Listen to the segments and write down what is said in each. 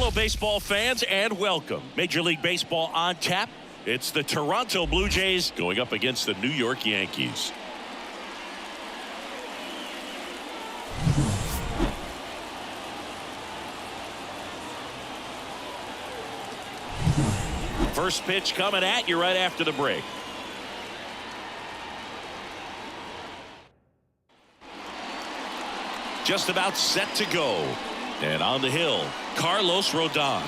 Hello, baseball fans, and welcome. Major League Baseball on tap. It's the Toronto Blue Jays going up against the New York Yankees. First pitch coming at you right after the break. Just about set to go. And on the hill, Carlos Rodon.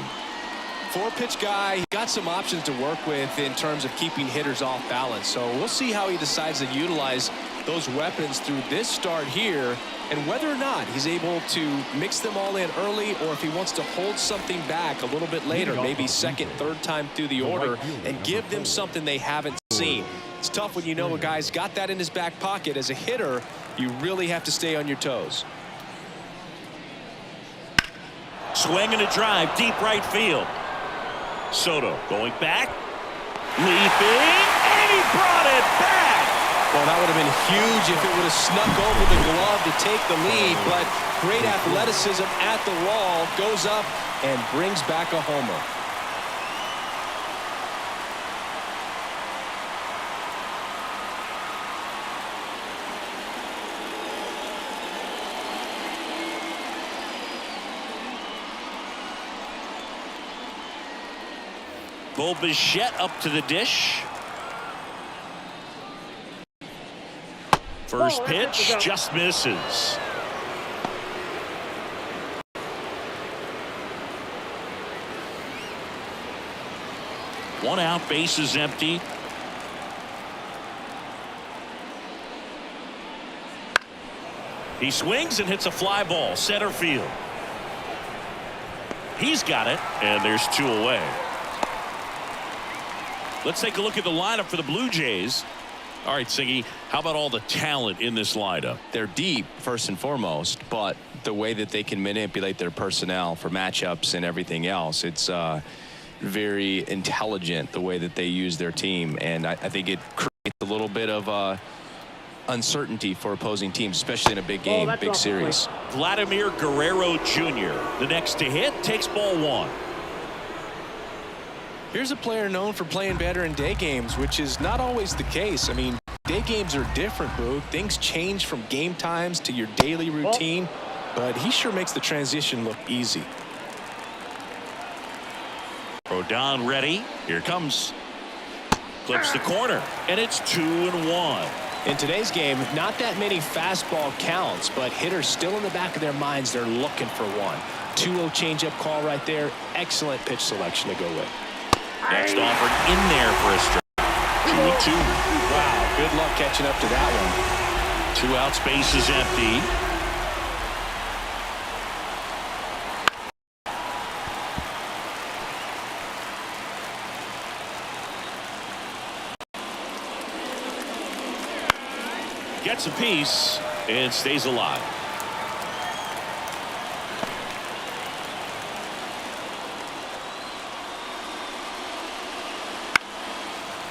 Four-pitch guy. He got some options to work with in terms of keeping hitters off balance. So we'll see how he decides to utilize those weapons through this start here, and whether or not he's able to mix them all in early, or if he wants to hold something back a little bit later, maybe second, third time through the order, and give them something they haven't seen. It's tough when you know a guy's got that in his back pocket. As a hitter, you really have to stay on your toes. Swing and a drive, deep right field. Soto going back, leaping, and he brought it back. Well, that would have been huge if it would have snuck over the glove to take the lead, but great athleticism at the wall, goes up and brings back a homer. Bo Bichette up to the dish. First pitch just misses. One out, base is empty. He swings and hits a fly ball, center field. He's got it, and there's two away. Let's take a look at the lineup for the Blue Jays. All right, Siggy, how about all the talent in this lineup? They're deep, first and foremost, but the way that they can manipulate their personnel for matchups and everything else, it's very intelligent the way that they use their team. And I think it creates a little bit of uncertainty for opposing teams, especially in a big game, big series. Vladimir Guerrero Jr., the next to hit, takes ball one. Here's a player known for playing better in day games, which is not always the case. I mean, day games are different, Boo. Things change from game times to your daily routine, but he sure makes the transition look easy. Rodon ready. Here comes. Clips the corner, and it's 2-1. In today's game, not that many fastball counts, but hitters still in the back of their minds, they're looking for one. 2-0 changeup call right there. Excellent pitch selection to go with. Next offered in there for a strike. 2-2. Wow, good luck catching up to that one. 2 outs, base is empty. Gets a piece and stays alive.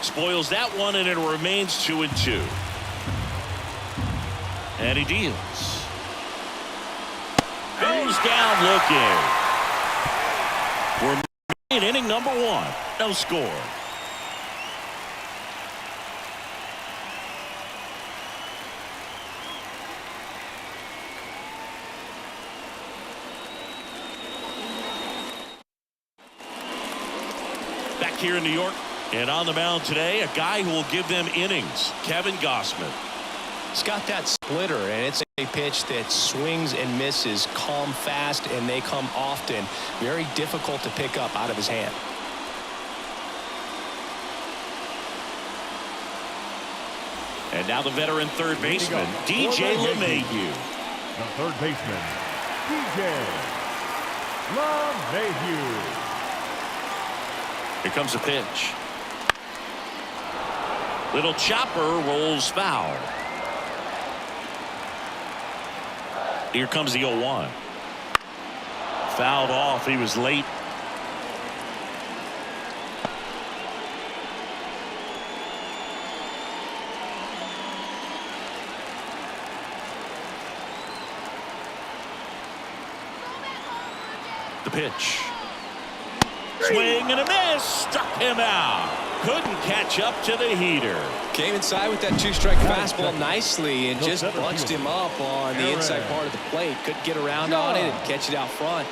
Spoils that one, and it remains 2-2. And he deals. Goes down looking. We're in inning number 1. No score. Back here in New York. And on the mound today, a guy who will give them innings, Kevin Gausman. He's got that splitter, and it's a pitch that swings and misses, come fast, and they come often. Very difficult to pick up out of his hand. And now the veteran third baseman, DJ LeMahieu. The third baseman, DJ LeMahieu. Here comes a pitch. Little chopper rolls foul. Here comes the 0-1. Fouled off. He was late. The pitch. Swing and a miss. Struck him out. Couldn't catch up to the heater. Came inside with that two-strike fastball nicely and just bunched him up on the inside part of the plate. Couldn't get around on it and catch it out front.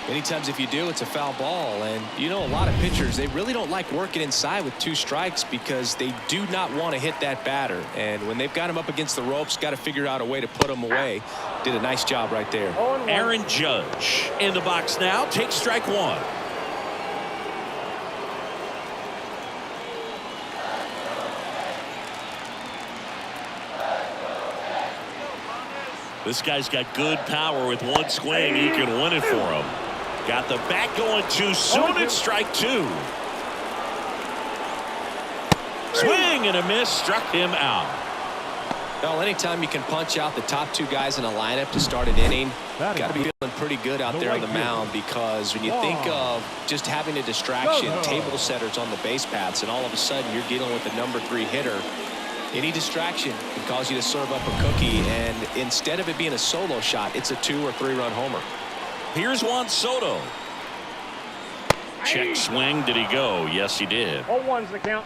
Many times if you do, it's a foul ball. And you know, a lot of pitchers, they really don't like working inside with 2 strikes because they do not want to hit that batter. And when they've got him up against the ropes, got to figure out a way to put him away. Did a nice job right there. Aaron Judge in the box now. Takes strike 1. This guy's got good power. With one swing, he can win it for him. Got the bat going too soon. It's strike 2. Swing and a miss. Struck him out. Well, anytime you can punch out the top 2 guys in a lineup to start an inning, got to be feeling pretty good out there on the mound, because when you think of just having a distraction, table setters on the base paths, and all of a sudden you're dealing with a number 3 hitter, any distraction can cause you to serve up a cookie, and instead of it being a solo shot, it's a 2 or 3 run homer. Here's Juan Soto. Check swing. Did he go? Yes, he did. 0-1's the count.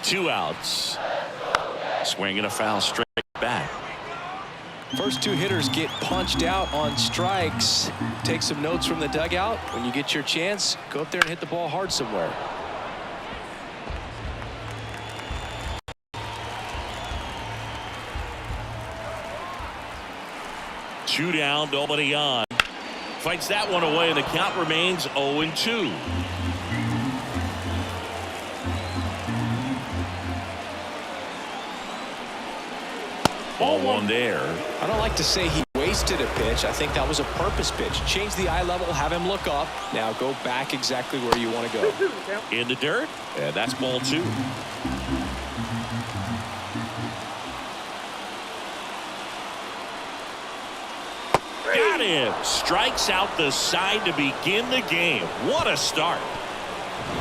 Two outs. Swing and a foul straight back. First 2 hitters get punched out on strikes. Take some notes from the dugout. When you get your chance, go up there and hit the ball hard somewhere. Two down, nobody on. Fights that one away, and the count remains 0-2. Ball 1 there. I don't like to say he wasted a pitch. I think that was a purpose pitch. Change the eye level, have him look up. Now go back exactly where you want to go. In the dirt, and that's ball 2. Got him. Strikes out the side to begin the game. What a start.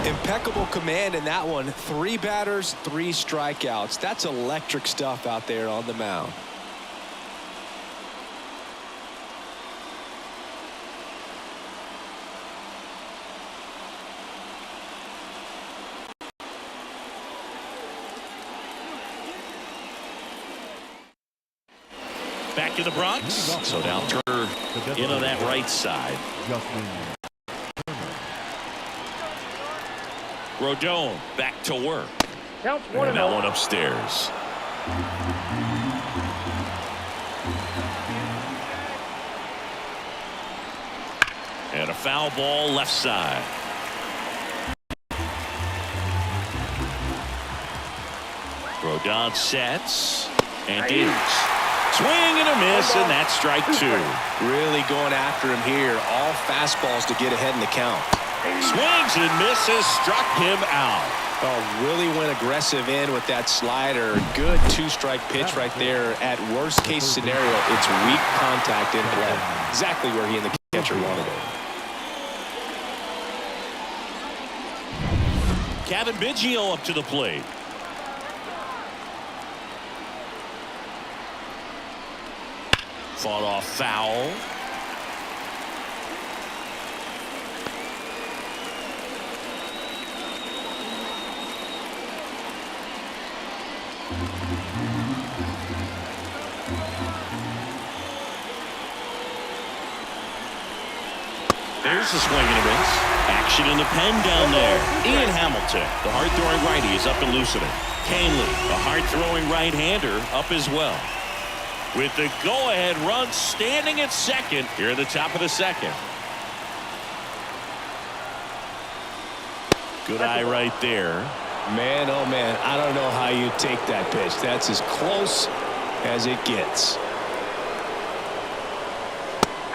Impeccable command in that one. 3 batters, 3 strikeouts. That's electric stuff out there on the mound. Back in the Bronx. So now Turner in on that right side. Rodon back to work. Counts And that one upstairs. And a foul ball left side. Rodon sets and deals. Swing and a miss, and that's strike 2. Really going after him here. All fastballs to get ahead in the count. Swings and misses, struck him out. Oh, really went aggressive in with that slider. Good 2-strike pitch right there. At worst case scenario, it's weak contact in play. Exactly where he and the catcher wanted it. Kevin Biggio up to the plate. Fought off foul. There's the swing and a miss. Action in the pen down there. Ian Hamilton, the hard-throwing righty, is up and loosening. Canely, the hard-throwing right-hander, up as well. With the go-ahead run standing at second here at the top of the second. Good eye right there. Man, oh man, I don't know how you take that pitch. That's as close as it gets.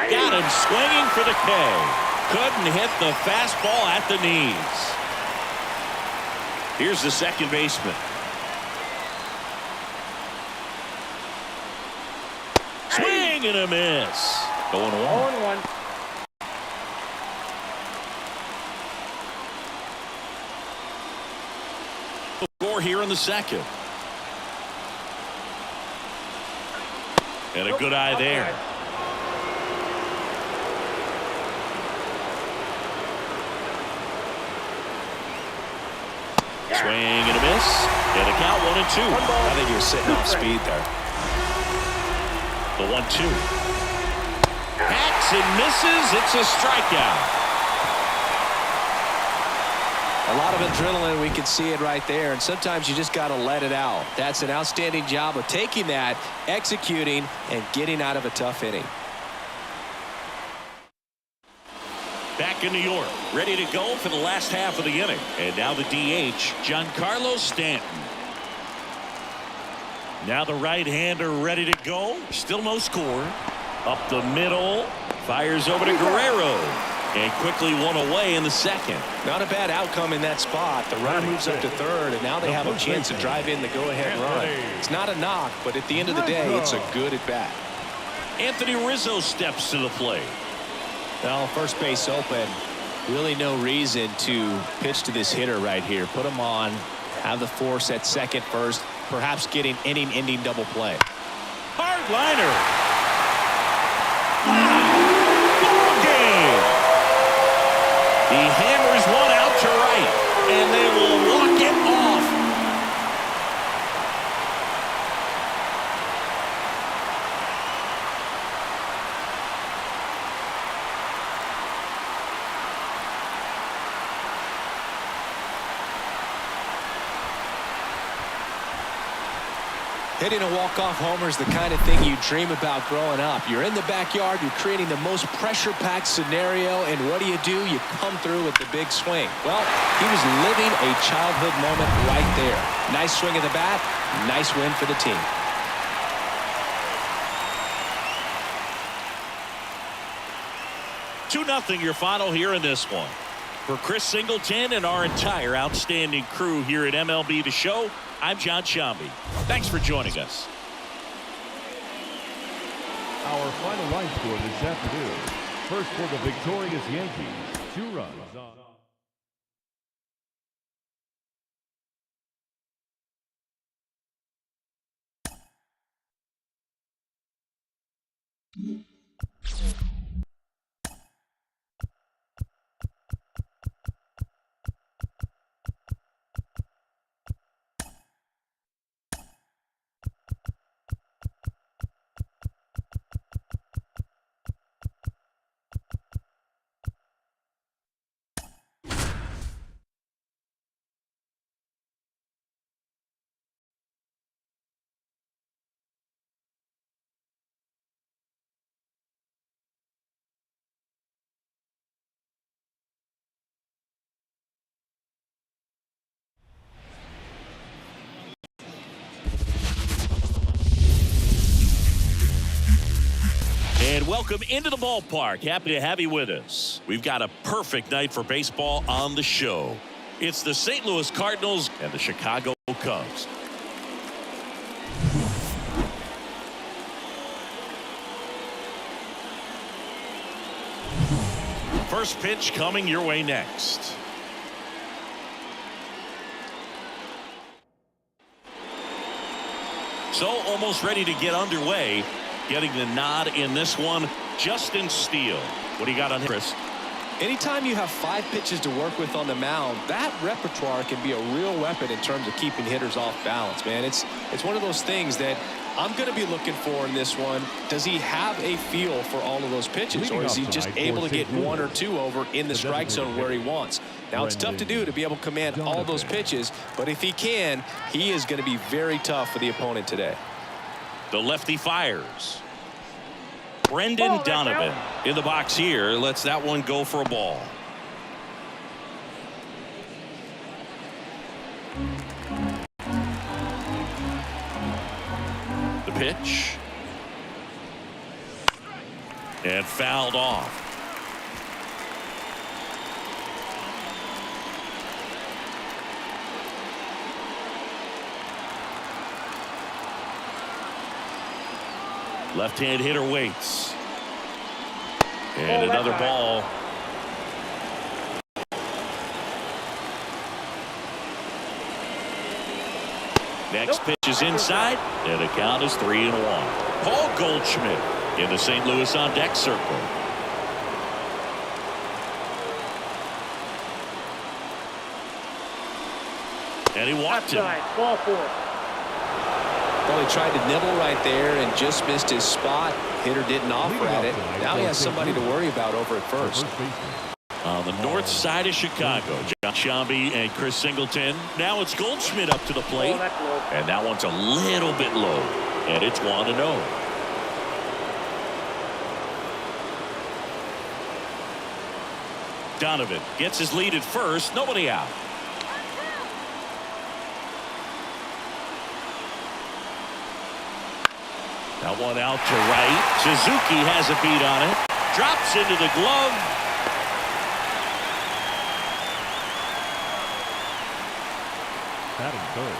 Got him swinging for the K. Couldn't hit the fastball at the knees. Here's the second baseman. Swing and a miss. 0-1. 0-1. Score score here in the second. And a good eye there. Swing and a miss. And a count 1-2. I think he was sitting off speed there. The 1-2. Hacks and misses. It's a strikeout. A lot of adrenaline. We can see it right there. And sometimes you just got to let it out. That's an outstanding job of taking that, executing, and getting out of a tough inning. Back in New York, ready to go for the last half of the inning. And now the DH, Giancarlo Stanton. Now the right-hander ready to go. Still no score. Up the middle. Fires over to Guerrero. And quickly one away in the second. Not a bad outcome in that spot. The runner moves up to third, and now they have a chance to drive in the go-ahead run. It's not a knock, but at the end of the day, it's a good at-bat. Anthony Rizzo steps to the plate. Well, first base open. Really no reason to pitch to this hitter right here. Put him on, have the force at second first, perhaps getting inning-ending double play. Hard liner. Ball game. He hammers one out to right, and they will walk it off. Hitting a walk-off homer is the kind of thing you dream about growing up. You're in the backyard, you're creating the most pressure-packed scenario, and what do? You come through with the big swing. Well, he was living a childhood moment right there. Nice swing of the bat, nice win for the team. Two 2-0 your final here in this one. For Chris Singleton and our entire outstanding crew here at MLB The Show, I'm John Shambi. Thanks for joining us. Our final line score this afternoon. First for the victorious Yankees, 2 runs on. And welcome into the ballpark. Happy to have you with us. We've got a perfect night for baseball on the show. It's the St. Louis Cardinals and the Chicago Cubs. First pitch coming your way next. So almost ready to get underway. Getting the nod in this one, Justin Steele. What do you got on Chris? Anytime you have 5 pitches to work with on the mound, that repertoire can be a real weapon in terms of keeping hitters off balance, man. It's one of those things that I'm going to be looking for in this one. Does he have a feel for all of those pitches, or is he just able to get 1 or 2 over in the strike zone where he wants? Now, it's tough to do to be able to command all those pitches, but if he can, he is going to be very tough for the opponent today. The lefty fires. Brendan Donovan in the box here. Lets that one go for a ball. The pitch. And fouled off. Left-hand hitter waits. And another ball. Next pitch is inside, and the count is 3-1. Paul Goldschmidt in the St. Louis on deck circle. And he walked him. Ball 4. Well, he tried to nibble right there and just missed his spot. Hitter didn't offer at it. Now he has somebody to worry about over at first. On the north side of Chicago, John Shambi and Chris Singleton. Now it's Goldschmidt up to the plate. Oh, that's low. And that one's a little bit low. And it's 1-0. Donovan gets his lead at first. Nobody out. That one out to right. Suzuki has a beat on it. Drops into the glove.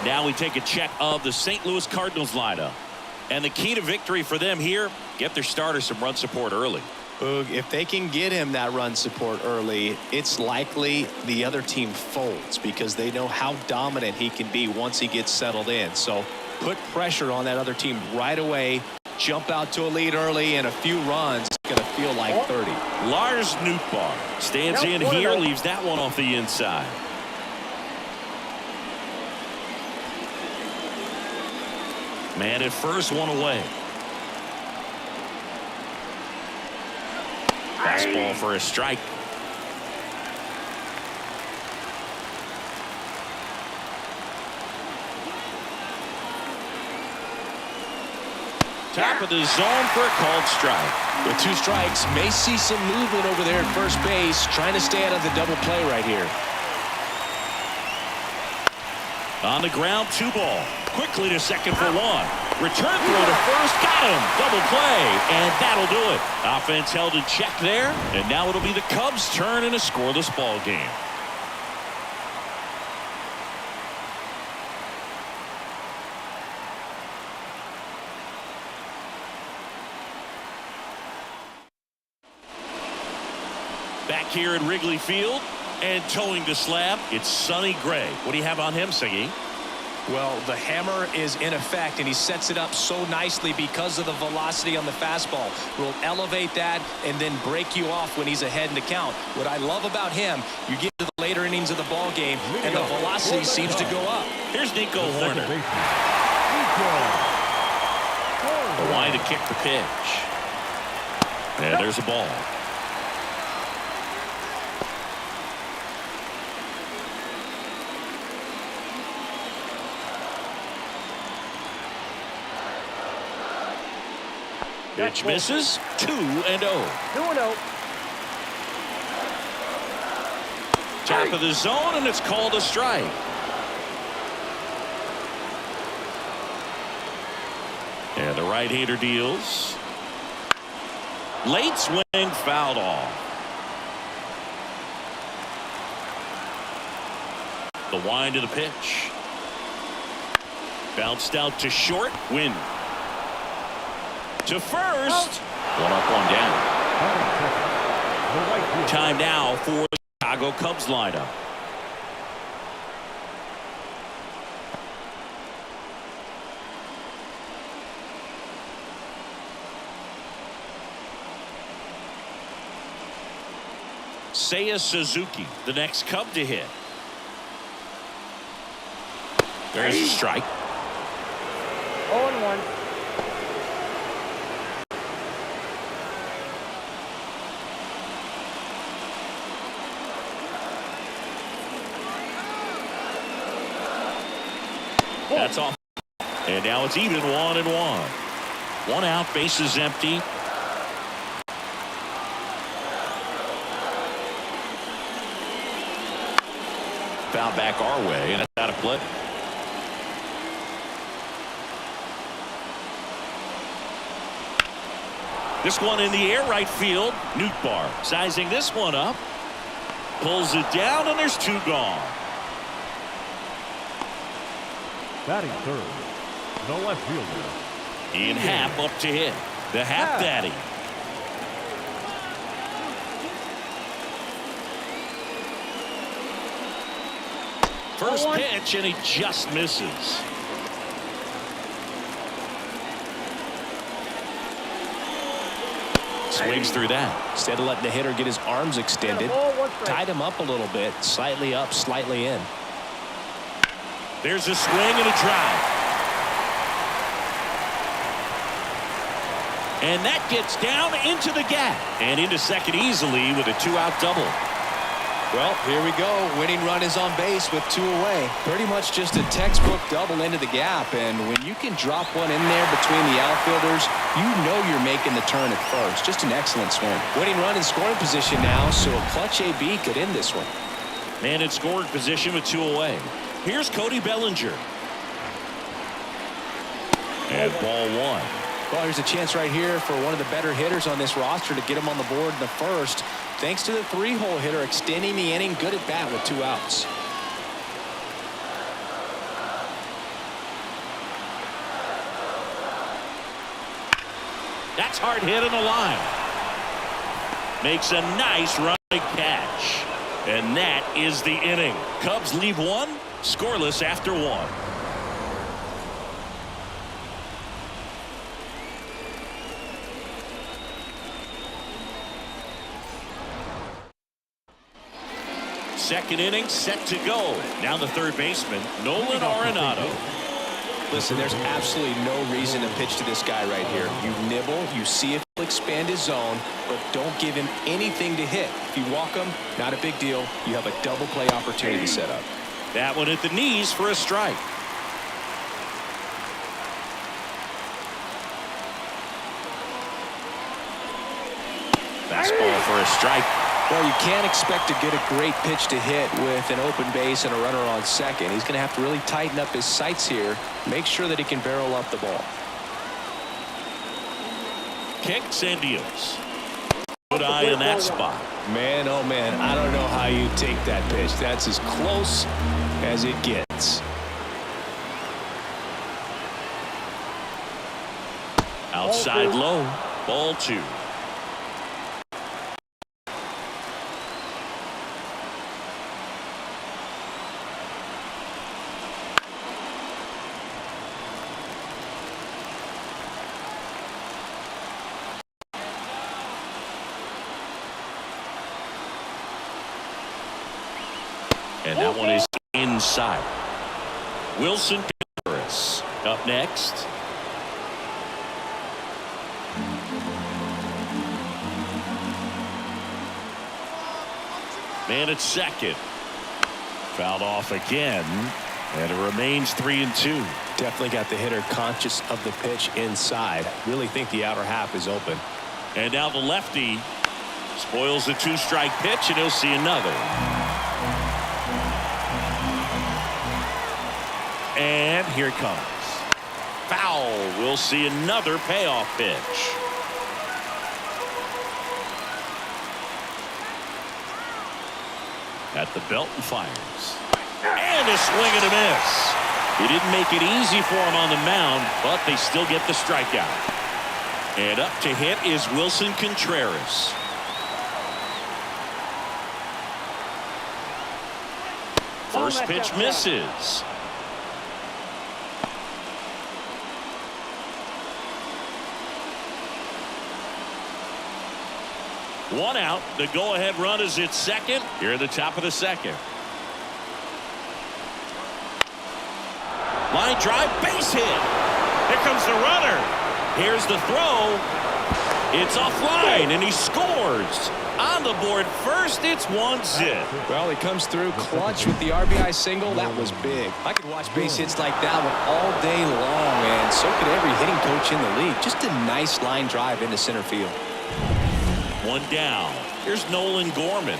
Now we take a check of the St. Louis Cardinals lineup. And the key to victory for them here, get their starter some run support early. If they can get him that run support early, it's likely the other team folds because they know how dominant he can be once he gets settled in. So put pressure on that other team right away. Jump out to a lead early, and a few runs. It's going to feel like 30. Lars Nootbaar stands in here, leaves that one off the inside. Man at first, one away. Fastball for a strike. Top of the zone for a called strike. With 2 strikes, may see some movement over there at first base, trying to stay out of the double play right here. On the ground, 2 ball. Quickly to second for 1. Return throw to first. Got him. Double play. And that'll do it. Offense held in check there. And now it'll be the Cubs' turn in a scoreless ball game. Back here at Wrigley Field. And towing the slab, it's Sonny Gray. What do you have on him, Singy? Well, the hammer is in effect, and he sets it up so nicely because of the velocity on the fastball. Will elevate that and then break you off when he's ahead in the count. What I love about him, you get to the later innings of the ball game, and the velocity seems to go up. Here's Nico Horner. The line to kick the pitch. And there's a ball. Pitch misses. 2-0. 2-0. Top of the zone, and it's called a strike. And the right-hander deals. Late swing, fouled off. The wind to the pitch. Bounced out to short. Win. To first. One up, one down. Time now for the Chicago Cubs lineup. Seiya Suzuki, the next Cub to hit. There's a strike. 0-1. That's off. And now it's even 1-1. 1 out, bases empty. Foul back our way, and it's out of play. This one in the air, right field. Nootbaar sizing this one up. Pulls it down, and there's 2 gone. Batting third, the left fielder. Ian Happ up to hit. The Happ Daddy. First pitch, and he just misses. Swings through that. Instead of letting the hitter get his arms extended, tied him up a little bit, slightly up, slightly in. There's a swing and a drive. And that gets down into the gap and into second easily with a 2-out double. Well, here we go. Winning run is on base with 2 away. Pretty much just a textbook double into the gap. And when you can drop one in there between the outfielders, you know you're making the turn at first. Just an excellent swing. Winning run in scoring position now, so a clutch AB could end this one. Man in scoring position with 2 away. Here's Cody Bellinger. And ball 1. Well, here's a chance right here for one of the better hitters on this roster to get him on the board in the first. Thanks to the 3-hole hitter extending the inning, good at bat with 2 outs. That's hard hit on the line. Makes a nice running catch. And that is the inning. Cubs leave 1 scoreless after 1. Second inning set to go. Now the third baseman, Nolan Arenado. Listen, there's absolutely no reason to pitch to this guy right here. You nibble, you see if he'll expand his zone, but don't give him anything to hit. If you walk him, not a big deal. You have a double play opportunity set up. That one at the knees for a strike. Fastball for a strike. Well, you can't expect to get a great pitch to hit with an open base and a runner on second. He's going to have to really tighten up his sights here. Make sure that he can barrel up the ball. Kicks and deals. Good eye in that spot. Man, oh man, I don't know how you take that pitch. That's as close as it gets. Outside low. Ball 2. And that one is inside. Wilson Contreras up next. Man at second. Fouled off again. And it remains 3-2. Definitely got the hitter conscious of the pitch inside. Really think the outer half is open. And now the lefty spoils the 2-strike pitch, and he'll see another. And here it comes. Foul. We'll see another payoff pitch. At the belt and fires. And a swing and a miss. He didn't make it easy for him on the mound, but they still get the strikeout. And up to hit is Wilson Contreras. First pitch misses. One out. The go-ahead run is at second. Here at the top of the second. Line drive, base hit. Here comes the runner. Here's the throw. It's offline, and he scores. On the board first, it's 1-0. Well, he comes through clutch with the RBI single. That was big. I could watch base hits like that one all day long, and so could every hitting coach in the league. Just a nice line drive into center field. One down. Here's Nolan Gorman.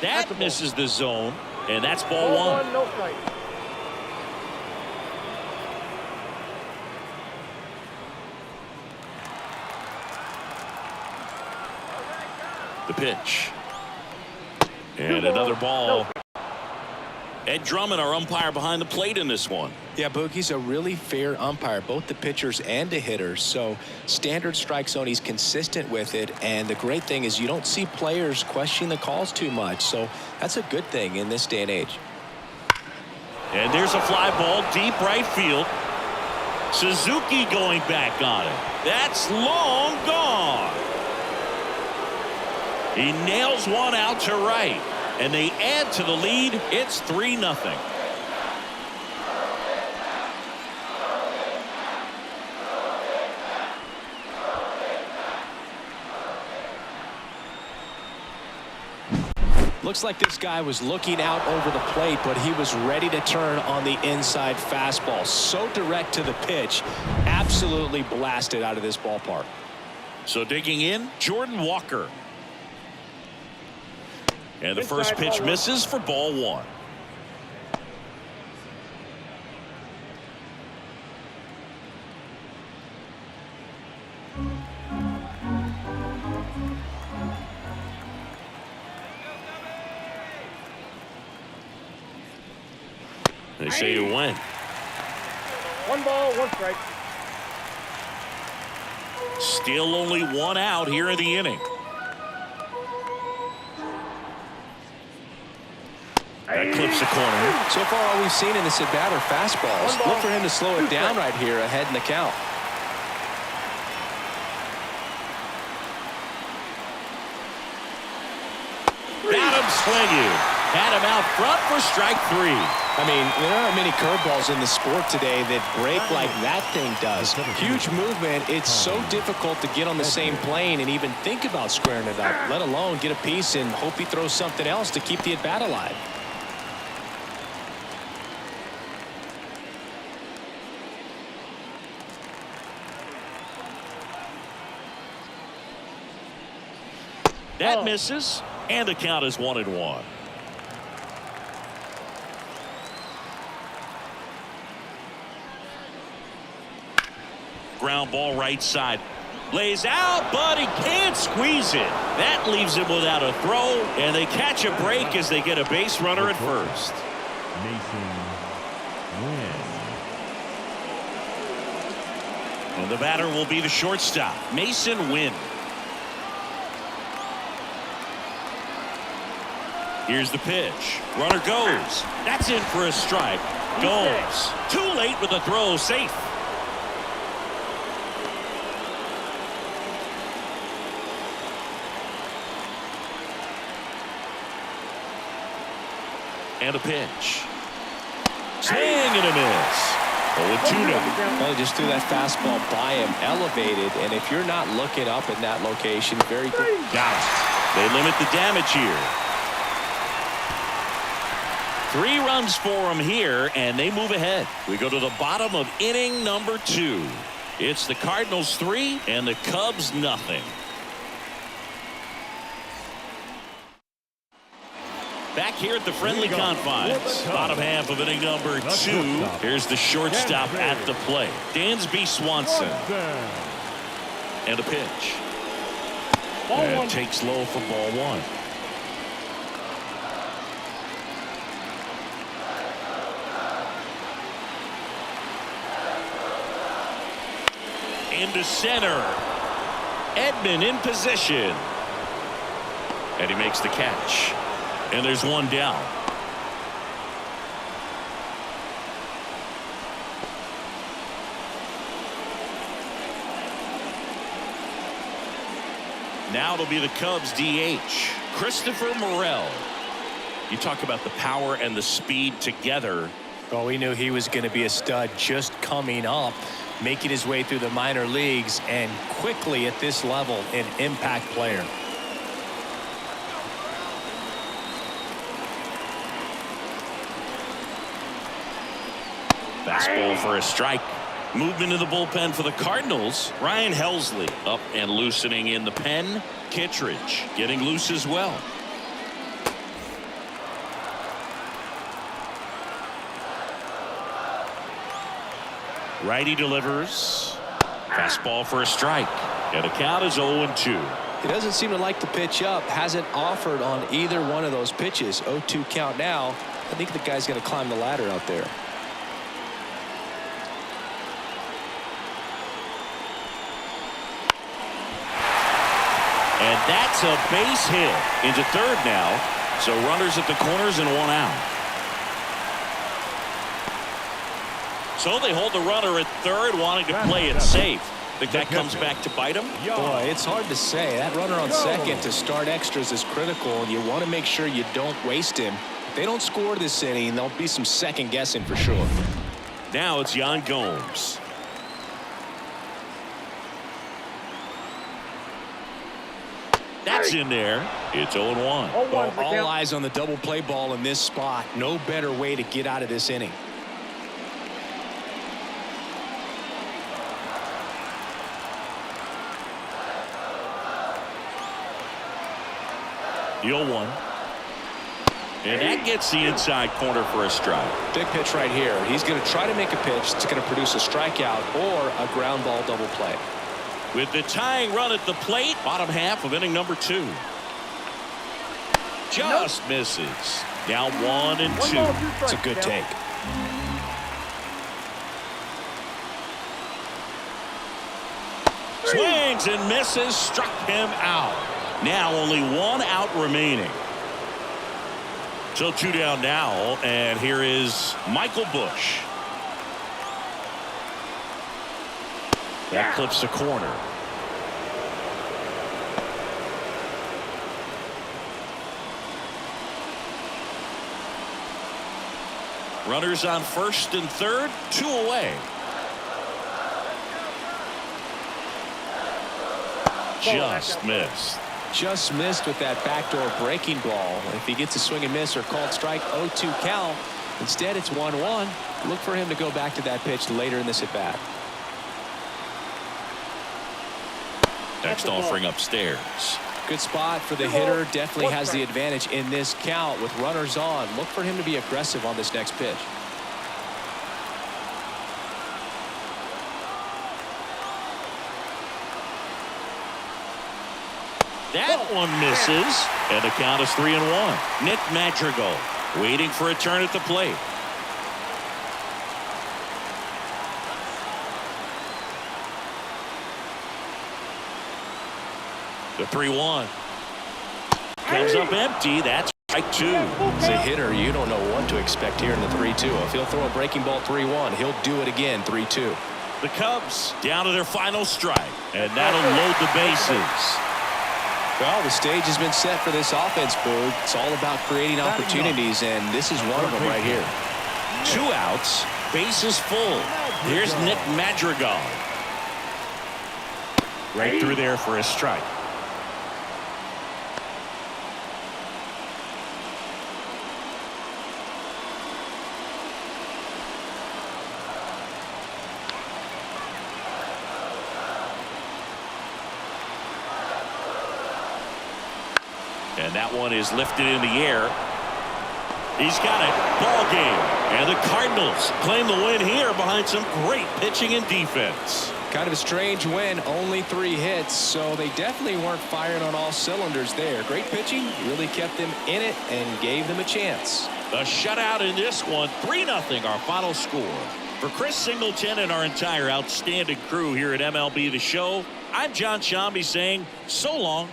That misses the zone, and that's ball 1. No strike. The pitch. And another ball. Ed Drummond, our umpire behind the plate in this one. Yeah, Boogie's a really fair umpire, both the pitchers and the hitters. So standard strike zone, he's consistent with it. And the great thing is you don't see players questioning the calls too much. So that's a good thing in this day and age. And there's a fly ball deep right field. Suzuki going back on it. That's long gone. He nails one out to right, and they add to the lead. It's 3-0. Looks like this guy was looking out over the plate, but he was ready to turn on the inside fastball. So direct to the pitch. Absolutely blasted out of this ballpark. So digging in, Jordan Walker. And the first pitch misses for ball 1. They say you win. 1 ball, 1 strike. Still only 1 out here in the inning. That clips the corner. So far, all we've seen in this at-bat are fastballs. Look for him to slow it down right here ahead in the count. Got him swinging. Had him out front for strike 3. I mean, there aren't many curveballs in the sport today that break like that thing does. Huge movement. It's so difficult to get on the same plane and even think about squaring it up, let alone get a piece and hope he throws something else to keep the at-bat alive. That misses, and the count is 1-1. Ground ball right side. Lays out, but he can't squeeze it. That leaves him without a throw, and they catch a break as they get a base runner at first. Mason wins. And the batter will be the shortstop, Mason Wynn. Here's the pitch. Runner goes. That's in for a strike. Goes. Too late with the throw. Safe. And a pitch. Swing and a miss. 0-2 now. Well, just threw that fastball by him, elevated, and if you're not looking up in that location, very good. Got it. They limit the damage here. 3 runs for them here, and they move ahead. We go to the bottom of inning number 2. It's the Cardinals 3 and the Cubs nothing. Back here at the friendly confines. Bottom half of inning number 2. Here's the shortstop at the plate, Dansby Swanson. And a pitch. And takes low for ball 1. Into center. Edman in position. And he makes the catch. And there's 1 down. Now it'll be the Cubs DH, Christopher Morel. You talk about the power and the speed together. Oh, we knew he was going to be a stud just coming up, making his way through the minor leagues, and quickly at this level, an impact player. Fastball for a strike. Movement in the bullpen for the Cardinals. Ryan Helsley up and loosening in the pen. Kittredge getting loose as well. Righty delivers. Fastball for a strike. And the count is 0-2. He doesn't seem to like the pitch up. Hasn't offered on either one of those pitches. 0-2 count now. I think the guy's going to climb the ladder out there. And that's a base hit into third now. So runners at the corners and 1 out. So they hold the runner at third, wanting to play it safe. Think that comes back to bite him? Boy, it's hard to say. That runner on second to start extras is critical, and you want to make sure you don't waste him. If they don't score this inning, there'll be some second guessing for sure. Now it's Yan Gomes. That's in there. It's 0-1. Well, all eyes on the double play ball in this spot. No better way to get out of this inning. The 0-1. And that gets the inside corner for a strike. Big pitch right here. He's going to try to make a pitch that's going to produce a strikeout or a ground ball double play. With the tying run at the plate, bottom half of inning number 2. Just misses. Now 1-2. It's a good take. Swings and misses, struck him out. Now only 1 out remaining. So 2 down now, and here is Michael Bush. That clips the corner. Runners on first and third, 2 away. Just missed. Just missed with that backdoor breaking ball. If he gets a swing and miss or called strike, 0-2 count. Instead, it's 1-1. Look for him to go back to that pitch later in this at bat. Next offering upstairs. Good spot for the hitter. Definitely has the advantage in this count with runners on. Look for him to be aggressive on this next pitch. That one misses, and the count is 3-1. Nick Madrigal waiting for a turn at the plate. The 3-1 comes up empty. That's strike 2. As a hitter, you don't know what to expect here in the 3-2. If he'll throw a breaking ball 3-1, he'll do it again 3-2. The Cubs down to their final strike, and that'll load the bases. Well, the stage has been set for this offense, Boog. It's all about creating opportunities, and this is one of them right here. 2 outs, bases full. Here's Nick Madrigal. Right through there for a strike. And that one is lifted in the air. He's got it. Ball game. And the Cardinals claim the win here behind some great pitching and defense. Kind of a strange win. Only 3 hits, so they definitely weren't firing on all cylinders there. Great pitching. Really kept them in it and gave them a chance. A shutout in this one. 3-0 our final score. For Chris Singleton and our entire outstanding crew here at MLB The Show, I'm John Shambi saying so long.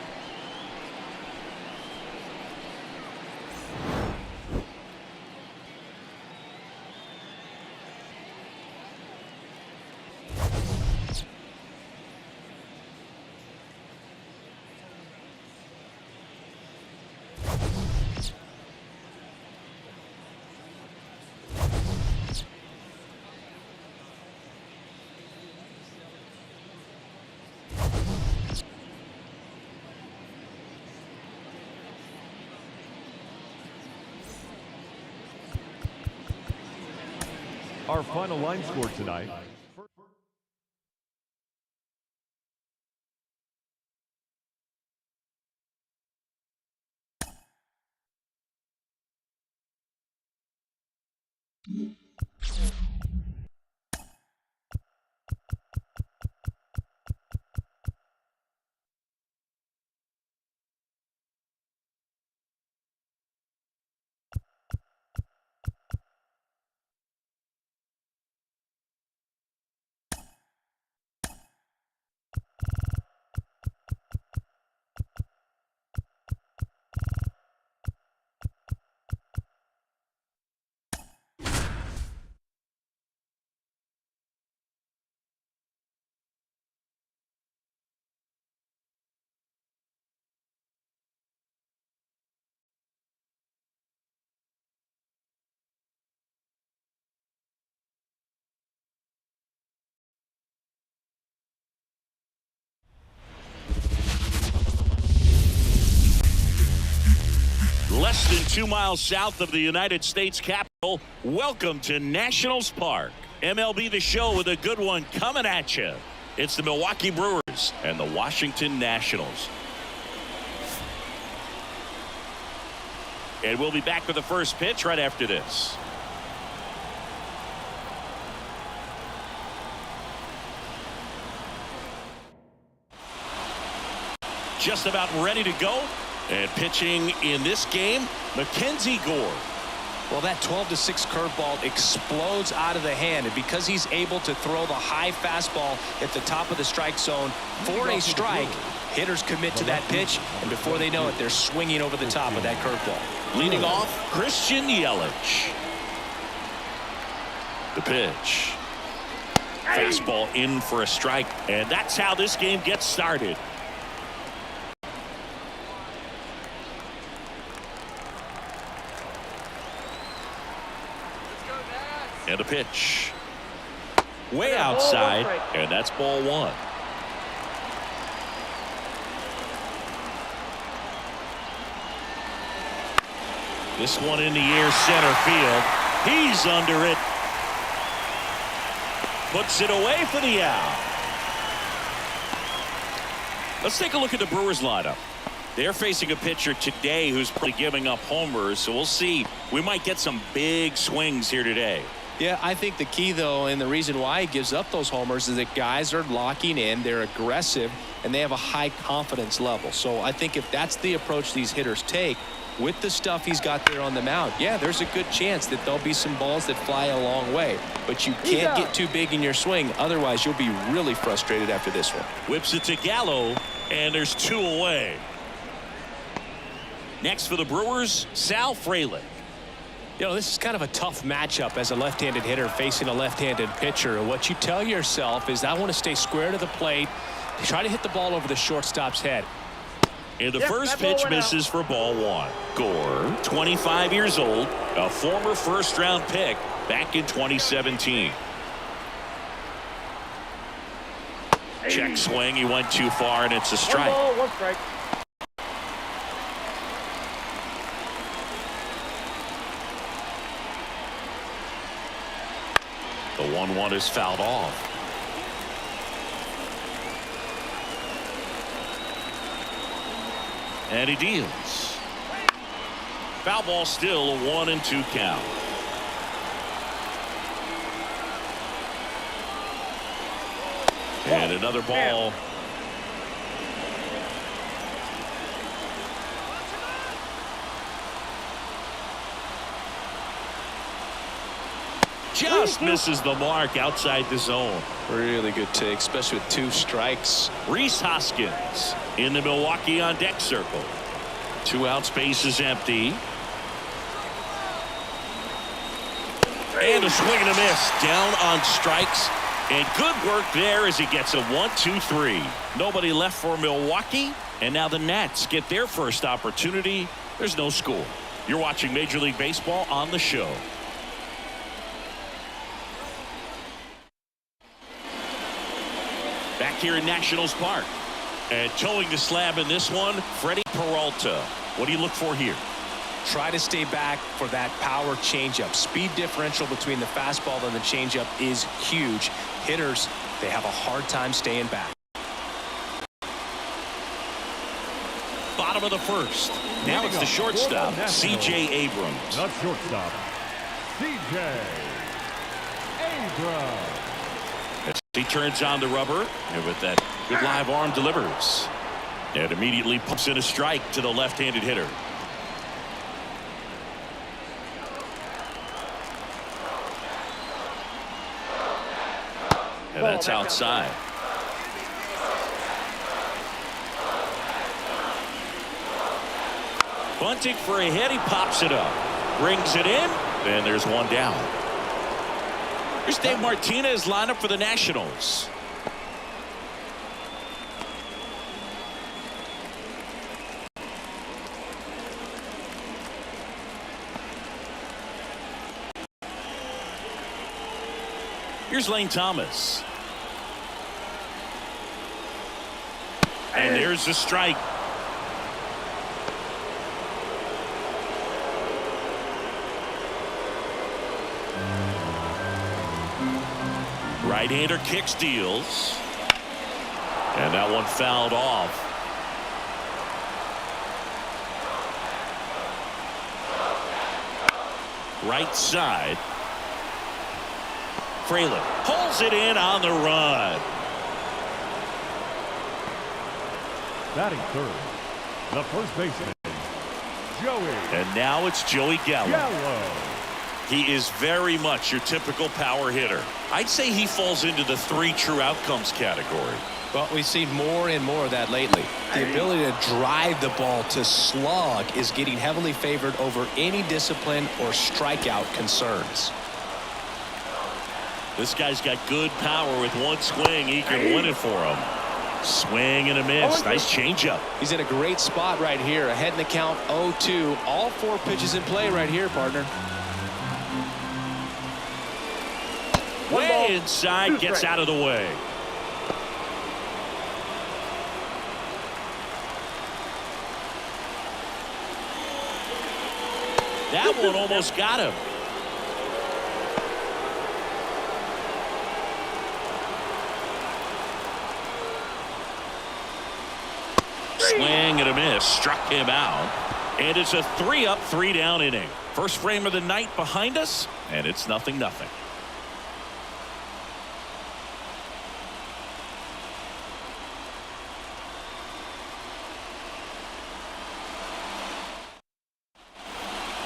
Our final line score tonight. than 2 miles south of the United States Capitol. Welcome to Nationals Park. MLB The Show with a good one coming at you. It's the Milwaukee Brewers and the Washington Nationals. And we'll be back with the first pitch right after this. Just about ready to go. And pitching in this game, Mackenzie Gore. Well, that 12-6 curveball explodes out of the hand, and because he's able to throw the high fastball at the top of the strike zone for a strike, hitters commit to that pitch, and before they know it, they're swinging over the top of that curveball. Leading off, Christian Yelich. The pitch. Fastball in for a strike, and that's how this game gets started. And a pitch. Way outside, and that's ball one. This one in the air, center field. He's under it. Puts it away for the out. Let's take a look at the Brewers lineup. They're facing a pitcher today who's probably giving up homers, so we'll see. We might get some big swings here today. Yeah, I think the key, though, and the reason why he gives up those homers is that guys are locking in, they're aggressive, and they have a high confidence level. So I think if that's the approach these hitters take with the stuff he's got there on the mound, yeah, there's a good chance that there'll be some balls that fly a long way. But you can't get too big in your swing. Otherwise, you'll be really frustrated after this one. Whips it to Gallo, and there's 2 away. Next for the Brewers, Sal Frelick. You know, this is kind of a tough matchup as a left-handed hitter facing a left-handed pitcher. And what you tell yourself is, I want to stay square to the plate, try to hit the ball over the shortstop's head. And the first pitch misses for ball one. Gore, 25 years old, a former first-round pick back in 2017. Check swing, he went too far, and it's a strike. 1 ball, 1 strike. The 1-1 is fouled off. And he deals. Foul ball, still a 1-2 count. And another ball. Just misses the mark outside the zone. Really good take, especially with 2 strikes. Rhys Hoskins in the Milwaukee on deck circle. 2 out, space is empty. And a swing and a miss, down on strikes. And good work there as he gets a 1-2-3. Nobody left for Milwaukee, and now the Nats get their first opportunity. There's no score. You're watching Major League Baseball on the show. Back here in Nationals Park. And towing the slab in this one, Freddie Peralta. What do you look for here? Try to stay back for that power changeup. Speed differential between the fastball and the changeup is huge. Hitters, they have a hard time staying back. Bottom of the first. Now it's the shortstop, C.J. Abrams. Not shortstop, C.J. Abrams. As he turns on the rubber, and with that good live arm delivers. And immediately pumps in a strike to the left-handed hitter. And that's outside. Bunting for a hit, he pops it up. Brings it in, and there's 1 down. Here's Dave Martinez lineup for the Nationals. Here's Lane Thomas. And there's the strike. Right-hander kicks, deals. And that one fouled off. Right side. Fraley pulls it in on the run. Batting third, the first baseman, Joey And now it's Joey Gallo. Gallo. He is very much your typical power hitter. I'd say he falls into the 3 true outcomes category. Well, we've seen more and more of that lately. The ability to drive the ball to slug is getting heavily favored over any discipline or strikeout concerns. This guy's got good power. With one swing, he can win it for him. Swing and a miss. Nice changeup. He's in a great spot right here. Ahead in the count 0-2. All 4 pitches in play right here, partner. Way inside, gets out of the way. That one almost got him. Swing and a miss. Struck him out. And it's a 3-up, 3-down inning. First frame of the night behind us, and it's 0-0.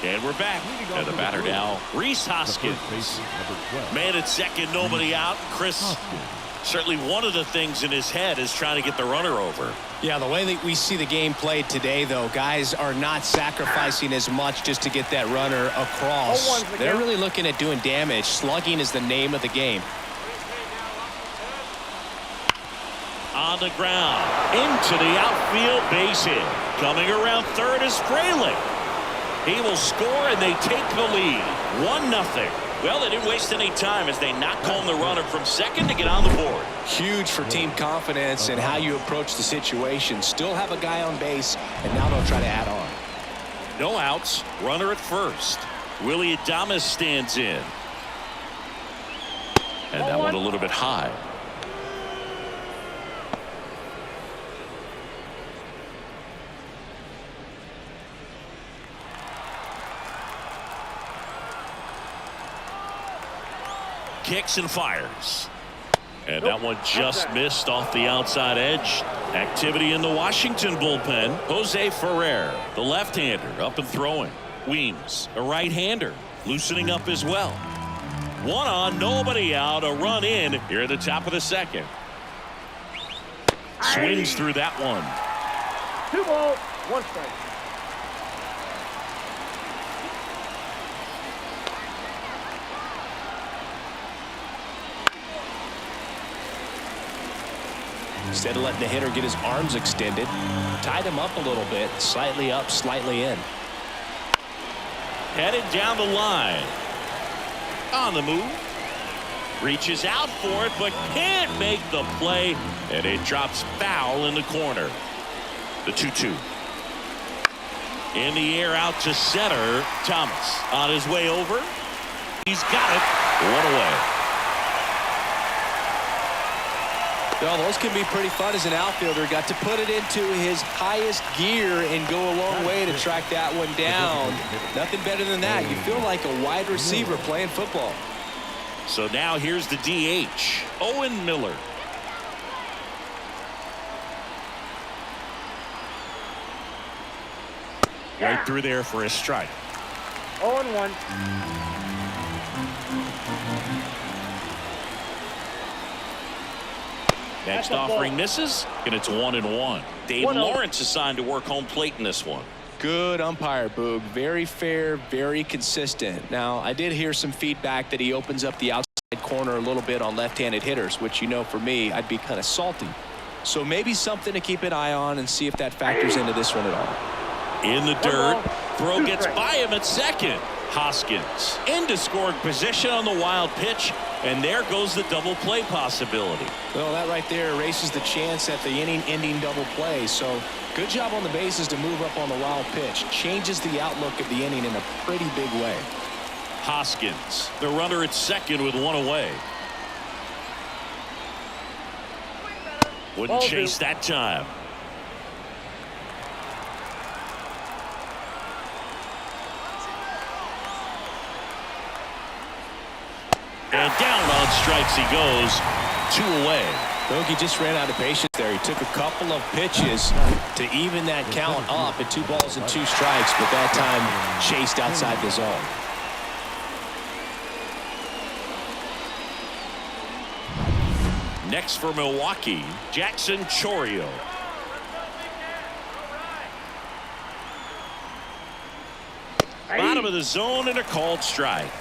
And we're back. And the batter now, Rhys Hoskins. Man at second, nobody out. Chris, certainly one of the things in his head is trying to get the runner over. Yeah, the way that we see the game played today, though, guys are not sacrificing as much just to get that runner across. They're really looking at doing damage. Slugging is the name of the game. On the ground, into the outfield, base hit. Coming around third is Fraley. He will score, and they take the lead. 1-0. Well, they didn't waste any time as they knock home the runner from second to get on the board. Huge for team confidence and how you approach the situation. Still have a guy on base, and now they'll try to add on. No outs. Runner at first. Willie Adames stands in. And that one a little bit high. Kicks and fires. And that one just missed off the outside edge. Activity in the Washington bullpen. Jose Ferrer, the left-hander, up and throwing. Weems, a right-hander, loosening up as well. 1 on, nobody out, a run in here at the top of the second. Swings through that one. 2 balls, 1 strike. Instead of letting the hitter get his arms extended, tied him up a little bit, slightly up, slightly in. Headed down the line. On the move. Reaches out for it, but can't make the play. And it drops foul in the corner. The 2-2. In the air out to center. Thomas on his way over. He's got it. 1 away. Well, those can be pretty fun as an outfielder. Got to put it into his highest gear and go a long way to track that one down. Nothing better than that. You feel like a wide receiver playing football. So now here's the DH, Owen Miller. Right through there for a strike. 0-1. Next offering misses, and it's 1-1. Dave Lawrence assigned to work home plate in this one. Good umpire, Boog. Very fair, very consistent. Now, I did hear some feedback that he opens up the outside corner a little bit on left-handed hitters, which, you know, for me, I'd be kind of salty. So maybe something to keep an eye on and see if that factors into this one at all. In the dirt, throw gets by him at second. Hoskins into scoring position on the wild pitch, and there goes the double play possibility. Well, that right there erases the chance at the inning-ending double play. So good job on the bases to move up on the wild pitch. Changes the outlook of the inning in a pretty big way. Hoskins, the runner at second with 1 away. Wouldn't Ball chase two. that time. And down on strikes he goes. 2 away. Bogey just ran out of patience there. He took a couple of pitches to even that count up at 2 balls and 2 strikes, but that time chased outside the zone. Next for Milwaukee, Jackson Chourio. Bottom of the zone and a called strike.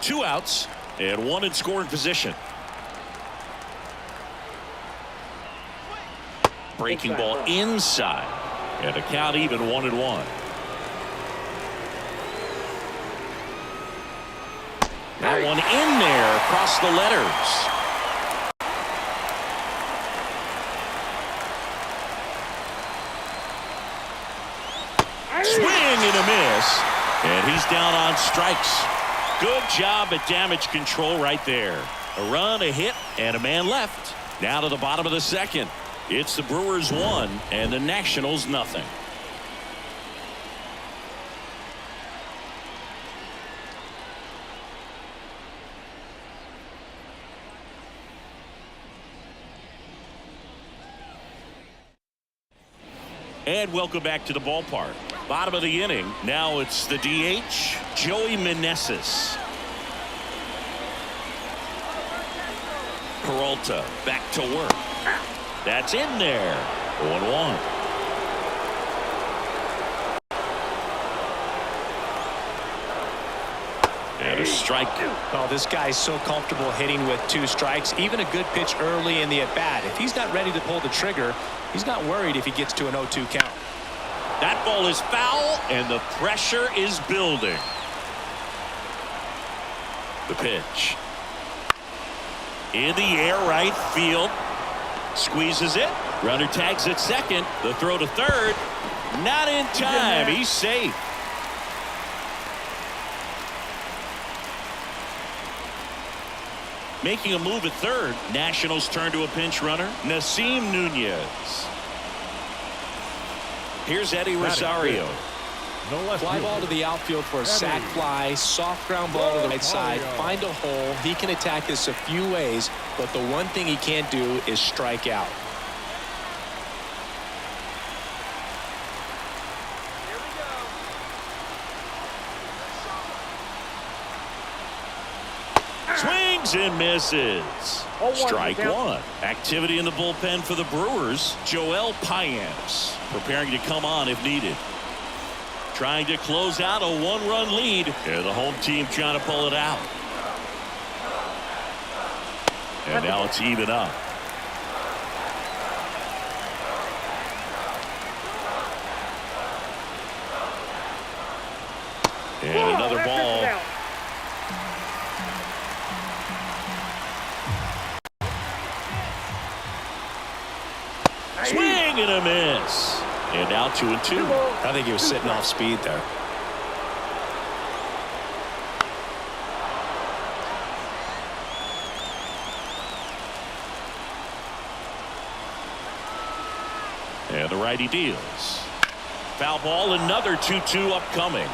Two outs and 1 in scoring position. Breaking ball inside, and a count even 1-1. That one in there across the letters. Swing and a miss, and he's down on strikes. Good job at damage control right there. A run, a hit, and a man left. Now to the bottom of the second. It's the Brewers 1 and the Nationals nothing. And welcome back to the ballpark. Bottom of the inning. Now it's the DH, Joey Meneses. Peralta back to work. That's in there. 0-1. And a strike. Oh, this guy's so comfortable hitting with 2 strikes. Even a good pitch early in the at-bat. If he's not ready to pull the trigger, he's not worried if he gets to an 0-2 count. That ball is foul, and the pressure is building. The pitch. In the air, right field. Squeezes it. Runner tags at second. The throw to third. Not in time. He's safe. Making a move at third. Nationals turn to a pinch runner. Nasim Nunez. Here's Eddie Rosario. No left Fly field. ball to the outfield for a sac fly. Soft ground ball to the right side. Find a hole. He can attack this a few ways, but the one thing he can't do is strike out. Swings and misses. 0-1 Strike count. 1. Activity in the bullpen for the Brewers. Joel Payamps preparing to come on if needed. Trying to close out a 1-run lead. And the home team trying to pull it out. And now it's even up. And another ball. Swing and a miss. And now 2-2. I think he was sitting off speed there. And the righty deals. Foul ball, another 2-2 upcoming.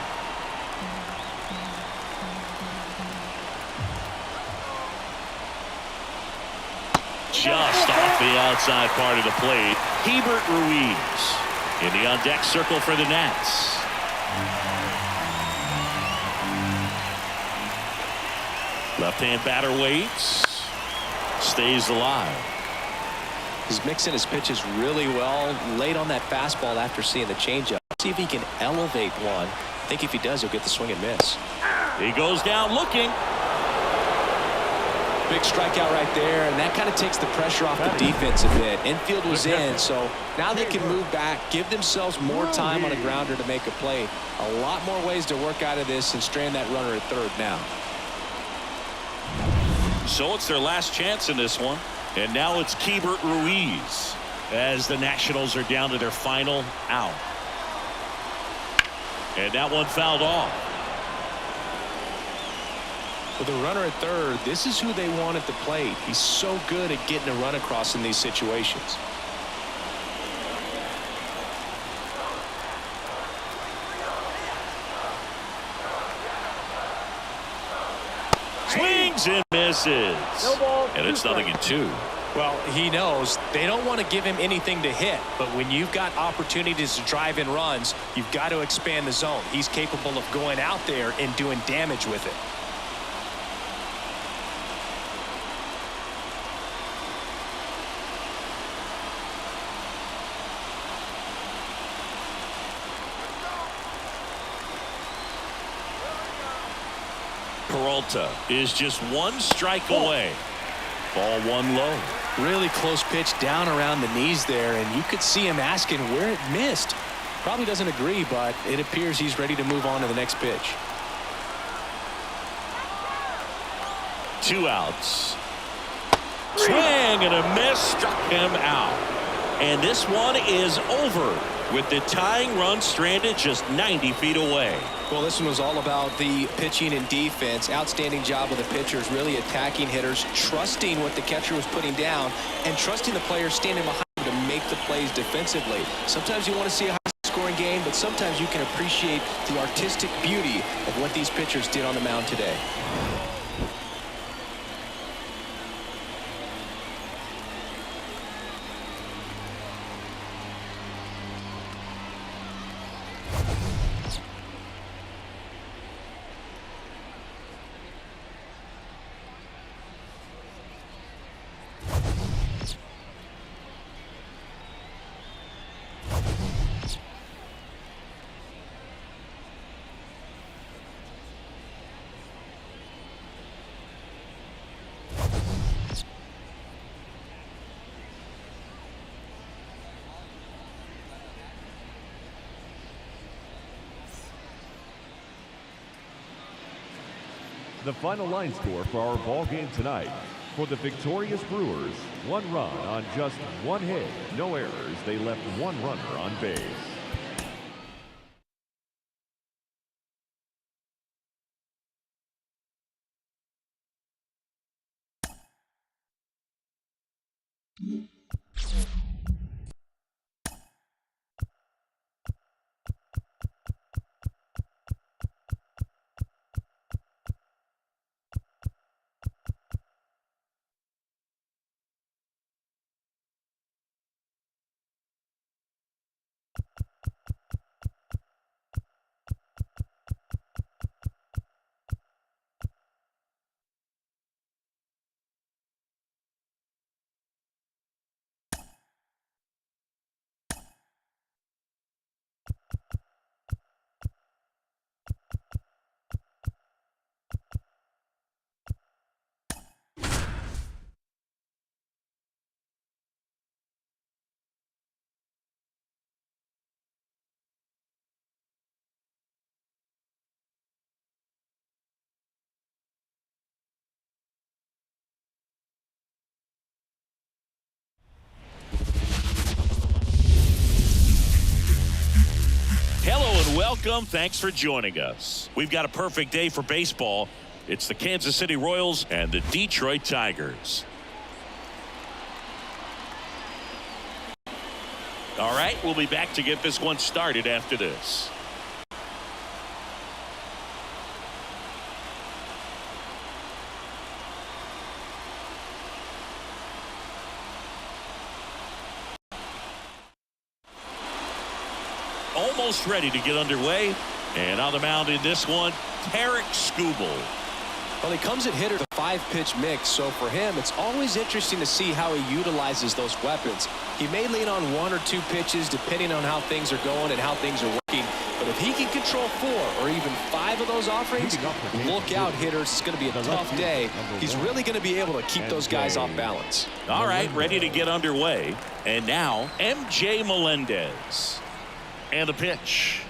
Just off the outside part of the plate. Hebert Ruiz in the on-deck circle for the Nats. Left-hand batter waits. Stays alive. He's mixing his pitches really well. Late on that fastball after seeing the changeup. See if he can elevate one. I think if he does, he'll get the swing and miss. He goes down looking. Big strikeout right there, and that kind of takes the pressure off the defense a bit. Infield was in, so now they can move back, give themselves more time on a grounder to make a play. A lot more ways to work out of this and strand that runner at third now. So it's their last chance in this one. And now it's Hebert Ruiz as the Nationals are down to their final out. And that one fouled off. With a runner at third, this is who they want at the plate. He's so good at getting a run across in these situations. Swings and misses. No ball, And it's 0-2. Well, he knows they don't want to give him anything to hit, but when you've got opportunities to drive in runs, you've got to expand the zone. He's capable of going out there and doing damage with it. Peralta is just one strike away. Ball one low. Really close pitch down around the knees there, and you could see him asking where it missed. Probably doesn't agree, but it appears he's ready to move on to the next pitch. 2 outs. Swing and a miss, struck him out. And this one is over with the tying run stranded just 90 feet away. Well, this one was all about the pitching and defense. Outstanding job of the pitchers, really attacking hitters, trusting what the catcher was putting down, and trusting the players standing behind him to make the plays defensively. Sometimes you want to see a high-scoring game, but sometimes you can appreciate the artistic beauty of what these pitchers did on the mound today. The final line score for our ball game tonight. For the victorious Brewers, 1 run on just 1 hit. No errors. They left 1 runner on base. Hello and welcome. Thanks for joining us. We've got a perfect day for baseball. It's the Kansas City Royals and the Detroit Tigers. All right, we'll be back to get this one started after this. Almost ready to get underway. And on the mound in this one, Tarek Skubal. Well, he comes at hitter, the 5-pitch mix, so for him, it's always interesting to see how he utilizes those weapons. He may lean on 1 or 2 pitches depending on how things are going and how things are working. But if he can control 4 or even 5 of those offerings, look out, hitters. It's going to be a tough day. He's really going to be able to keep those guys off balance. All right, ready to get underway. And now, MJ Melendez. And the pitch.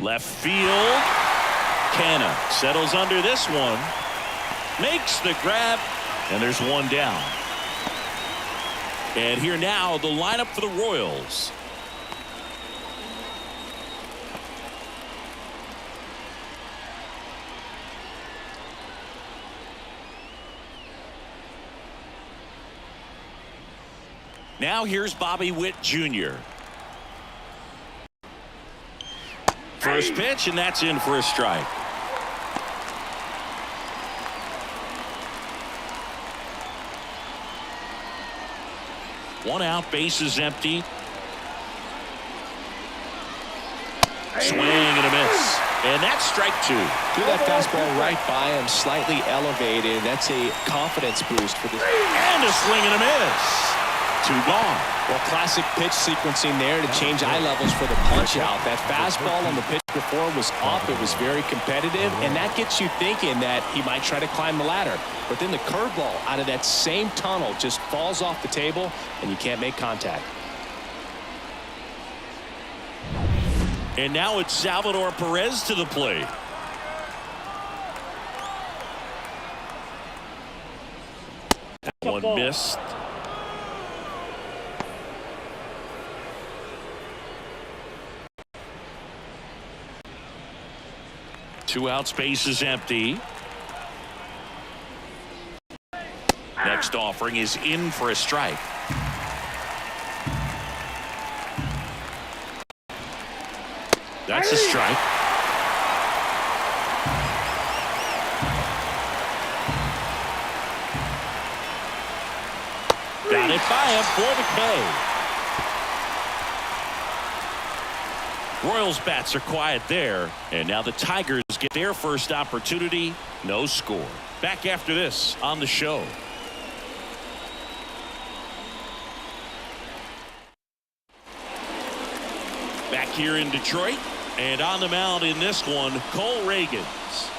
Left field. Canna settles under this one. Makes the grab. And there's one down. And here now, the lineup for the Royals. Now here's Bobby Witt Jr. First pitch, and that's in for a strike. One out, bases empty. Swing and a miss. And that's strike two. Threw that fastball right by him, slightly elevated. That's a confidence boost for this. And a swing and a miss. Two gone. Well, classic pitch sequencing there to change eye levels for the punch out. That fastball on the pitch before was up. It was very competitive, and that gets you thinking that he might try to climb the ladder. But then the curveball out of that same tunnel just falls off the table, and you can't make contact. And now it's Salvador Perez to the plate. That one missed. Two outs, bases empty. Next offering is in for a strike. That's a strike. Got it by him for the K. Royals bats are quiet there, and now the Tigers get their first opportunity. No score. Back after this on the show. Back here in Detroit, and on the mound in this one, Cole Reagans.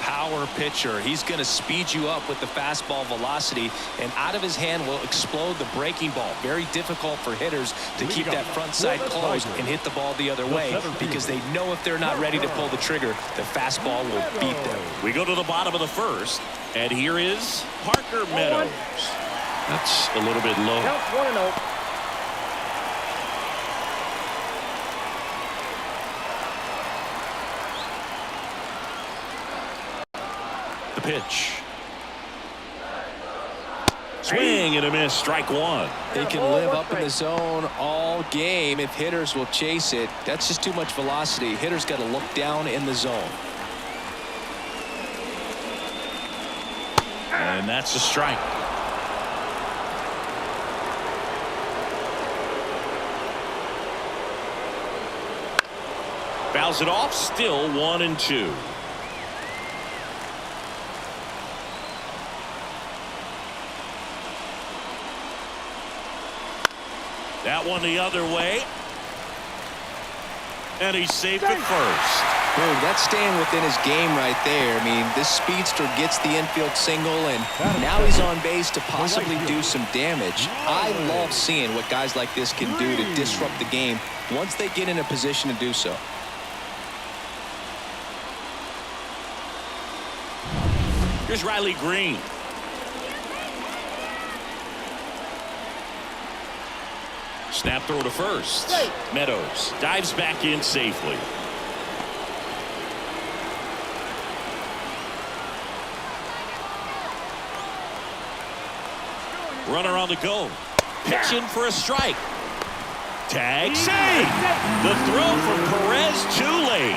Power pitcher. He's going to speed you up with the fastball velocity, and out of his hand will explode the breaking ball. Very difficult for hitters to keep that front side closed and hit the ball the other way, because they know if they're not ready to pull the trigger, the fastball will beat them. We go to the bottom of the first, and here is Parker Meadows. That's a little bit low. Count 1-0. The pitch. Swing and a miss. Strike one. They can live up in the zone all game if hitters will chase it. That's just too much velocity. Hitters got to look down in the zone. And that's a strike. Fouls it off. Still 1-2. That one the other way. And he's safe at first. Boom, that's staying within his game right there. I mean, this speedster gets the infield single, and now he's on base to possibly do some damage. I love seeing what guys like this can do to disrupt the game once they get in a position to do so. Here's Riley Green. Snap throw to first. Meadows dives back in safely. Runner on the go. Pitch in for a strike. Tag save. The throw from Perez too late.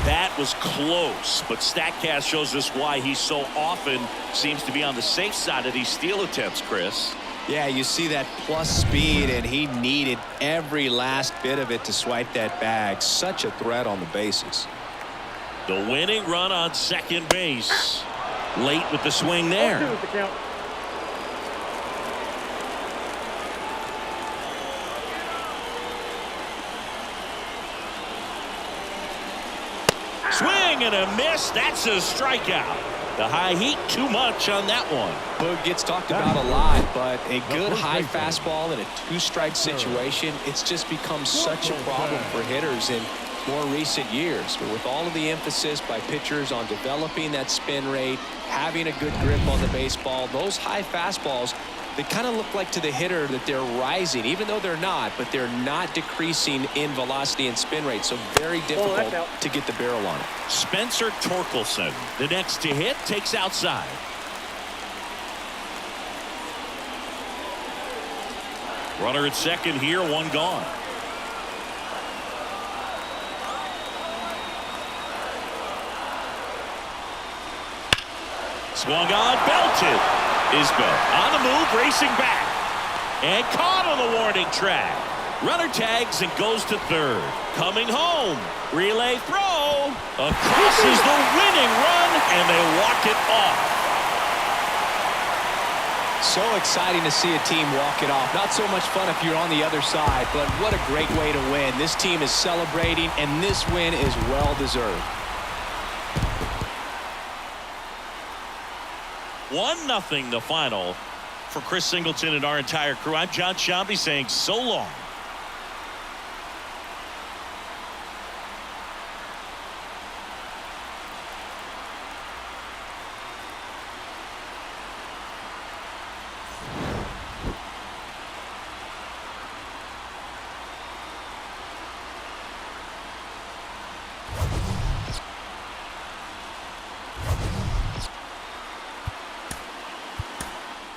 That was close, but StatCast shows us why he so often seems to be on the safe side of these steal attempts, Chris. Yeah, you see that plus speed, and he needed every last bit of it to swipe that bag. Such a threat on the bases. The winning run on second base. Late with the swing there. Swing and a miss. That's a strikeout. The high heat, too much on that one. Boog gets talked about a lot, but a good high fastball in a two-strike situation, it's just become such a problem for hitters in more recent years. But with all of the emphasis by pitchers on developing that spin rate, having a good grip on the baseball, those high fastballs, they kind of look like to the hitter that they're rising, even though they're not, but they're not decreasing in velocity and spin rate. So very difficult to get the barrel on it. Spencer Torkelson, the next to hit, takes outside. Runner at second here, one gone. Swung on, belted. Isbell on the move, racing back. And caught on the warning track. Runner tags and goes to third. Coming home. Relay throw. Across is the winning run, and they walk it off. So exciting to see a team walk it off. Not so much fun if you're on the other side, but what a great way to win. This team is celebrating, and this win is well-deserved. 1-0 the final. For Chris Singleton and our entire crew, I'm John Shambi saying so long.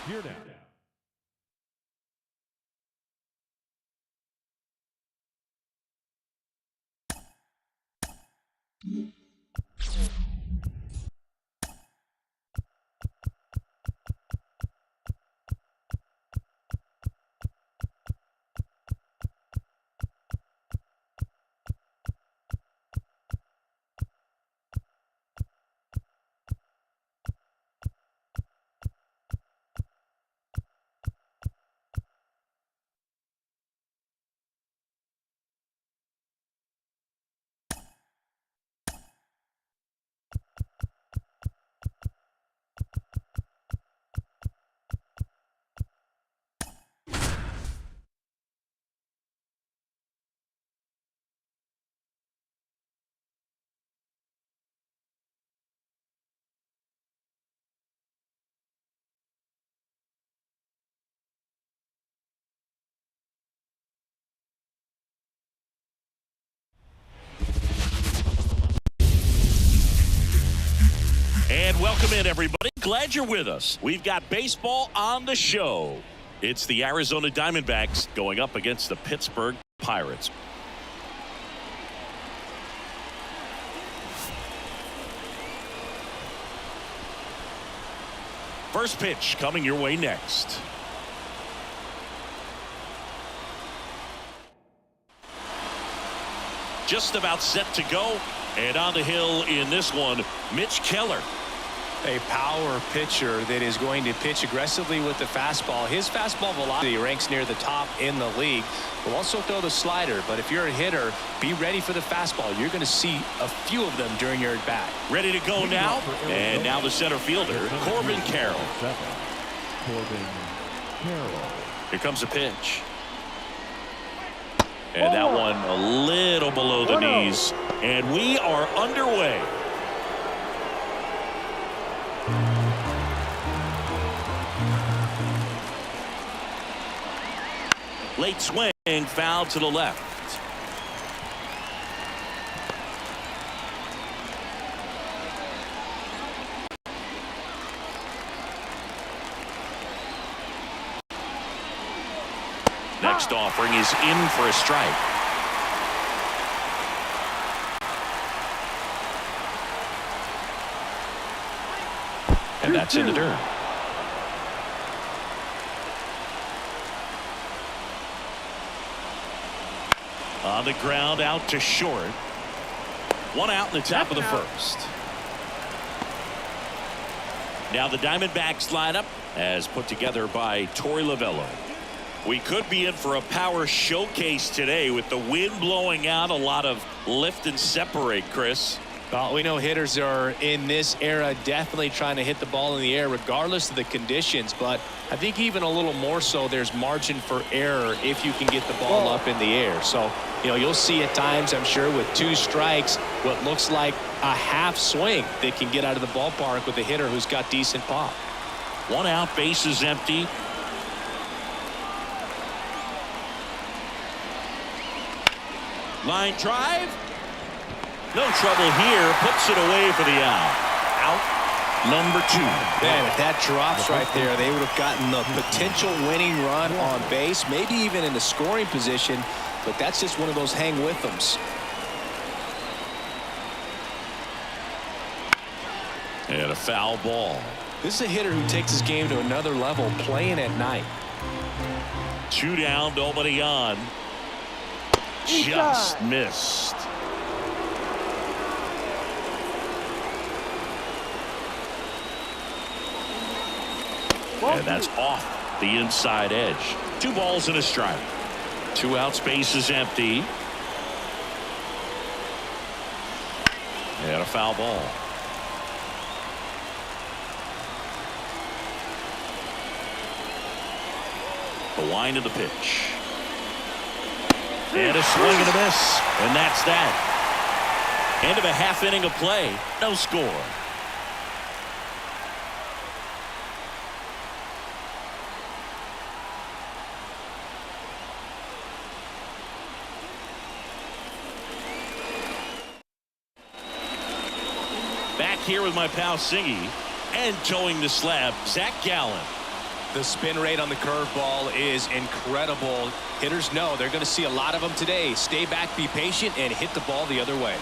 Here now. And welcome in, everybody. Glad you're with us. We've got baseball on the show. It's the Arizona Diamondbacks going up against the Pittsburgh Pirates. First pitch coming your way next. Just about set to go. And on the hill in this one, Mitch Keller. A power pitcher that is going to pitch aggressively with the fastball. His fastball velocity ranks near the top in the league. Will also throw the slider, but if you're a hitter, be ready for the fastball. You're going to see a few of them during your at-bat. Ready to go now, and now the center fielder, Corbin Carroll. Corbin Carroll. Here comes a pitch. And that one a little below the knees, and we are underway. Late swing, foul to the left. Next offering is in for a strike. And that's in the dirt. On the ground, out to short. One out in the top of the first. Now the Diamondbacks lineup as put together by Torey Lovello. We could be in for a power showcase today with the wind blowing out, a lot of lift and separate, Chris. Well, we know hitters are in this era definitely trying to hit the ball in the air regardless of the conditions, but I think even a little more so there's margin for error if you can get the ball up in the air. So, you know, you'll see at times, I'm sure, with two strikes, what looks like a half swing that can get out of the ballpark with a hitter who's got decent pop. One out, bases empty. Line drive. No trouble here. Puts it away for the out. Out. number 2. Man, if that drops right there, they would have gotten the potential winning run on base, maybe even in the scoring position, but that's just one of those hang with thems. And a foul ball. This is a hitter who takes his game to another level playing at night. 2 down, nobody on. Just missed. And that's off the inside edge. 2 balls and a strike. 2 outs, base is empty. And a foul ball. The wind of the pitch. And a swing and a miss. And that's that. End of a half inning of play. No score. Back here with my pal Singy. And towing the slab, Zach Gallen. The spin rate on the curveball is incredible. Hitters know they're going to see a lot of them today. Stay back, be patient, and hit the ball the other way.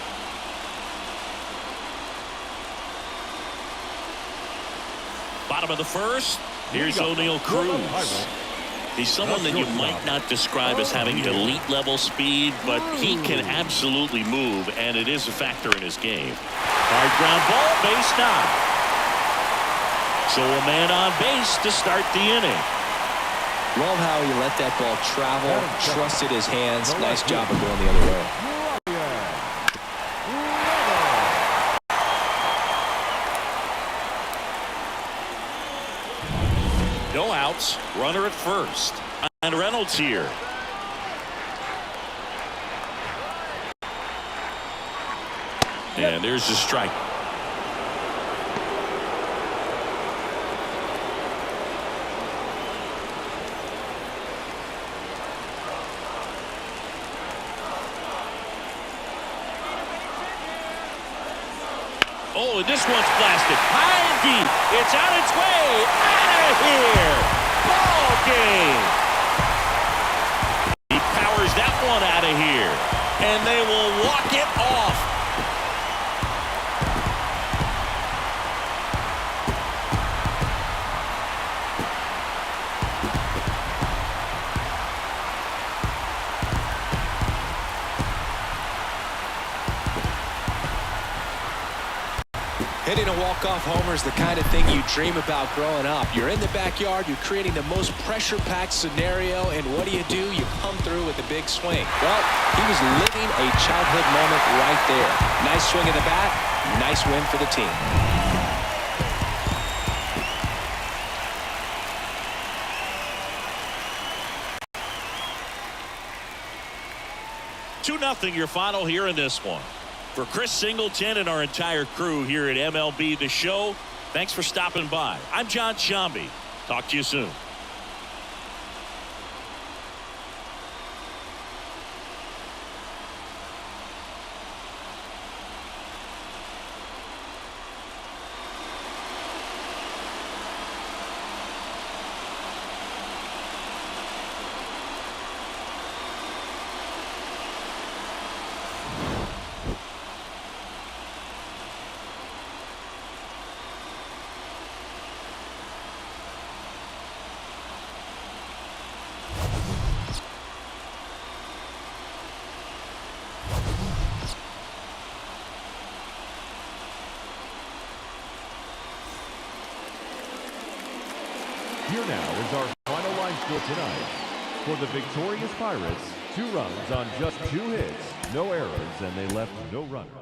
Bottom of the first. Here's O'Neal Cruz. He's someone that you might not describe as having elite level speed, but he can absolutely move, and it is a factor in his game. Hard ground ball, base knock. So a man on base to start the inning. Love how he let that ball travel, trusted his hands. Nice job of going the other way. No outs, runner at first. And Reynolds here. And there's the strike. Oh, and this one's blasted high and deep. It's on its way out of here. Ball game. He powers that one out of here, and they will walk it off. Hitting a walk-off homer is the kind of thing you dream about growing up. You're in the backyard, you're creating the most pressure-packed scenario, and what do? You come through with a big swing. Well, he was living a childhood moment right there. Nice swing of the bat, nice win for the team. 2-0 your final here in this one. For Chris Singleton and our entire crew here at MLB The Show, thanks for stopping by. I'm John Shambi. Talk to you soon. Here now is our final line score tonight. For the victorious Pirates, 2 runs on just 2 hits, no errors, and they left no runners.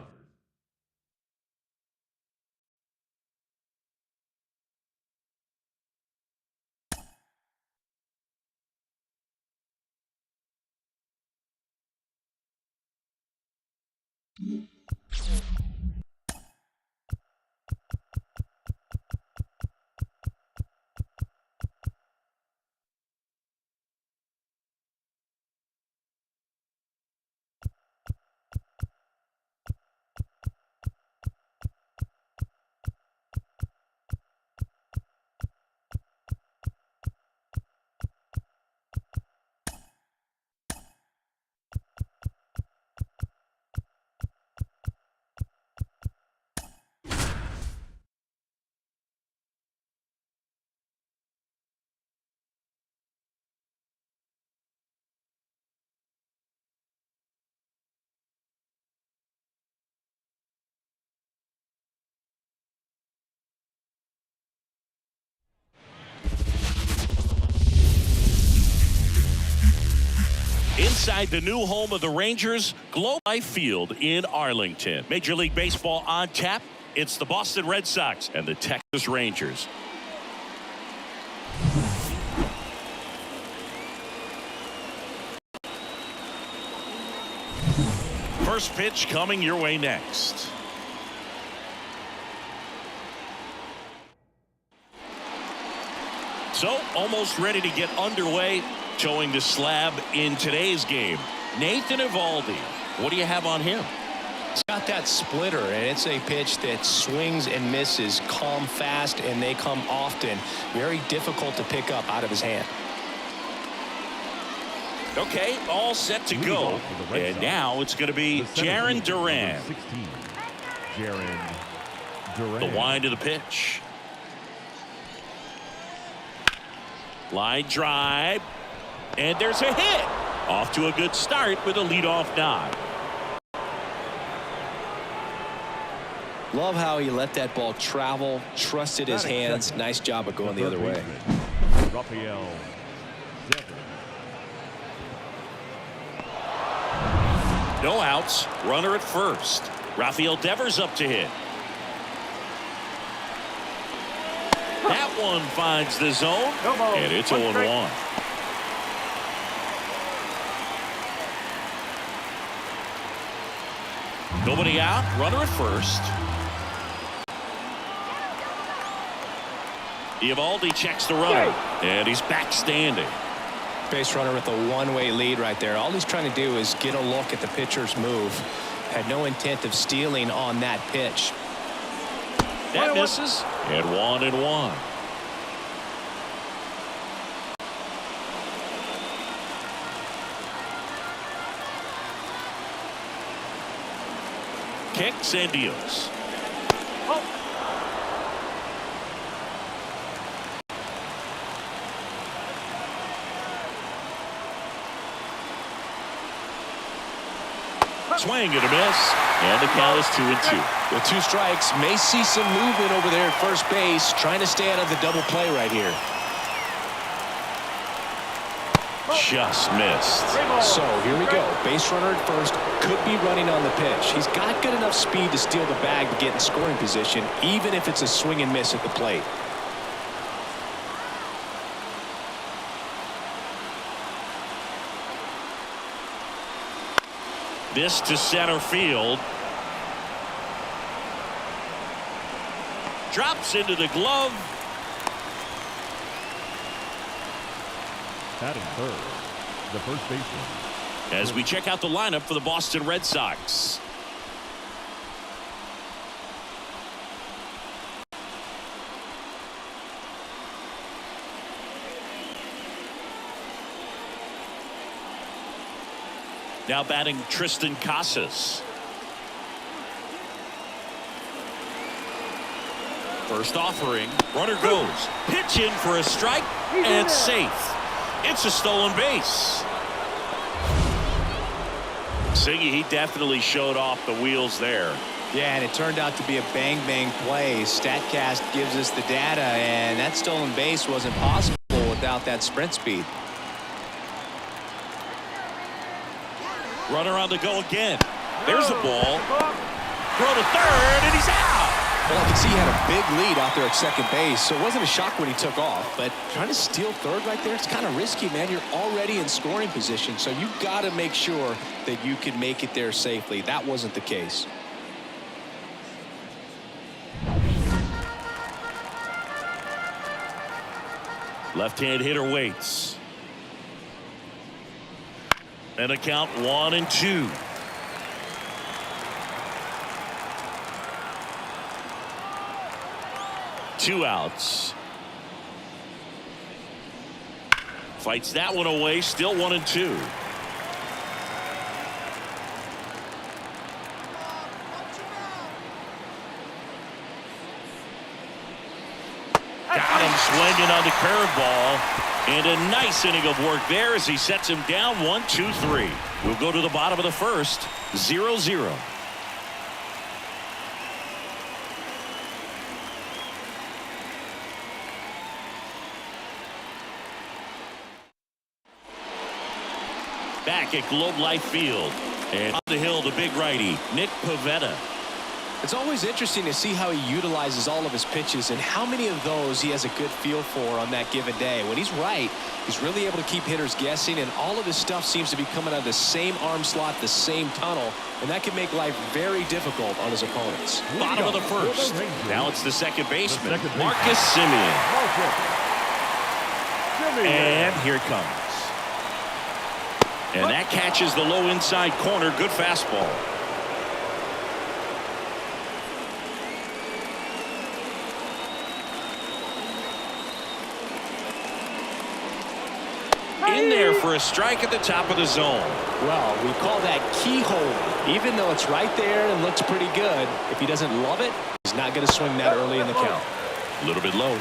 Inside the new home of the Rangers, Globe Life Field in Arlington. Major League Baseball on tap. It's the Boston Red Sox and the Texas Rangers. First pitch coming your way next. So almost ready to get underway. Showing the slab in today's game. Nathan Eovaldi. What do you have on him? It's got that splitter, and it's a pitch that swings and misses, come fast, and they come often. Very difficult to pick up out of his hand. Okay, all set to go. And now it's going to be Jarren Duran. Jarren Duran. The wind of the pitch. Line drive. And there's a hit. Off to a good start with a leadoff nod. Love how he let that ball travel, trusted his hands. Nice job of going the other way. Rafael Devers. No outs. Runner at first. Rafael Devers up to hit. That one finds the zone. And it's 0-1. Nobody out. Runner at first. Eovaldi checks the runner. And he's back standing. Base runner with a one-way lead right there. All he's trying to do is get a look at the pitcher's move. Had no intent of stealing on that pitch. That misses. And 1-1. Kicks and deals. Swing and a miss. And the count is 2-2. With 2 strikes, may see some movement over there at first base, trying to stay out of the double play right here. Just missed. So here we go. Base runner at first, could be running on the pitch. He's got good enough speed to steal the bag to get in scoring position, even if it's a swing and miss at the plate. This to center field. Drops into the glove. Batting third, the first baseman. As we check out the lineup for the Boston Red Sox. Now batting Tristan Casas. First offering. Runner goes. Pitch in for a strike. And safe. It's a stolen base. Siggy, he definitely showed off the wheels there. Yeah, and it turned out to be a bang-bang play. StatCast gives us the data, and that stolen base wasn't possible without that sprint speed. Runner on the go again. There's a ball. Throw to third, and he's out. Well, I can see he had a big lead out there at second base, so it wasn't a shock when he took off. But trying to steal third right there, it's kind of risky, man. You're already in scoring position, so you got to make sure that you can make it there safely. That wasn't the case. Left-hand hitter waits. And a count 1-2. Two outs. Fights that one away. Still 1-2. Got him swinging on the curveball. And a nice inning of work there as he sets him down 1-2-3. We'll go to the bottom of the first. 0-0. back at Globe Life Field. And on the hill, the big righty, Nick Pivetta. It's always interesting to see how he utilizes all of his pitches and how many of those he has a good feel for on that given day. When he's right, he's really able to keep hitters guessing, and all of his stuff seems to be coming out of the same arm slot, the same tunnel, and that can make life very difficult on his opponents. Bottom of the first. Now it's the second baseman, Marcus Semien. And here it comes. And that catches the low inside corner. Good fastball. In there for a strike at the top of the zone. Well, we call that keyhole. Even though it's right there and looks pretty good, if he doesn't love it, he's not going to swing that early in the count. A little bit low.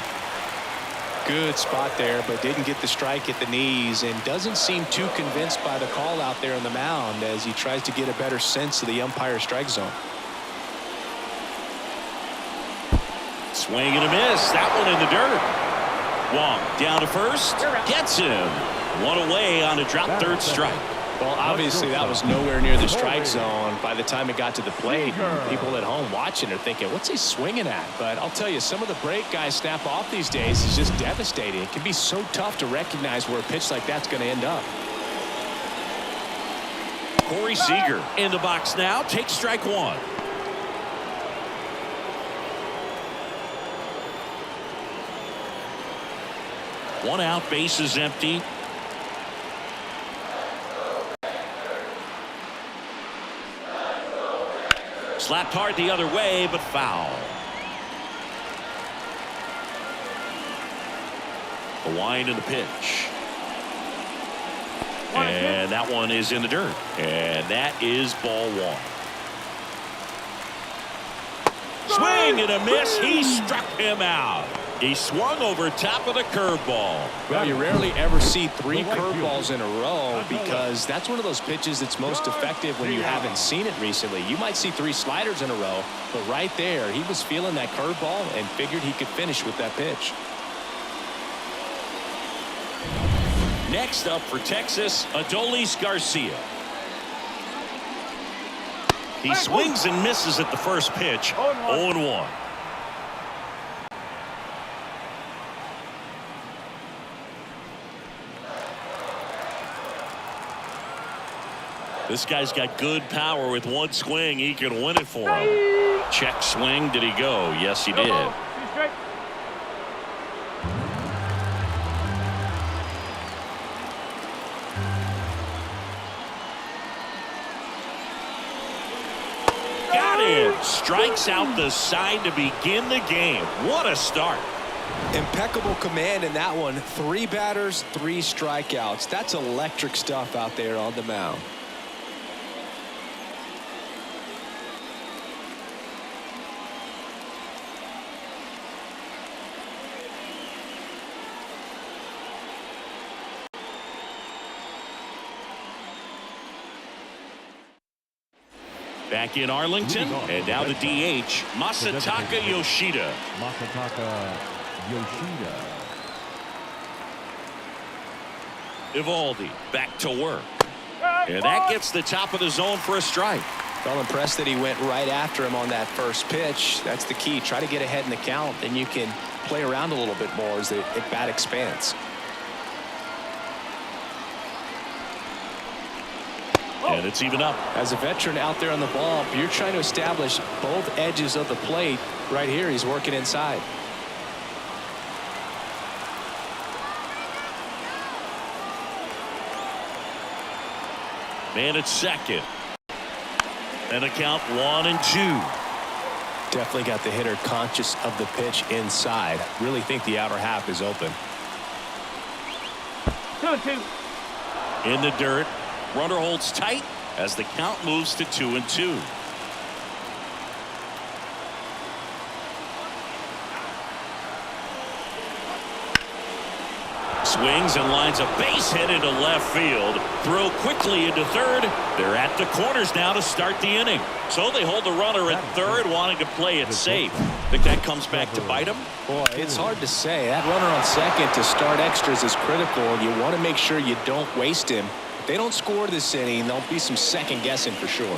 Good spot there, but didn't get the strike at the knees and doesn't seem too convinced by the call out there on the mound as he tries to get a better sense of the umpire strike zone. Swing and a miss. That one in the dirt. Wong down to first. Gets him. One away on a drop third strike. Well, obviously that was nowhere near the strike zone by the time it got to the plate. People at home watching are thinking, what's he swinging at? But I'll tell you, some of the break guys snap off these days is just devastating. It can be so tough to recognize where a pitch like that's going to end up. Corey Seager in the box now. Takes strike one. One out, base is empty. Slapped hard the other way, but foul. The wind and the pitch. And that one is in the dirt. And that is ball one. Swing and a miss. He struck him out. He swung over top of the curveball. Well, you rarely ever see three curveballs in a row because that's one of those pitches that's most effective when you haven't seen it recently. You might see three sliders in a row, but right there, he was feeling that curveball and figured he could finish with that pitch. Next up for Texas, Adolis Garcia. He swings and misses at the first pitch. 0-1. This guy's got good power. With one swing, he can win it for him. Check swing. Did he go? Yes, he did. Got it. Strikes out the side to begin the game. What a start. Impeccable command in that one. 3 batters, 3 strikeouts. That's electric stuff out there on the mound. Back in Arlington, and now the DH, Masataka Yoshida. Evaldi back to work. And that gets the top of the zone for a strike. Well, impressed that he went right after him on that first pitch. That's the key. Try to get ahead in the count, then you can play around a little bit more as the at-bat expands. And it's even up. As a veteran out there on the ball, you're trying to establish both edges of the plate. Right here, he's working inside. Man at second. And a count 1-2. Definitely got the hitter conscious of the pitch inside. Really think the outer half is open. 2-2. In the dirt. Runner holds tight as the count moves to 2-2. Swings and lines a base hit into left field. Throw quickly into third. They're at the corners now to start the inning. So they hold the runner at third, wanting to play it safe. Think that comes back to bite them? Boy, it's hard to say. That runner on second to start extras is critical. You want to make sure you don't waste him. If they don't score this inning, there'll be some second guessing for sure.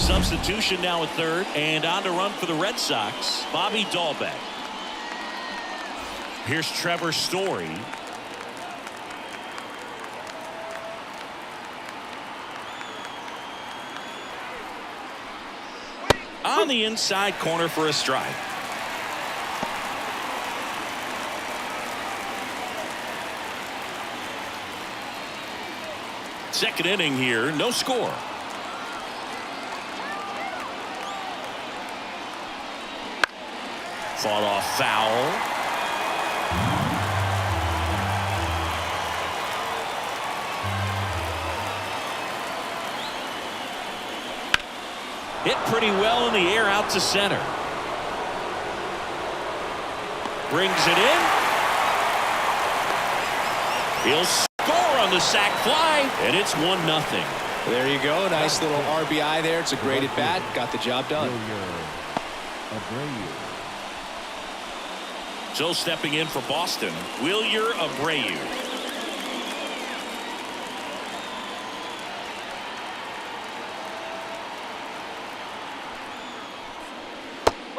Substitution now at third, and on to run for the Red Sox, Bobby Dahlbeck. Here's Trevor Story. On the inside corner for a strike. Second inning here, no score. Fought off foul. Hit pretty well in the air out to center. Brings it in. He'll score on the sac fly, and it's 1-0. There you go. Nice little RBI there. It's a great at bat. Got the job done. So stepping in for Boston, Wilyer Abreu.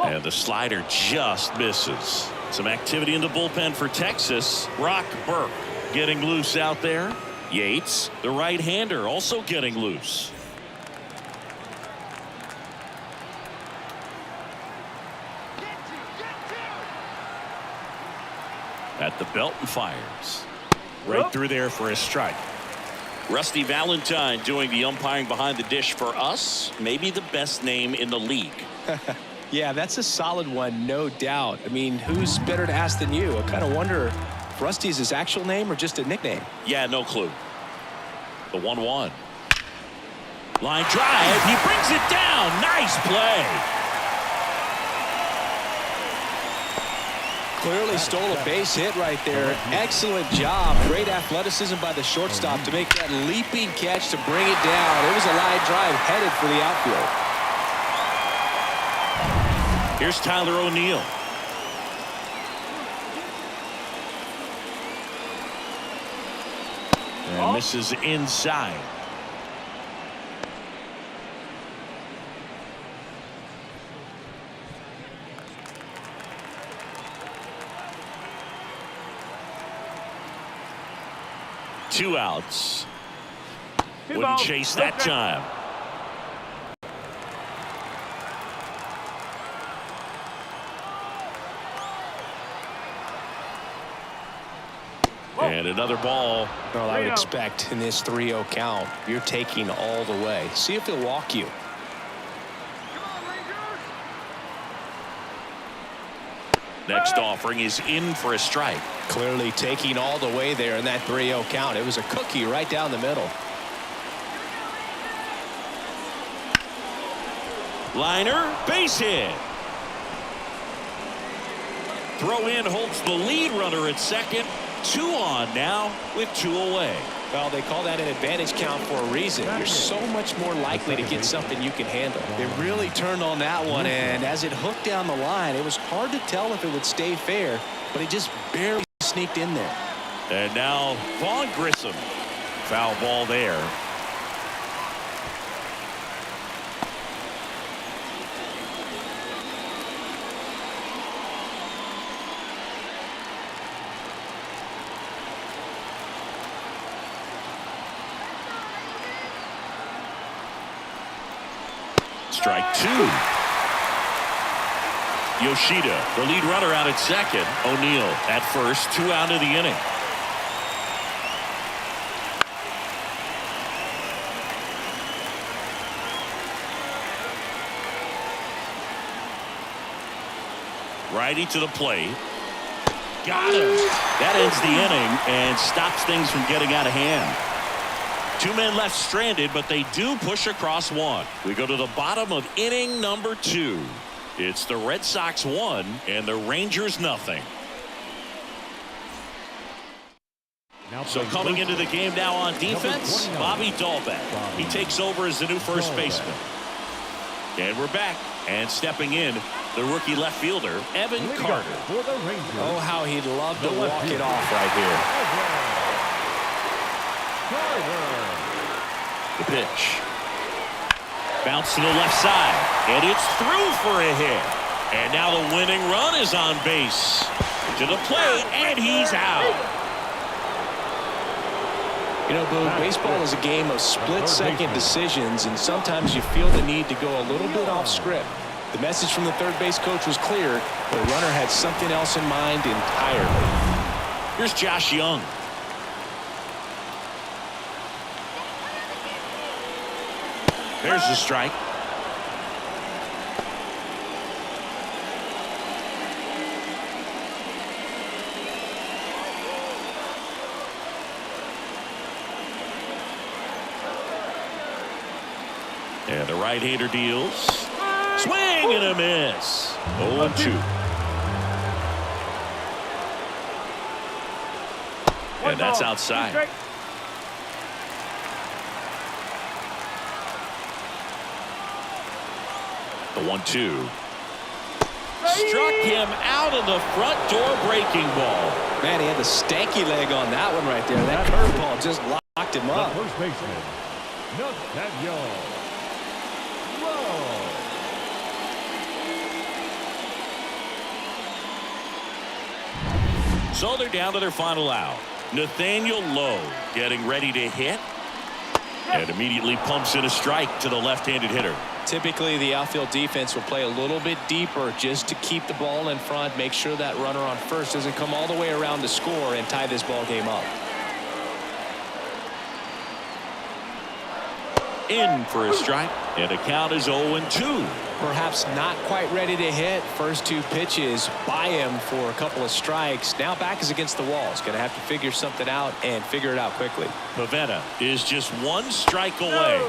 And the slider just misses. Some activity in the bullpen for Texas. Brock Burke getting loose out there. Yates, the right-hander, also getting loose. At the belt and fires. Right through there for a strike. Rusty Valentine doing the umpiring behind the dish for us. Maybe the best name in the league. Yeah, that's a solid one, no doubt. I mean, who's better to ask than you? I kind of wonder if Rusty is his actual name or just a nickname. Yeah, no clue. The 1-1. Line drive. He brings it down. Nice play. Clearly stole a base hit right there. Excellent job. Great athleticism by the shortstop to make that leaping catch to bring it down. It was a line drive headed for the outfield. Here's Tyler O'Neill. And misses inside. Two outs. Wouldn't chase that time. And another ball. Well, I would expect in this 3-0 count, you're taking all the way. See if he'll walk you. Next offering is in for a strike. Clearly taking all the way there in that 3-0 count. It was a cookie right down the middle. Liner, base hit. Throw in holds the lead runner at second. 2 on now with 2 away. Well, they call that an advantage count for a reason. You're so much more likely to get something you can handle. They really turned on that one, and as it hooked down the line, it was hard to tell if it would stay fair, but it just barely sneaked in there. And now Vaughn Grissom. Foul ball there. Strike 2. Yoshida, the lead runner, out at second. O'Neill at first. 2 out of the inning. Righty to the plate. Got him. That ends the inning and stops things from getting out of hand. 2 men left stranded, but they do push across 1. We go to the bottom of inning number 2. It's the Red Sox 1 and the Rangers nothing. So coming into the game now on defense, Bobby Dahlbeck. He takes over as the new first baseman. And we're back. And stepping in, the rookie left fielder, Evan Carter. Oh, how he'd love to walk it off right here. The pitch. Bounce to the left side, and it's through for a hit. And now the winning run is on base. To the plate, and he's out. You know, Boo, baseball is a game of split-second decisions, and sometimes you feel the need to go a little bit off script. The message from the third base coach was clear. The runner had something else in mind entirely. Here's Josh Young. There's the strike. And the right-hander deals. Swing and a miss. 0-2. And that's outside. The 1-2. Struck him out of the front door breaking ball. Man, he had the stanky leg on that one right there. That curveball just locked him up. The first baseman, not that young. So they're down to their final out. Nathaniel Lowe getting ready to hit. And immediately pumps in a strike to the left-handed hitter. Typically, the outfield defense will play a little bit deeper just to keep the ball in front, make sure that runner on first doesn't come all the way around to score and tie this ball game up. In for a strike, and the count is 0-2. Perhaps not quite ready to hit. First two pitches by him for a couple of strikes. Now back is against the wall. He's going to have to figure something out and figure it out quickly. Pavetta is just one strike away.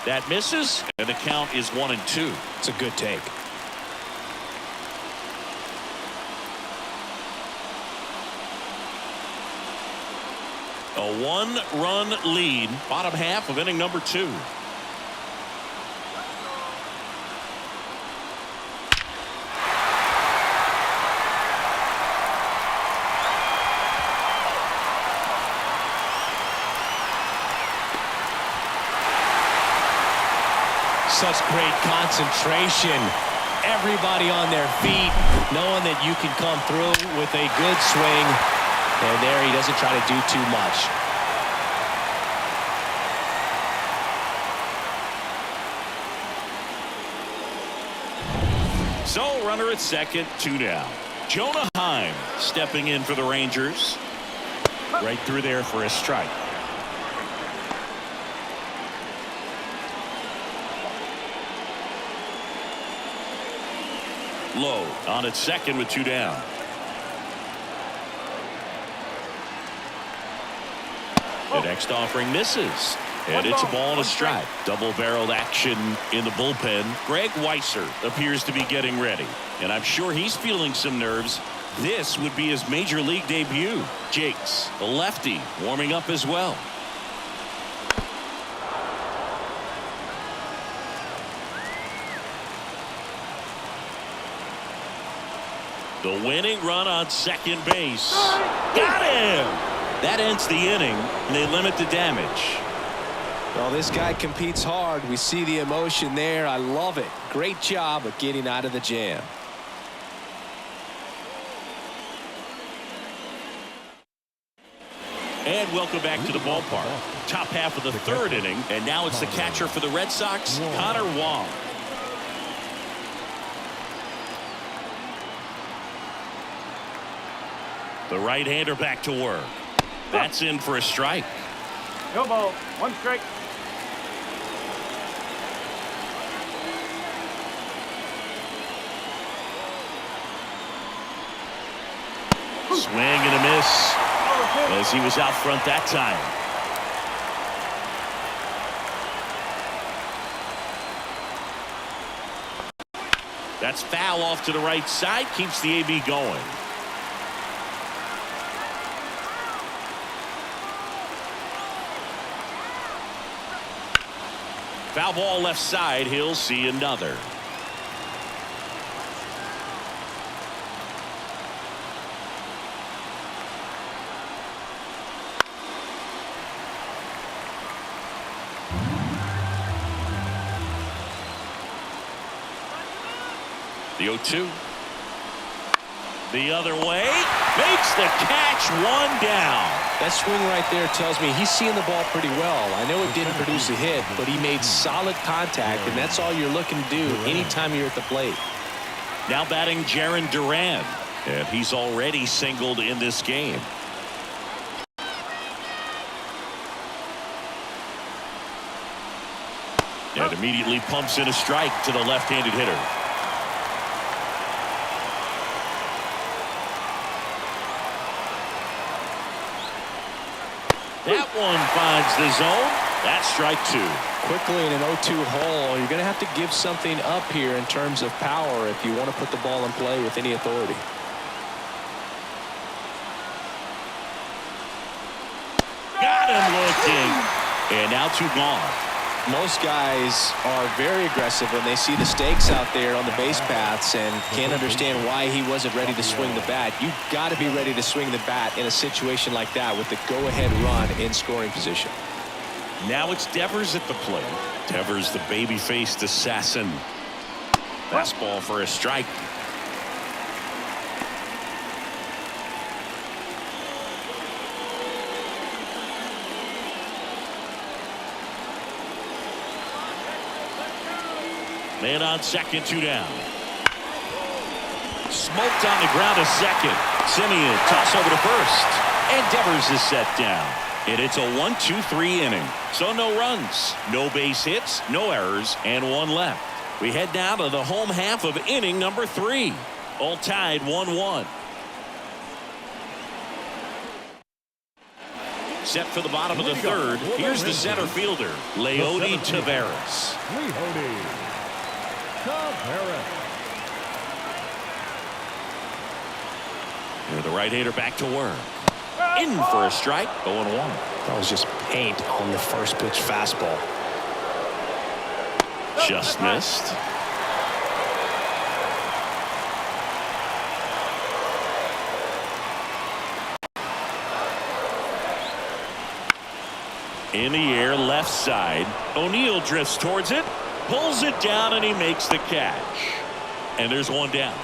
That misses, and the count is 1-2. It's a good take. A one-run lead, bottom half of inning number 2. Such great concentration. Everybody on their feet, knowing that you can come through with a good swing. And there he doesn't try to do too much. So runner at second, 2 down. Jonah Heim stepping in for the Rangers. Right through there for a strike. Low on at second with 2 down. The next offering misses. And it's a ball and a strike. Double-barreled action in the bullpen. Greg Weisser appears to be getting ready. And I'm sure he's feeling some nerves. This would be his major league debut. Jakes, the lefty, warming up as well. The winning run on second base. Got him! That ends the inning, and they limit the damage. Well, this guy competes hard. We see the emotion there. I love it. Great job of getting out of the jam. And welcome back to the ballpark. Top half of the third inning, and now it's the catcher for the Red Sox, Connor Wong. The right-hander back to work. That's in for a strike. No ball. 1 strike. Swing and a miss as he was out front that time. That's foul off to the right side. Keeps the AB going. Foul ball left side. He'll see another. The 0-2. The other way. Makes the catch, one down. That swing right there tells me he's seeing the ball pretty well. I know it didn't produce a hit, but he made solid contact, and that's all you're looking to do anytime you're at the plate. Now batting Jarren Duran, and he's already singled in this game. And immediately pumps in a strike to the left-handed hitter. That one finds the zone. That's strike two. Quickly in an 0-2 hole, you're going to have to give something up here in terms of power if you want to put the ball in play with any authority. Got him looking. And now two gone. Most guys are very aggressive when they see the stakes out there on the base paths and can't understand why he wasn't ready to swing the bat. You've got to be ready to swing the bat in a situation like that with the go-ahead run in scoring position. Now it's Devers at the plate. Devers, the baby-faced assassin. Fastball for a strike. Man on second, two down. Smoked on the ground to second. Simeon toss over to first. And Devers is set down. And it's a 1-2-3 inning. So no runs, no base hits, no errors, and one left. We head now to the home half of inning number 3. All tied 1-1. Set for the bottom of the third. Here's the center fielder, Leody Taveras. Leody Taveras. And the right-hander back to work. In for a strike, 0-1. That was just paint on the first pitch fastball. Just missed. In the air, left side. O'Neill drifts towards it, pulls it down, and he makes the catch. And there's one down.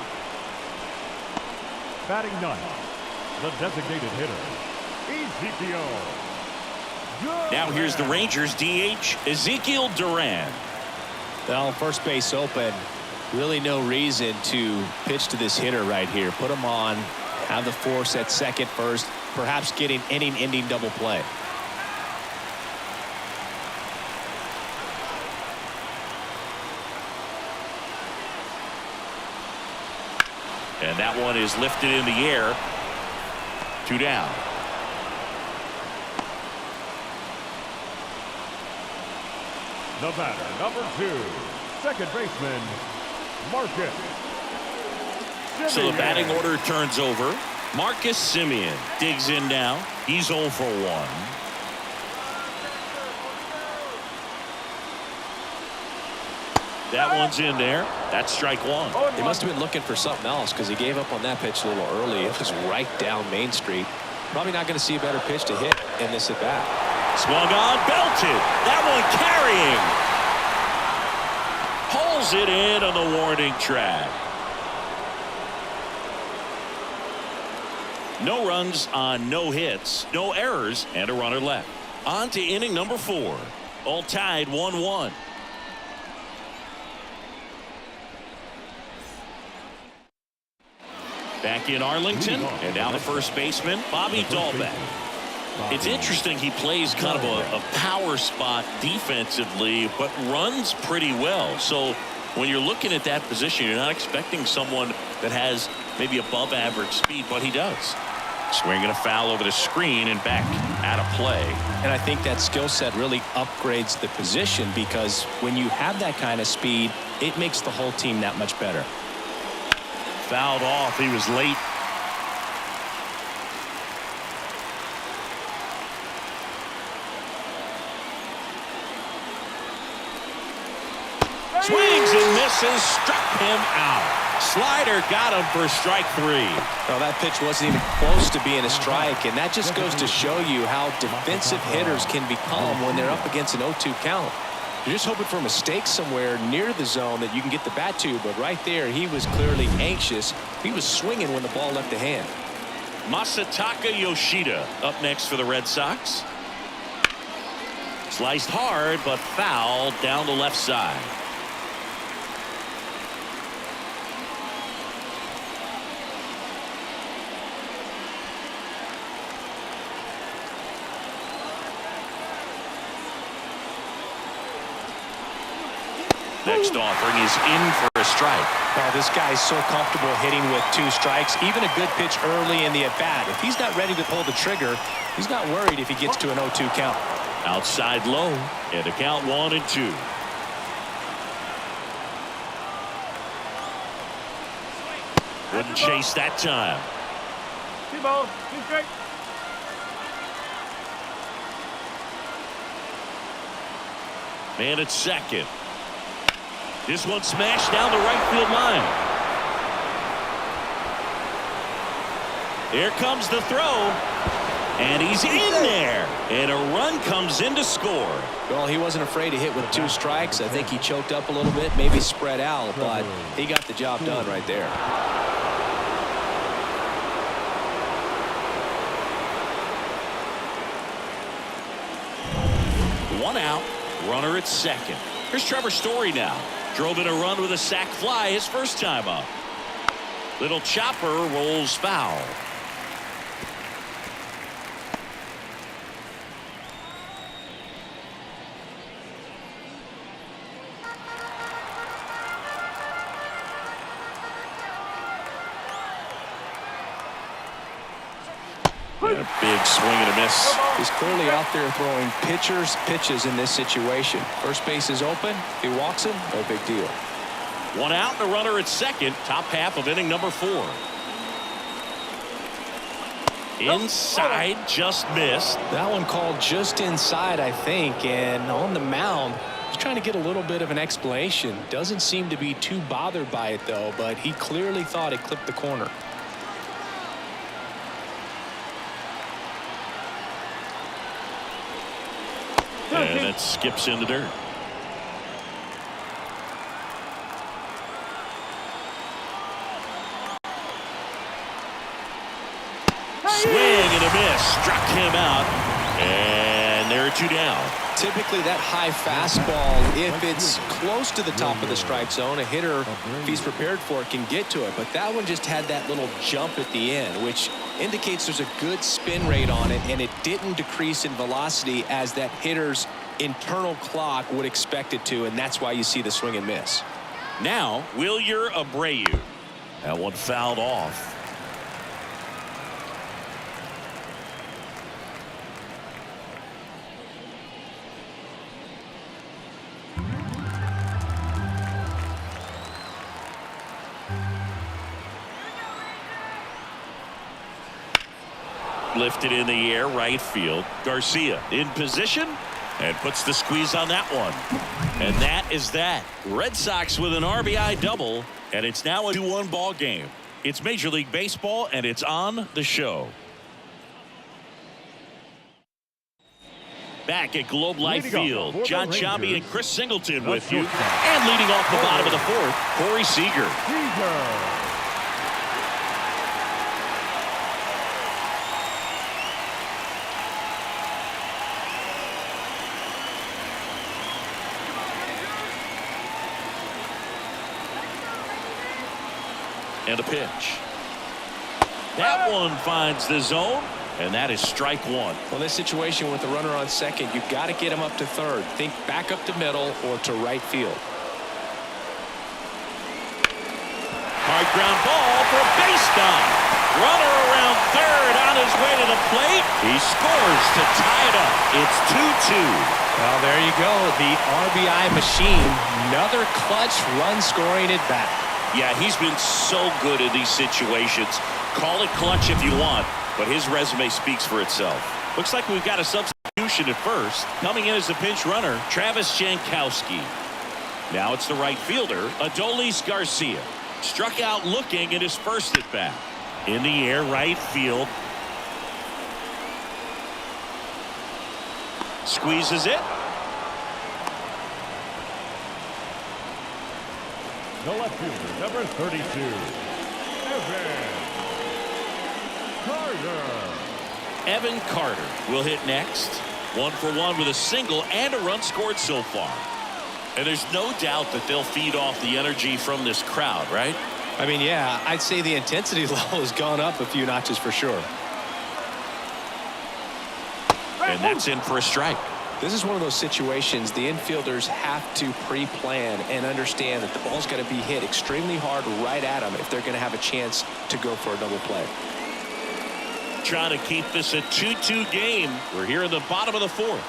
Batting ninth, the designated hitter, Ezekiel. Now here's the Rangers DH, Ezekiel Duran. Well, first base open. Really no reason to pitch to this hitter right here. Put him on, have the force at second, first, perhaps getting inning-ending double play. And that one is lifted in the air. Two down. The batter, number 2, second baseman, Marcus Simeon. So the batting order turns over. Marcus Simeon digs in now. He's 0 for 1. That one's in there. That's strike one. He must have been looking for something else because he gave up on that pitch a little early. It was right down Main Street. Probably not going to see a better pitch to hit in this at bat. Swung on, belted. That one carrying. Pulls it in on the warning track. No runs on no hits, no errors, and a runner left. On to inning number 4. All tied 1-1. Back in Arlington, and now the first baseman, Bobby Dahlbeck. It's interesting, he plays kind of a power spot defensively, but runs pretty well. So when you're looking at that position, you're not expecting someone that has maybe above average speed, but he does. Swinging a foul over the screen and back out of play. And I think that skill set really upgrades the position because when you have that kind of speed, it makes the whole team that much better. Fouled off. He was late. Swings and misses. Struck him out. Slider got him for strike 3. Well, that pitch wasn't even close to being a strike, and that just goes to show you how defensive hitters can become when they're up against an 0-2 count. You're just hoping for a mistake somewhere near the zone that you can get the bat to, but right there he was clearly anxious. He was swinging when the ball left the hand. Masataka Yoshida up next for the Red Sox. Sliced hard, but foul down the left side. Next offering is in for a strike. Oh, this guy's so comfortable hitting with 2 strikes. Even a good pitch early in the at-bat. If he's not ready to pull the trigger, he's not worried if he gets to an 0-2 count. Outside low, and a count 1-2. Wouldn't chase that time. 2 balls, 2 strikes. Man at second. This one smashed down the right field line. There comes the throw. And he's in there. And a run comes in to score. Well, he wasn't afraid to hit with 2 strikes. I think he choked up a little bit, maybe spread out, but he got the job done right there. One out. Runner at second. Here's Trevor Story now. Drove in a run with a sac fly his first time up. Little chopper rolls foul. And a big swing and a miss. He's clearly out there throwing pitches in this situation. First base is open. He walks him. No big deal. One out and a runner at second. Top half of inning number 4. Inside, just missed. That one called just inside, I think. And on the mound, he's trying to get a little bit of an explanation. Doesn't seem to be too bothered by it, though. But he clearly thought it clipped the corner. And that skips in the dirt. Swing and a miss. Struck him out. And there are 2 down. Typically that high fastball, if it's close to the top of the strike zone, a hitter, if he's prepared for it, can get to it. But that one just had that little jump at the end, which indicates there's a good spin rate on it, and it didn't decrease in velocity as that hitter's internal clock would expect it to, and that's why you see the swing and miss. Now, Wilyer Abreu. That one fouled off. Lifted in the air, right field. Garcia in position and puts the squeeze on that one. And that is that. Red Sox with an RBI double, and it's now a 2-1 ball game. It's Major League Baseball, and it's on the show. Back at Globe Life Field, John Chambi and Chris Singleton with you. And leading off the bottom of the 4th, Corey Seager. And a pitch. That one finds the zone, and that is strike 1. Well, this situation with the runner on second, you've got to get him up to third. Think back up to middle or to right field. Hard ground ball for a base dive. Runner around third on his way to the plate. He scores to tie it up. It's 2-2. Well, there you go. The RBI machine. Another clutch run scoring at bat. Yeah, he's been so good in these situations. Call it clutch if you want, but his resume speaks for itself. Looks like we've got a substitution at first. Coming in as a pinch runner, Travis Jankowski. Now it's the right fielder, Adolis Garcia. Struck out looking at his first at bat. In the air, right field. Squeezes it. The left fielder, number 32, Evan Carter. Evan Carter will hit next. 1 for 1 with a single and a run scored so far. And there's no doubt that they'll feed off the energy from this crowd, right? I mean, yeah, I'd say the intensity level has gone up a few notches for sure. And that's in for a strike. This is one of those situations the infielders have to pre-plan and understand that the ball's got to be hit extremely hard right at them if they're going to have a chance to go for a double play. Trying to keep this a 2-2 game. We're here in the bottom of the 4th.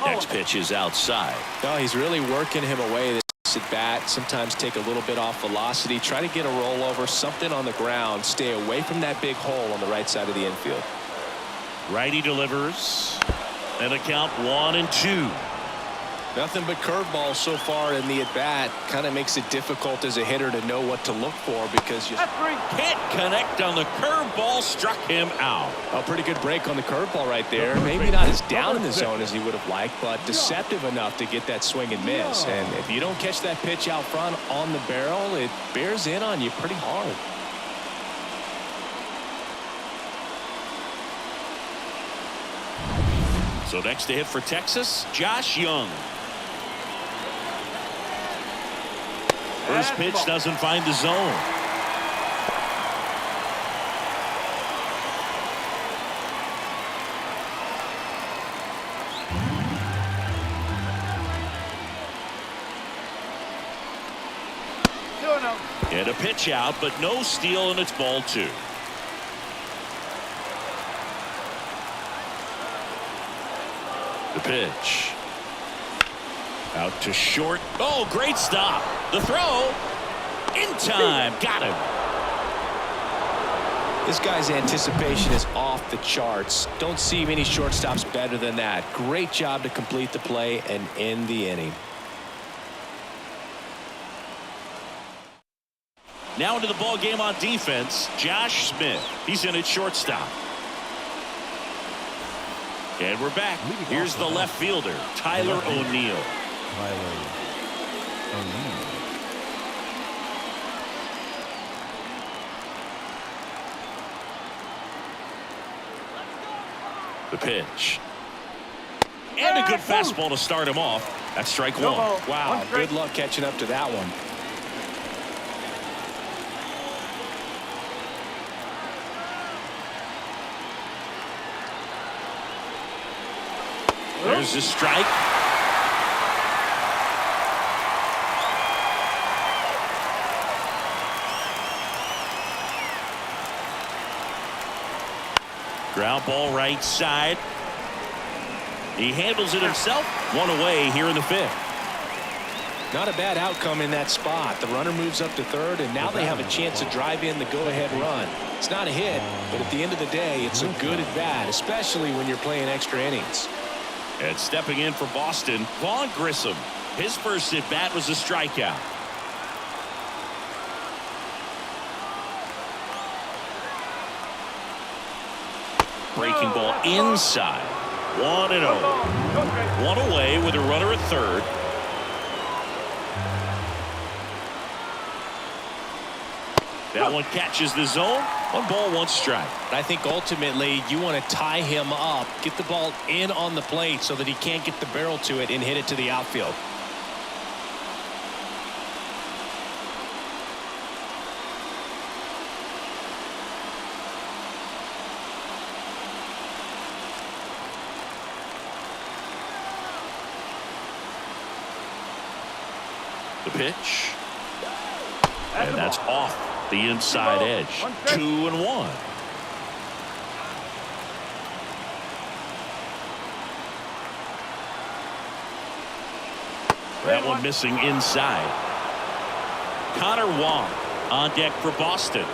Next pitch is outside. No, he's really working him away. This at bat, sometimes take a little bit off velocity, try to get a rollover, something on the ground, stay away from that big hole on the right side of the infield. Righty delivers. And a count 1-2. Nothing but curveballs so far in the at bat. Kind of makes it difficult as a hitter to know what to look for because you can't connect on the curveball. Struck him out. A pretty good break on the curveball right there. Maybe not as down in the zone as he would have liked, but deceptive enough to get that swing and miss. And if you don't catch that pitch out front on the barrel, it bears in on you pretty hard. So next to hit for Texas, Josh Young. First pitch doesn't find the zone. And a pitch out, but no steal, and it's ball 2. The pitch. Out to short. Oh, great stop. The throw. In time. Got him. This guy's anticipation is off the charts. Don't see many shortstops better than that. Great job to complete the play and end the inning. Now into the ball game on defense, Josh Smith. He's in at shortstop. And we're back. Here's the left fielder, Tyler O'Neill. The pitch. And a good fastball to start him off. That's strike 1. Wow, good luck catching up to that one. There's the strike. Ground ball right side. He handles it himself. 1 away here in the 5th. Not a bad outcome in that spot. The runner moves up to third, and now they have a chance to drive in the go-ahead run. It's not a hit, but at the end of the day, it's a good at bat, especially when you're playing extra innings. And stepping in for Boston, Vaughn Grissom. His first at bat was a strikeout. Breaking ball inside. 1-0. 1 away with a runner at third. That one catches the zone. 1 ball, 1 strike. I think ultimately you want to tie him up, get the ball in on the plate so that he can't get the barrel to it and hit it to the outfield. The pitch. And that's off the inside edge. 2-1. That one missing inside. Connor Wong on deck for Boston.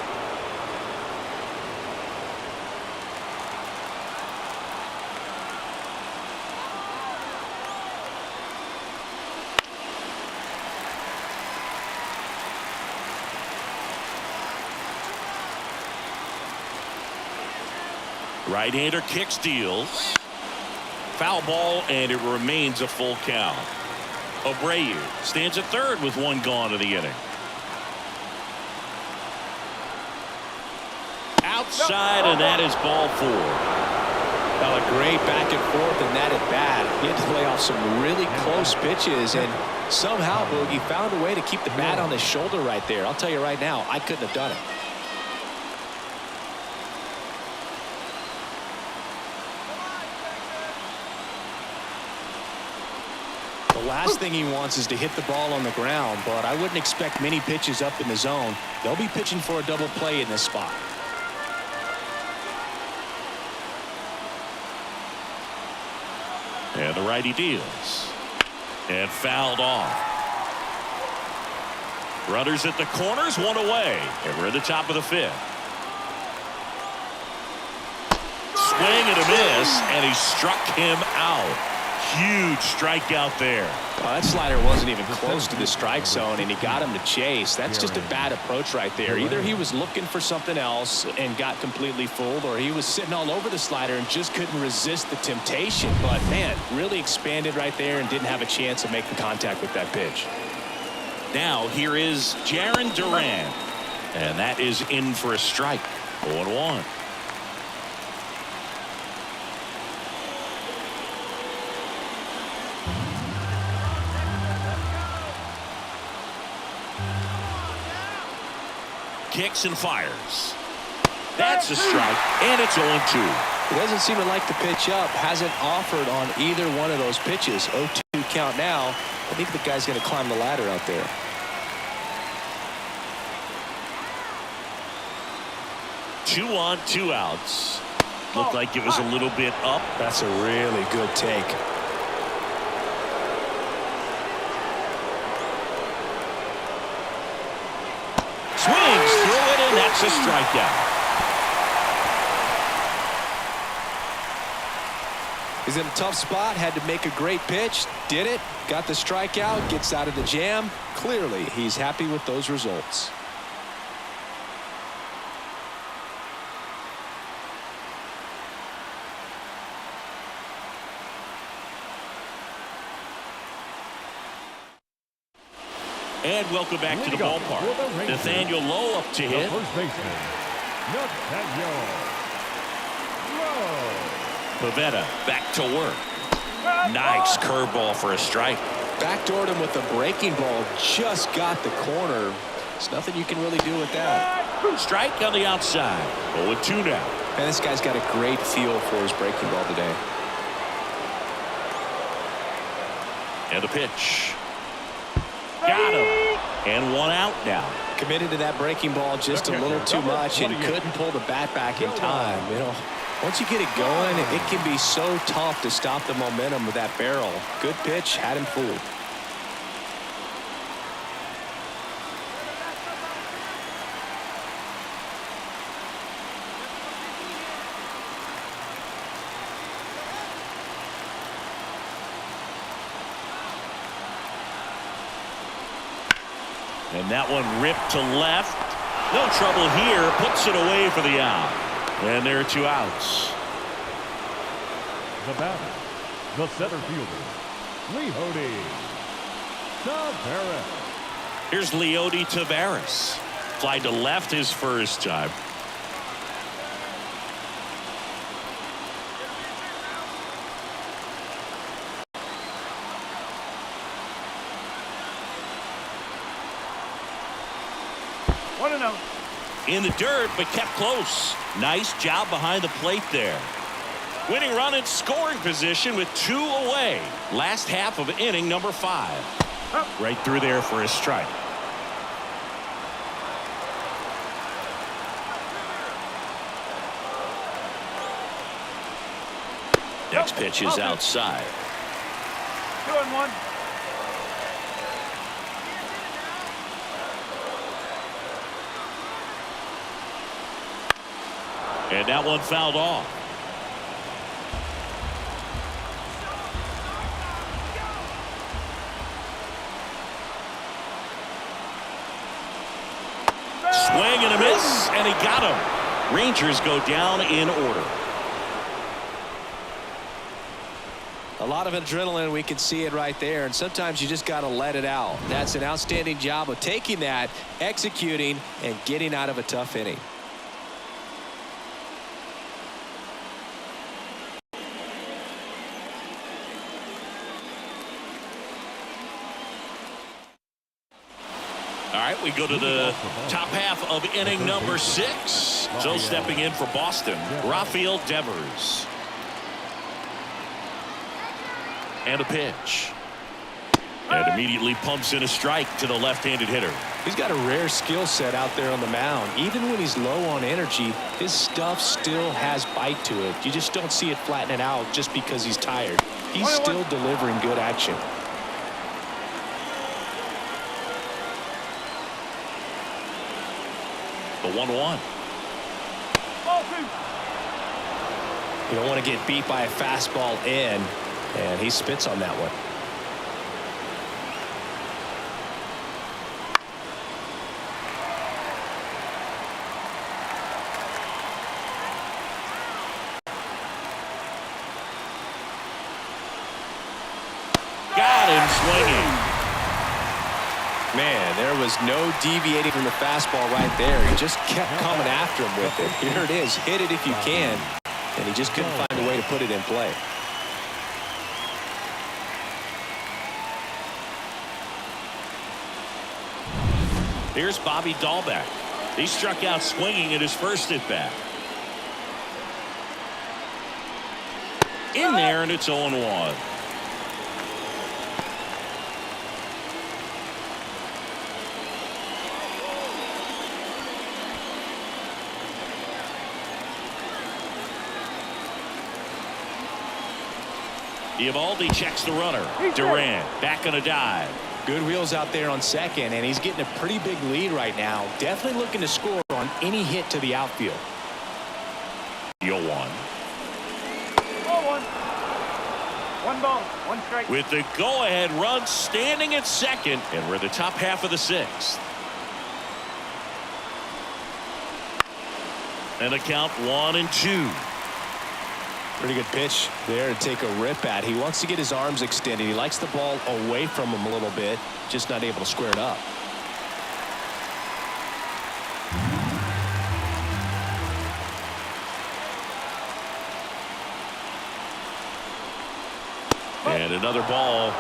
Right-hander kicks, deals. Foul ball, and it remains a full count. Abreu stands at third with one gone of the inning. Outside, and that is ball 4. Well, a great back and forth and that at bat. He had to lay off some really close pitches, and somehow Boogie found a way to keep the bat on his shoulder right there. I'll tell you right now, I couldn't have done it. The last thing he wants is to hit the ball on the ground, but I wouldn't expect many pitches up in the zone. They'll be pitching for a double play in this spot. And the righty deals. And fouled off. Runners at the corners, one away. And we're at the top of the 5th. Swing and a miss, and he struck him out. Huge strikeout there. That slider wasn't even close to the strike zone, and he got him to chase. That's just a bad approach right there. Either he was looking for something else and got completely fooled, or he was sitting all over the slider and just couldn't resist the temptation. But, man, really expanded right there and didn't have a chance to make the contact with that pitch. Now here is Jarren Duran. And that is in for a strike. 0-1. Kicks and fires. That's a strike, and it's 0-2. He doesn't seem to like the pitch up. Hasn't offered on either one of those pitches. 0-2 count now. I think the guy's going to climb the ladder out there. Two on, 2 outs. Looked like it was a little bit up. That's a really good take. Swings through it, and that's a strikeout. He's in a tough spot, had to make a great pitch, did it, got the strikeout, gets out of the jam. Clearly, he's happy with those results. And welcome back to the ballpark. Nathaniel Lowe up to hit. First baseman, Nathaniel Lowe. Pivetta back to work. Nice curveball for a strike. Backdoored him with a breaking ball, just got the corner. There's nothing you can really do with that. Strike on the outside. 0-2 now. And this guy's got a great feel for his breaking ball today. And the pitch. Got him. And 1 out now. Committed to that breaking ball just a little too much and couldn't pull the bat back in time. You know, once you get it going, it can be so tough to stop the momentum with that barrel. Good pitch, had him fooled. And that one ripped to left. No trouble here. Puts it away for the out. And there are 2 outs. The batter, the center fielder, Leody Taveras. Here's Leody Taveras. Fly to left his first time. In the dirt, but kept close. Nice job behind the plate there. Winning run in scoring position with 2 away. Last half of inning number 5. Right through there for a strike. Next pitch is outside. 2-1. And that one fouled off. Swing and a miss, and he got him. Rangers go down in order. A lot of adrenaline, we can see it right there, and sometimes you just got to let it out. That's an outstanding job of taking that, executing, and getting out of a tough inning. All right, we go to the top half of inning number 6. So stepping in for Boston, Rafael Devers. And a pitch. And immediately pumps in a strike to the left-handed hitter. He's got a rare skill set out there on the mound. Even when he's low on energy, his stuff still has bite to it. You just don't see it flattening out just because he's tired. He's still delivering good action. The 1-1. You don't want to get beat by a fastball in, and he spits on that one. Got him swinging. Man, there was no deviating from the fastball right there. He just kept coming after him with it. Here it is. Hit it if you can. And he just couldn't find a way to put it in play. Here's Bobby Dahlbeck. He struck out swinging at his first at-bat. In there, and it's 0-1. Eovaldi checks the runner. Durant back on a dive. Good wheels out there on second, and he's getting a pretty big lead right now. Definitely looking to score on any hit to the outfield. 0-1. 0-1. 1 ball, 1 strike. With the go-ahead run standing at second, and we're the top half of the 6th. And a count 1-2. Pretty good pitch there to take a rip at. He wants to get his arms extended. He likes the ball away from him a little bit, just not able to square it up. And another ball.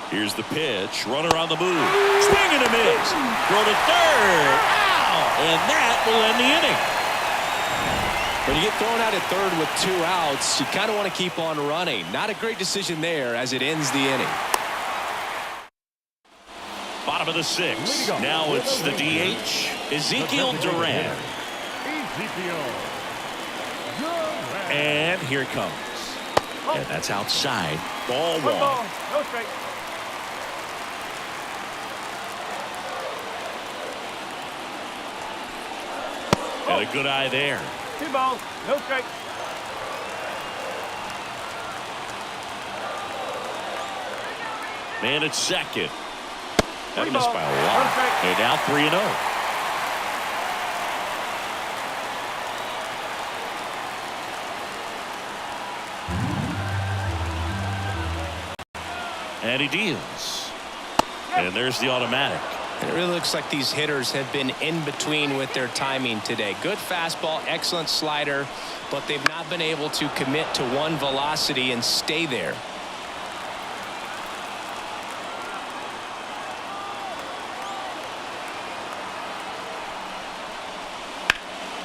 Here's the pitch. Runner on the move. Swing and a miss. Throw to third. Ow! And that will end the inning. When you get thrown out at third with 2 outs, you kind of want to keep on running. Not a great decision there as it ends the inning. Bottom of the 6th. Now it's the DH, Ezekiel Durant. And here it comes. And that's outside. Ball 1. No strike. And a good eye there. 2 balls, no strike. Man at second. That 3 missed balls, by a 1 lot. strike. And now 3-0. And he deals. And there's the automatic. It really looks like these hitters have been in between with their timing today. Good fastball, excellent slider, but they've not been able to commit to one velocity and stay there.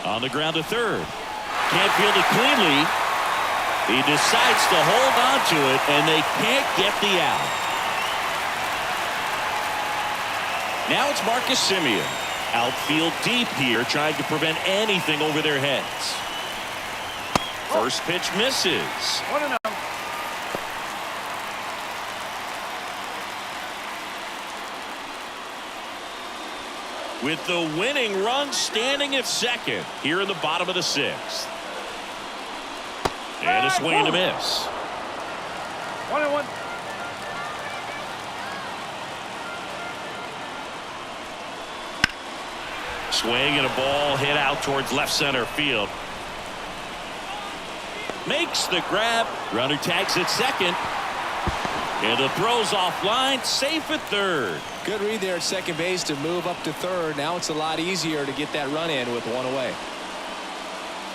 On the ground to third. Can't field it cleanly. He decides to hold on to it, and they can't get the out. Now it's Marcus Semien. Outfield deep here, trying to prevent anything over their heads. First pitch misses. 1-0. With the winning run standing at second here in the bottom of the 6th. And a swing and a miss. 1-1. Swing and a ball hit out towards left center field. Makes the grab. Runner tags at second. And the throw's offline. Safe at third. Good read there at second base to move up to third. Now it's a lot easier to get that run in with one away.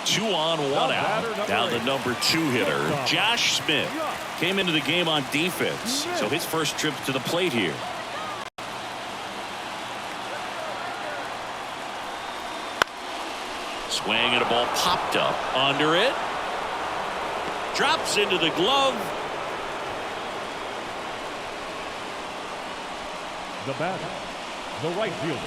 2 on, 1 out. Now the number 2 hitter, Josh Smith, came into the game on defense. So his first trip to the plate here. Swing and a ball popped up under it. Drops into the glove. The batter, the right fielder,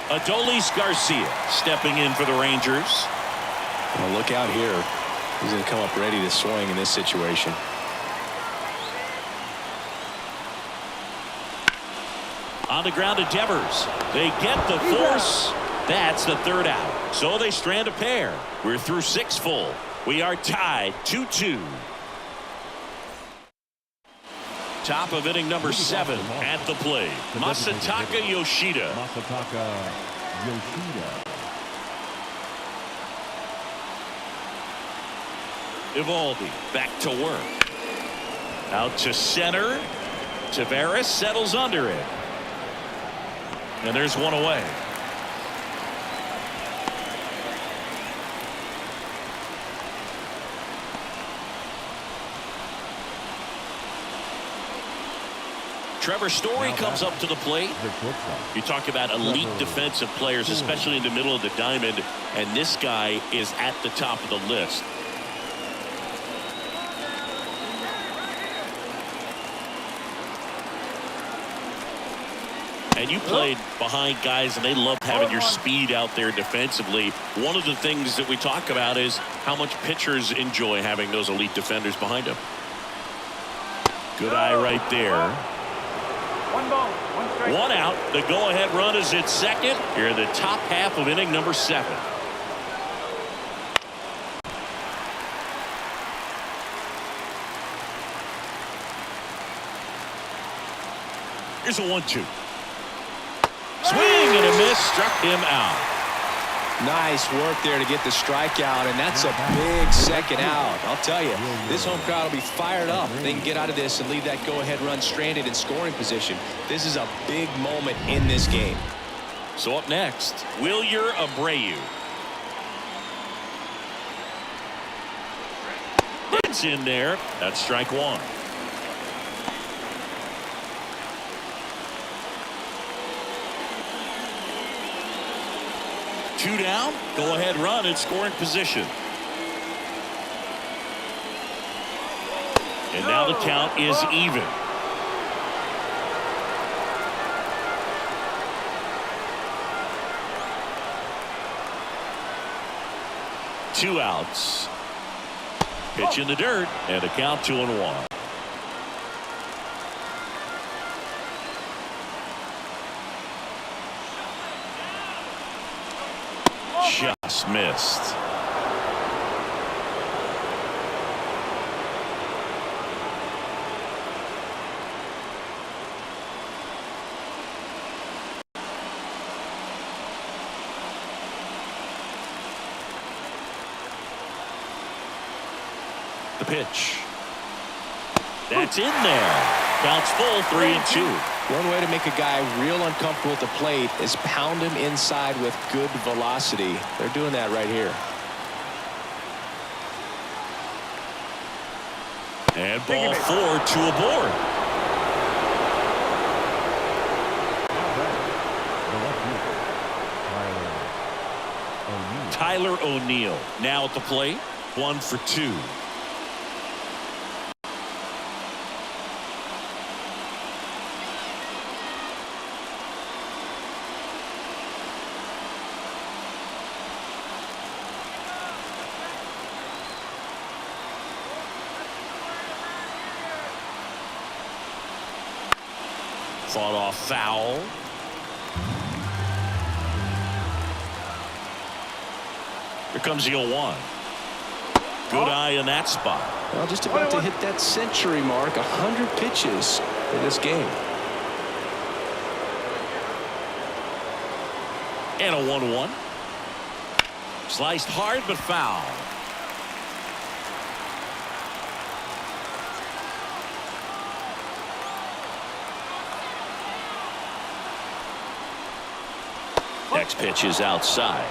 Adolis Garcia stepping in for the Rangers. Well, look out here. He's going to come up ready to swing in this situation. On the ground to Devers. They get the force. That's the third out. So they strand a pair. We're through 6 full. We are tied 2-2. Top of inning number 7 at the plate. Masataka Yoshida. Evaldi back to work. Out to center. Tavares settles under it. And there's one away. Trevor Story comes up to the plate. You talk about elite defensive players, especially in the middle of the diamond, and this guy is at the top of the list. And you played behind guys, and they love having your speed out there defensively. One of the things that we talk about is how much pitchers enjoy having those elite defenders behind them. Good eye right there. 1 ball, 1 strike. 1 out. The go-ahead run is at second. Here in the top half of inning number 7. Here's a 1-2. Swing and a miss. Struck him out. Nice work there to get the strikeout, and that's a big second out. I'll tell you, this home crowd will be fired up. They can get out of this and leave that go-ahead run stranded in scoring position. This is a big moment in this game. So up next, Wilyer Abreu. It's in there. That's strike 1. Two down. Go ahead run in scoring position. And now the count is even. Two outs. Pitch in the dirt and a count 2-1. Just missed. The pitch. That's in there. Counts full, 3-2. One way to make a guy real uncomfortable at the plate is pound him inside with good velocity. They're doing that right here. And ball 4 to aboard. Tyler O'Neill now at the plate. 1 for 2. Fought off foul. Here comes the 0-1. Good eye in that spot. Well, just about to hit that century mark. 100 pitches in this game. And a 1-1. Sliced hard but foul. Next pitch is outside.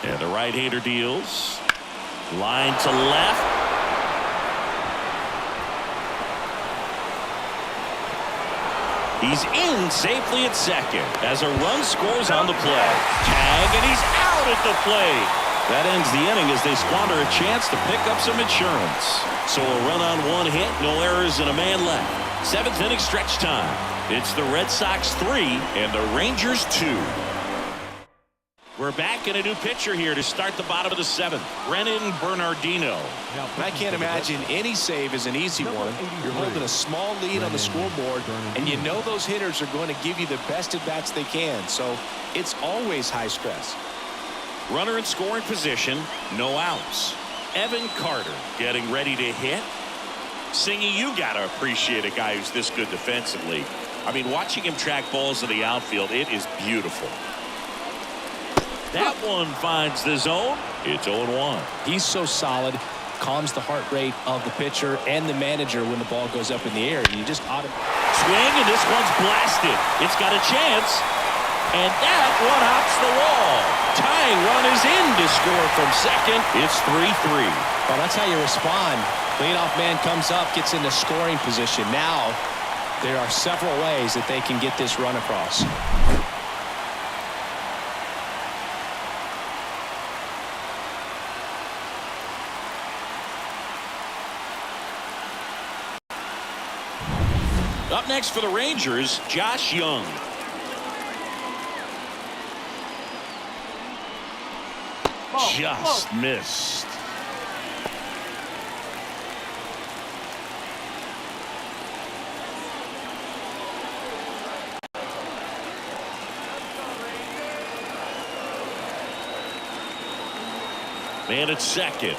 And the right-hander deals. Line to left. He's in safely at second as a run scores on the play. Tag, and he's out at the plate. That ends the inning as they squander a chance to pick up some insurance. So a run on one hit, no errors, and a man left. Seventh inning stretch time. It's the Red Sox 3 and the Rangers 2. We're back in a new pitcher here to start the bottom of the seventh. Brennan Bernardino. I can't imagine any save is an easy one. You're holding a small lead on the scoreboard, and you know those hitters are going to give you the best at-bats they can. So it's always high stress. Runner in scoring position, no outs. Evan Carter getting ready to hit. Singy, you got to appreciate a guy who's this good defensively. I mean, watching him track balls in the outfield, it is beautiful. That one finds the zone. It's 0-1. He's so solid, calms the heart rate of the pitcher and the manager when the ball goes up in the air. You just ought to swing, and this one's blasted. It's got a chance, and that one hops the wall. Tying run is in to score from second. It's 3-3. Well, that's how you respond. Leadoff man comes up, gets into scoring position. Now there are several ways that they can get this run across. Up next for the Rangers, Josh Young. Just missed. Man at second.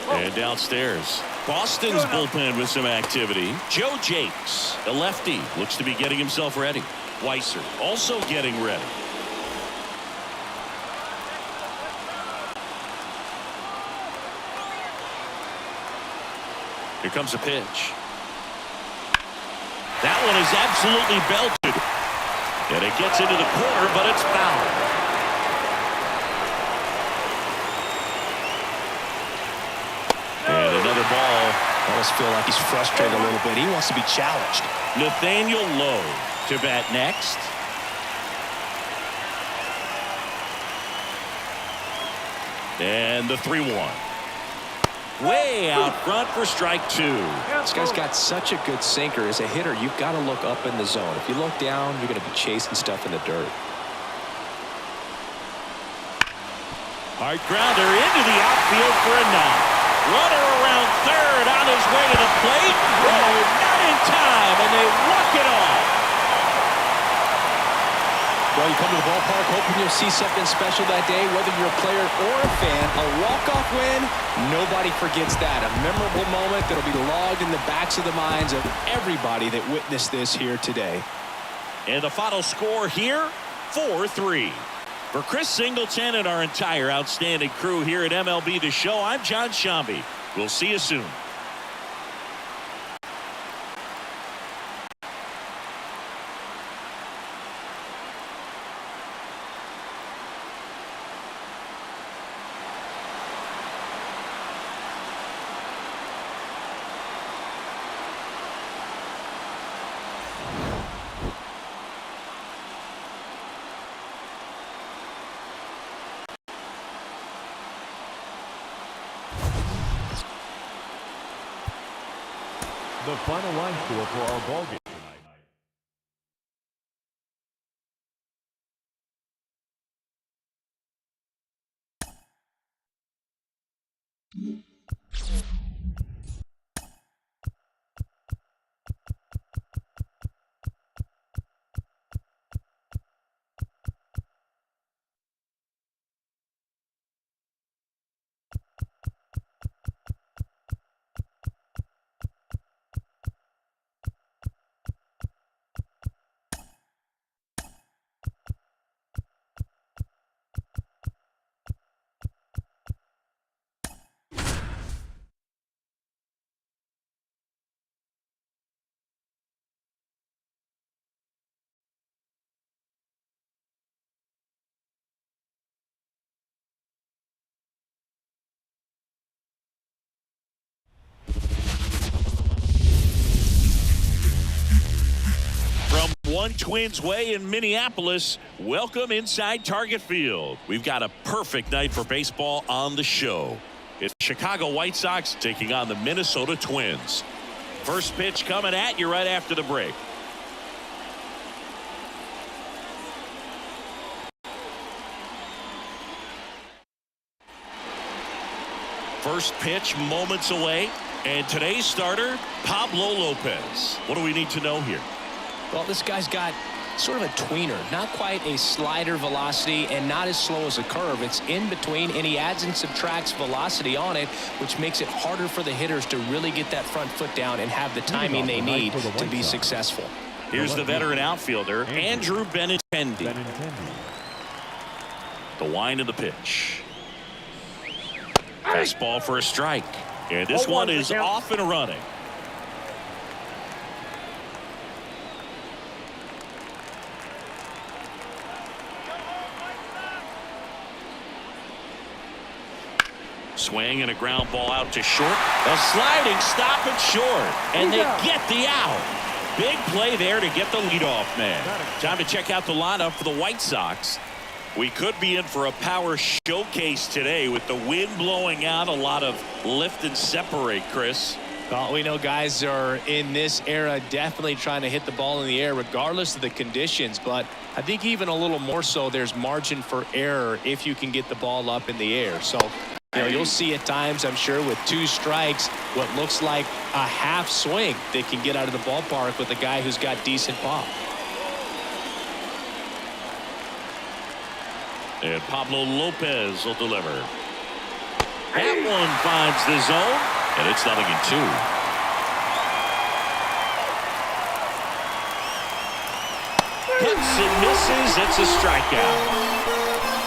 And downstairs. Boston's bullpen with some activity. Joe Jakes, a lefty, looks to be getting himself ready. Weiser also getting ready. Here comes a pitch. That one is absolutely belted. And it gets into the corner, but it's foul. And another ball. I almost feel like he's frustrated a little bit. He wants to be challenged. Nathaniel Lowe to bat next. And the 3-1. Way out front for strike two. This guy's got such a good sinker. As a hitter, you've got to look up in the zone. If you look down, you're going to be chasing stuff in the dirt. Hard grounder into the outfield for a knock. Runner around third on his way to the plate. Oh, not in time, and they walk it off. Well, you come to the ballpark hoping you'll see something special that day, whether you're a player or a fan. A walk-off win, nobody forgets that. A memorable moment that'll be logged in the backs of the minds of everybody that witnessed this here today. And the final score here, 4-3. For Chris Singleton and our entire outstanding crew here at MLB The Show, I'm John Shambi. We'll see you soon. The final line score for our ball game tonight. one Twins way in Minneapolis. Welcome inside Target Field. We've got a perfect night for baseball on the show. It's Chicago White Sox taking on the Minnesota Twins. First pitch coming at you right after the break. First pitch moments away. And today's starter, Pablo Lopez. What do we need to know here? Well, this guy's got sort of a tweener, not quite a slider velocity and not as slow as a curve. It's in between, and he adds and subtracts velocity on it, which makes it harder for the hitters to really get that front foot down and have the timing they need to be successful. Here's the veteran outfielder, Andrew Benintendi. The wind of the pitch. Fastball for a strike. And this one is off and running. Swing and a ground ball out to short. A sliding stop and short. And they get the out. Big play there to get the leadoff man. Time to check out the lineup for the White Sox. We could be in for a power showcase today with the wind blowing out. A lot of lift and separate, Chris. Well, we know guys are in this era definitely trying to hit the ball in the air regardless of the conditions, but I think even a little more so there's margin for error if you can get the ball up in the air. So, you know, you'll see at times, I'm sure, with 2 strikes, what looks like a half swing that can get out of the ballpark with a guy who's got decent pop. And Pablo Lopez will deliver. That one finds the zone, and it's 0-2. Cuts and misses. It's a strikeout.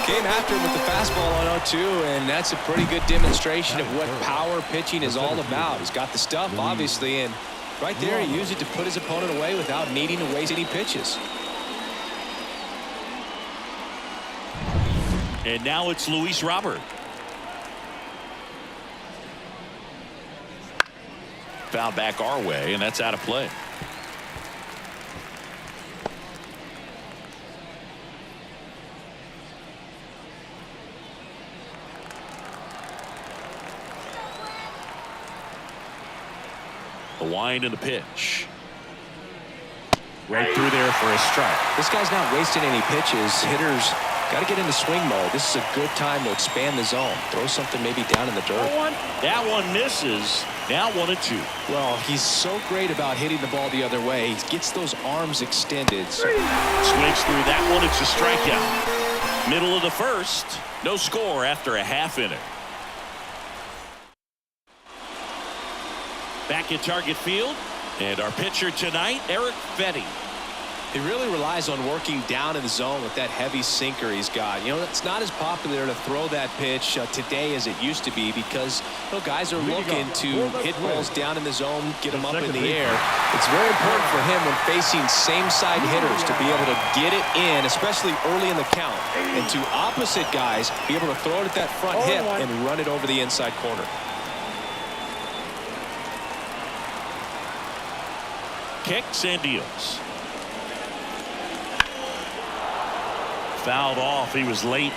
Came after him with the fastball on 0-2, and that's a pretty good demonstration of what power pitching is all about. He's got the stuff, obviously, and right there he used it to put his opponent away without needing to waste any pitches. And now it's Luis Robert. Foul back our way, and that's out of play. The wind and the pitch. Right through there for a strike. This guy's not wasting any pitches. Hitters got to get into swing mode. This is a good time to expand the zone. Throw something maybe down in the dirt. That one misses. Now 1-2. Well, he's so great about hitting the ball the other way. He gets those arms extended. So. Swings through that one. It's a strikeout. Middle of the first. No score after a half inning. Back at Target Field. And our pitcher tonight, Eric Fetty. He really relies on working down in the zone with that heavy sinker he's got. You know, it's not as popular to throw that pitch today as it used to be because, you know, guys are looking to hit balls down in the zone, get them up in the air. It's very important for him when facing same-side hitters to be able to get it in, especially early in the count, and to opposite guys be able to throw it at that front hip and run it over the inside corner. Kicks and deals. Fouled off. He was late.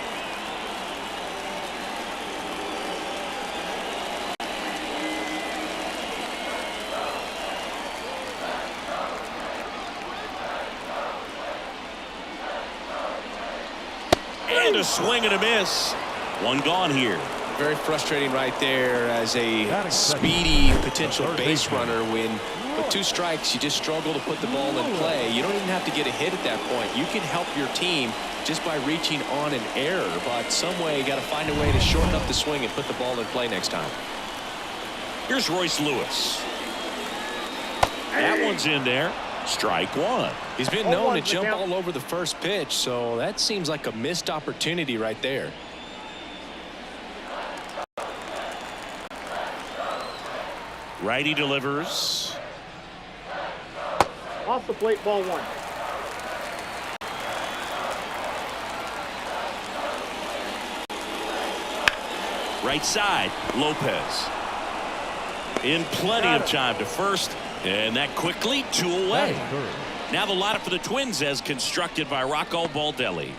And a swing and a miss. One gone here. Very frustrating right there as a speedy potential base runner when with 2 strikes you just struggle to put the ball in play. You don't even have to get a hit at that point. You can help your team just by reaching on an error, but some way you got to find a way to shorten up the swing and put the ball in play next time. Here's Royce Lewis. That one's in there. Strike 1. He's been known to jump all over the first pitch, so that seems like a missed opportunity right there. Righty delivers. Off the plate, ball 1. Right side, Lopez. In plenty of time to first, and that quickly 2 away. Now the lineup for the Twins as constructed by Rocco Baldelli.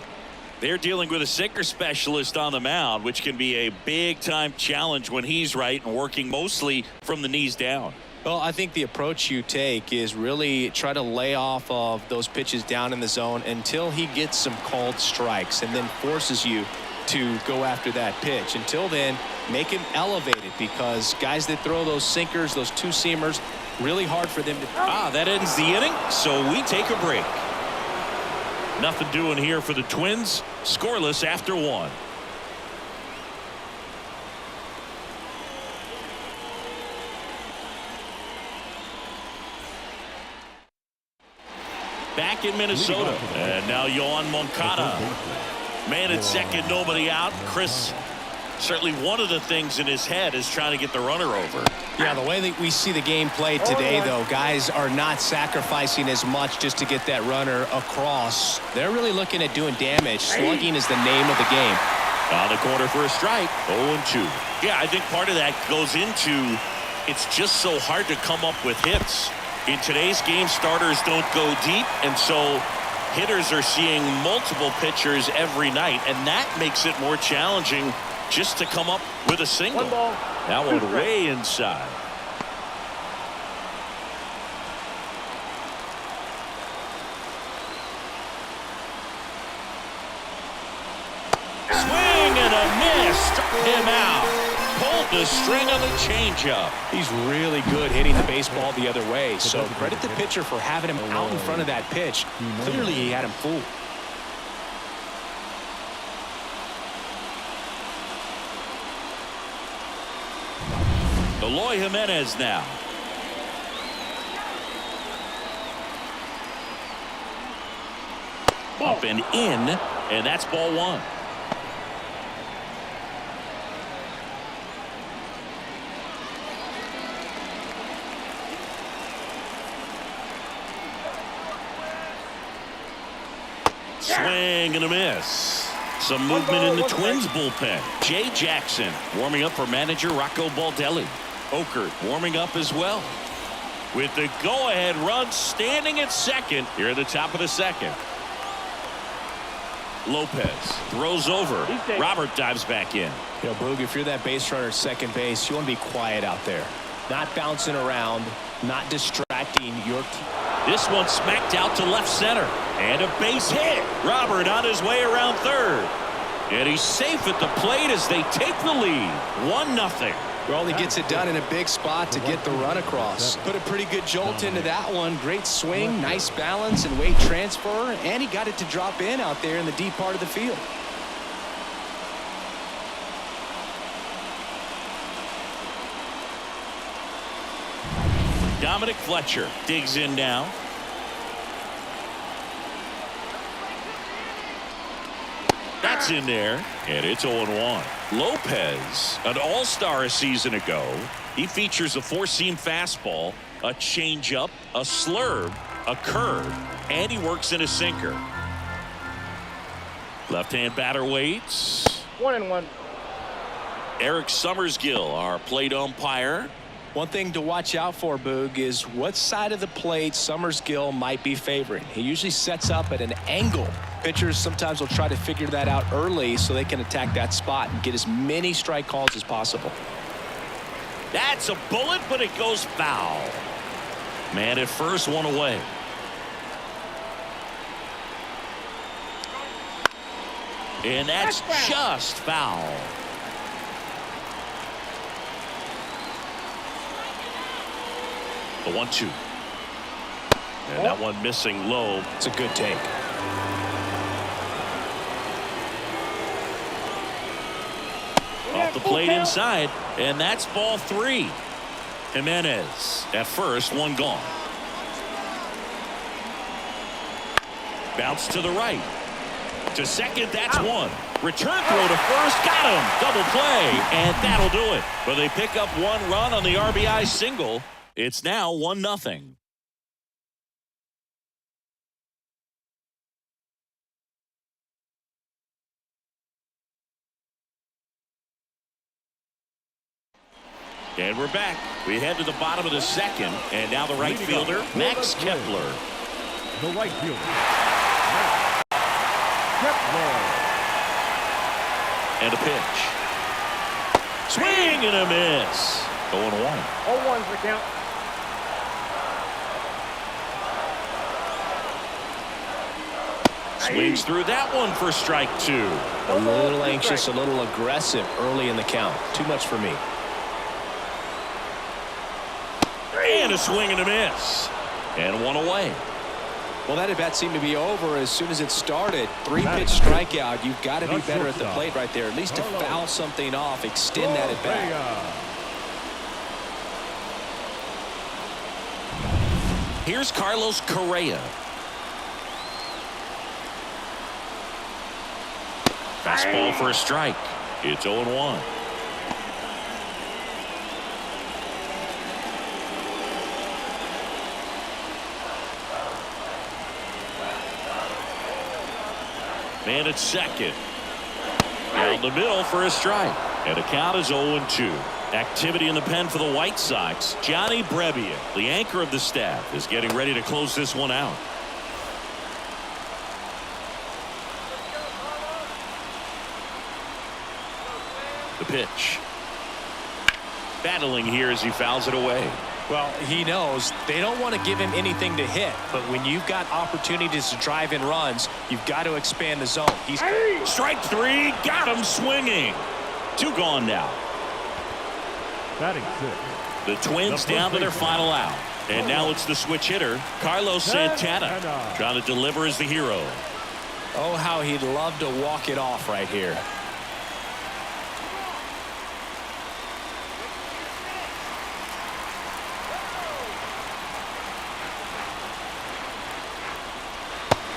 They're dealing with a sinker specialist on the mound, which can be a big-time challenge when he's right and working mostly from the knees down. Well, I think the approach you take is really try to lay off of those pitches down in the zone until he gets some called strikes and then forces you to go after that pitch. Until then, make him elevated, because guys that throw those sinkers, those two-seamers, really hard for them to. That ends the inning, so we take a break. Nothing doing here for the Twins. Scoreless after 1. Back in Minnesota, and now Yohan Moncada. Man at second, nobody out. Chris, certainly one of the things in his head is trying to get the runner over. Yeah, the way that we see the game played today, though, guys are not sacrificing as much just to get that runner across. They're really looking at doing damage. Slugging is the name of the game. On the corner for a strike. 0-2. Yeah, I think part of that goes into it's just so hard to come up with hits. In today's game, starters don't go deep, and so hitters are seeing multiple pitchers every night, and that makes it more challenging just to come up with a single. That one way inside. Swing and a miss. Struck him out. Pulled the string on the changeup. He's really good hitting the baseball the other way, so credit the pitcher for having him out in front of that pitch. Clearly he had him fooled. Eloy Jimenez now. Up and in, and that's ball 1. Swing and a miss. Some movement in the Twins bullpen. Jay Jackson warming up for manager Rocco Baldelli. Okert warming up as well. With the go-ahead run standing at second here at the top of the second. Lopez throws over. Robert dives back in. You know, Boog, if you're that base runner at second base, you want to be quiet out there. Not bouncing around, not distracting your team. This one smacked out to left center. And a base hit. Robert on his way around third. And he's safe at the plate as they take the lead. 1-0. Well, he gets it done in a big spot to get the run across. Put a pretty good jolt into that one. Great swing, nice balance and weight transfer. And he got it to drop in out there in the deep part of the field. Dominic Fletcher digs in now. That's in there, and it's 0-1. Lopez, an all-star a season ago. He features a four-seam fastball, a changeup, a slurve, a curve, and he works in a sinker. Left-hand batter waits. 1-1. Eric Summersgill, our plate umpire. One thing to watch out for, Boog, is what side of the plate Summersgill might be favoring. He usually sets up at an angle. Pitchers sometimes will try to figure that out early so they can attack that spot and get as many strike calls as possible. That's a bullet, but it goes foul. Man at first, one away. And that's just foul. The 1-2. And that one missing low. It's a good take. Off the plate inside, and that's ball 3. Jimenez at first, one gone. Bounce to the right. To second, that's one. Return throw to first, got him. Double play, and that'll do it. But they pick up one run on the RBI single. It's now 1-0. And we're back. We head to the bottom of the second, and now the right fielder, Max Kepler. The right fielder, Kepler. And a pitch. Swing and a miss. 0-1. 0-1's the count. Swings through that one for strike 2. A little anxious, a little aggressive early in the count. Too much for me. And a swing and a miss. And one away. Well, that at-bat seemed to be over as soon as it started. 3-pitch strikeout. You've got to be better at the plate right there. At least to foul something off, extend that at-bat. Here's Carlos Correa. Fastball for a strike. It's 0-1. Man at second. Down the middle for a strike. And the count is 0-2. Activity in the pen for the White Sox. Johnny Brebbia, the anchor of the staff, is getting ready to close this one out. The pitch. Battling here as he fouls it away. Well, he knows they don't want to give him anything to hit, but when you've got opportunities to drive in runs, you've got to expand the zone. He's strike 3, got him swinging. 2 gone now. Batting 6. The Twins down to their final out. And now it's the switch hitter, Carlos Santana, trying to deliver as the hero. Oh, how he'd love to walk it off right here.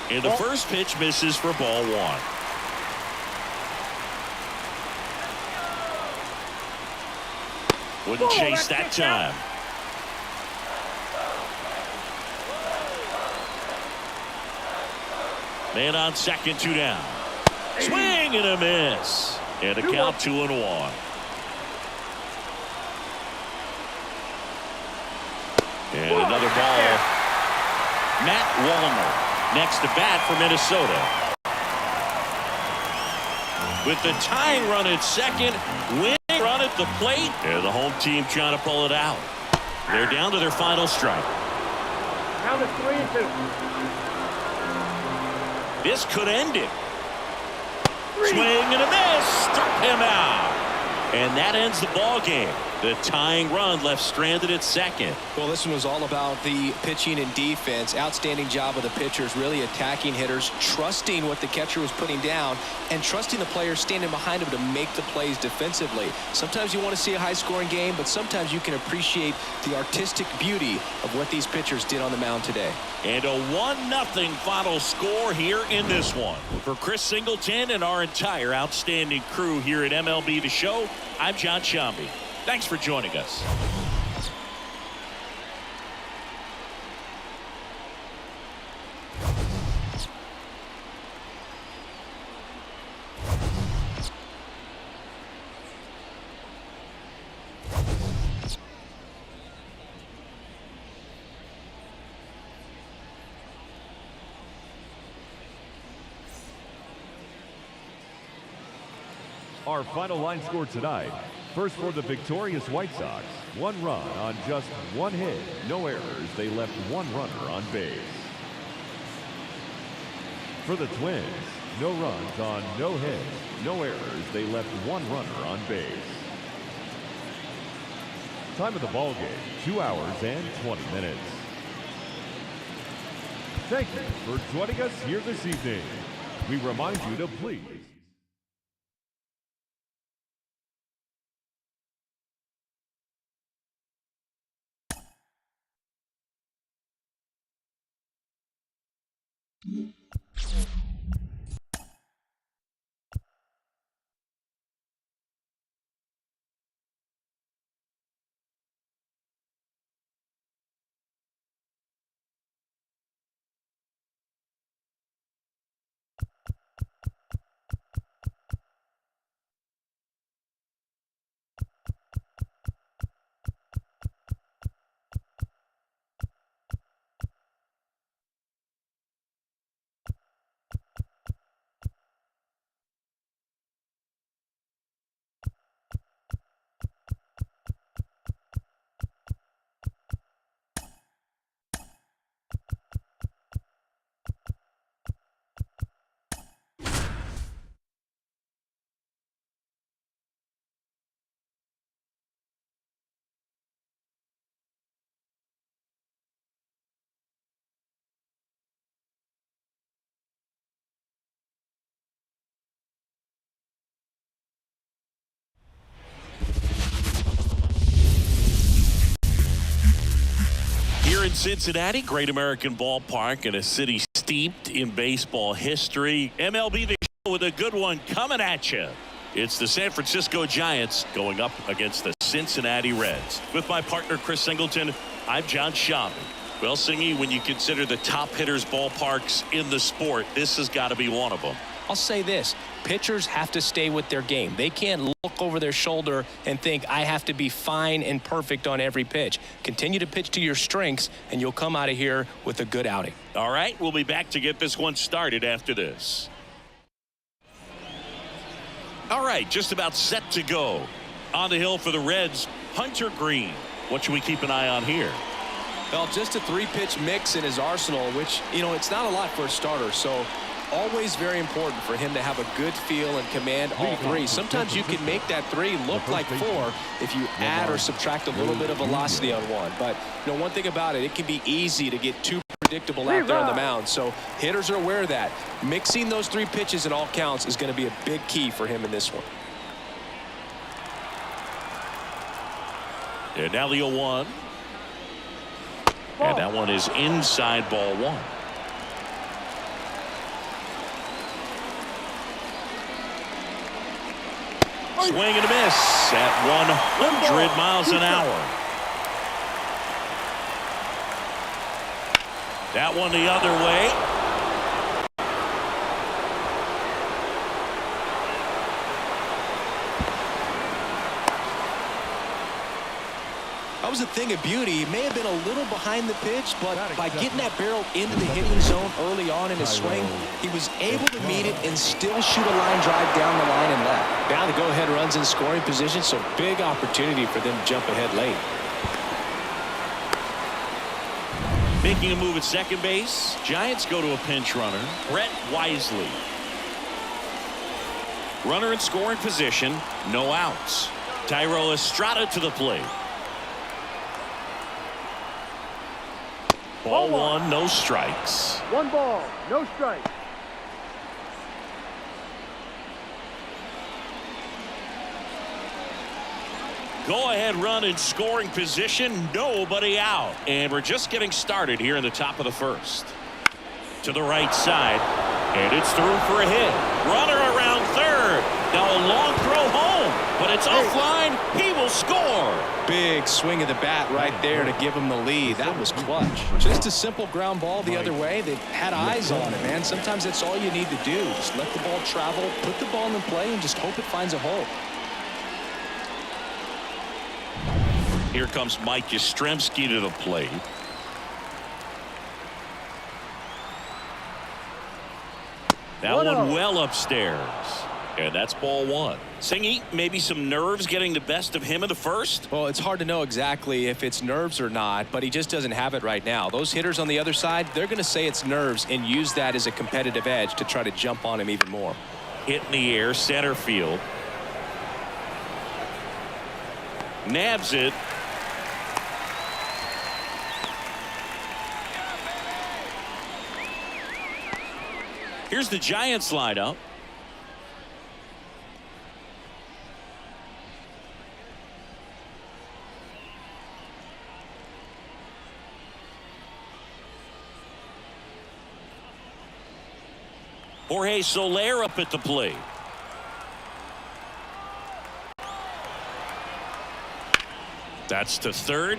And the first pitch misses for ball 1. Wouldn't chase that time. Man on second, 2 down. Swing and a miss. And a count 2-1. And another ball. Matt Wallner next to bat for Minnesota. With the tying run at second, winning run at the plate, and the home team trying to pull it out. They're down to their final strike. Count is 3-2. This could end it. Swing and a miss. Struck him out. And that ends the ball game. The tying run left stranded at second. Well, this one was all about the pitching and defense. Outstanding job of the pitchers, really attacking hitters, trusting what the catcher was putting down, and trusting the players standing behind him to make the plays defensively. Sometimes you want to see a high-scoring game, but sometimes you can appreciate the artistic beauty of what these pitchers did on the mound today. And a 1-0 final score here in this one. For Chris Singleton and our entire outstanding crew here at MLB The Show, I'm John Shambi. Thanks for joining us. Our final line score tonight. First for the victorious White Sox, 1 run on just 1 hit, no errors. They left 1 runner on base. For the Twins, no runs on no hits, no errors. They left 1 runner on base. Time of the ball game, 2 hours and 20 minutes. Thank you for joining us here this evening. We remind you to please Cincinnati, great American ballpark and a city steeped in baseball history. MLB The Show with a good one coming at you. It's the San Francisco Giants going up against the Cincinnati Reds. With my partner Chris Singleton, I'm John Schaub. Well, Singy, when you consider the top hitters ballparks in the sport, this has got to be one of them. I'll say this. Pitchers have to stay with their game. They can't look over their shoulder and think, I have to be fine and perfect on every pitch. Continue to pitch to your strengths, and you'll come out of here with a good outing. All right, we'll be back to get this one started after this. All right, just about set to go. On the hill for the Reds, Hunter Green. What should we keep an eye on here? Well, just a three-pitch mix in his arsenal, which, it's not a lot for a starter. So always very important for him to have a good feel and command all three. Sometimes you can make that three look like four if you add or subtract a little bit of velocity on one. But, one thing about it, it can be easy to get too predictable out there on the mound. So hitters are aware of that. Mixing those three pitches in all counts is going to be a big key for him in this one. And now the 0-1. And that one is inside ball one. Swing and a miss at 100 miles an hour. That one the other way. That was a thing of beauty. He may have been a little behind the pitch, but by getting that barrel into the hitting zone early on in his swing, he was able to meet it and still shoot a line drive down the line and left. Now the go-ahead runs in scoring position, so big opportunity for them to jump ahead late. Making a move at second base. Giants go to a pinch runner. Brett Wisely. Runner in scoring position. No outs. Thairo Estrada to the plate. Ball one, no strikes. 1 ball, no strikes. Go ahead run in scoring position. Nobody out. And we're just getting started here in the top of the first. To the right side. And it's through for a hit. Runner around third. Now a long throw home. But it's offline. He will score. Big swing of the bat right there to give him the lead. That was clutch. Just a simple ground ball the other way. They had eyes on it, man. Sometimes that's all you need to do. Just let the ball travel, put the ball in play, and just hope it finds a hole. Here comes Mike Yastrzemski to the plate. That one well upstairs. And that's ball one. Singy, maybe some nerves getting the best of him in the first? Well, it's hard to know exactly if it's nerves or not, but he just doesn't have it right now. Those hitters on the other side, they're going to say it's nerves and use that as a competitive edge to try to jump on him even more. Hit in the air, center field. Nabs it. Here's the Giants lineup. Jorge Soler up at the plate. That's to third.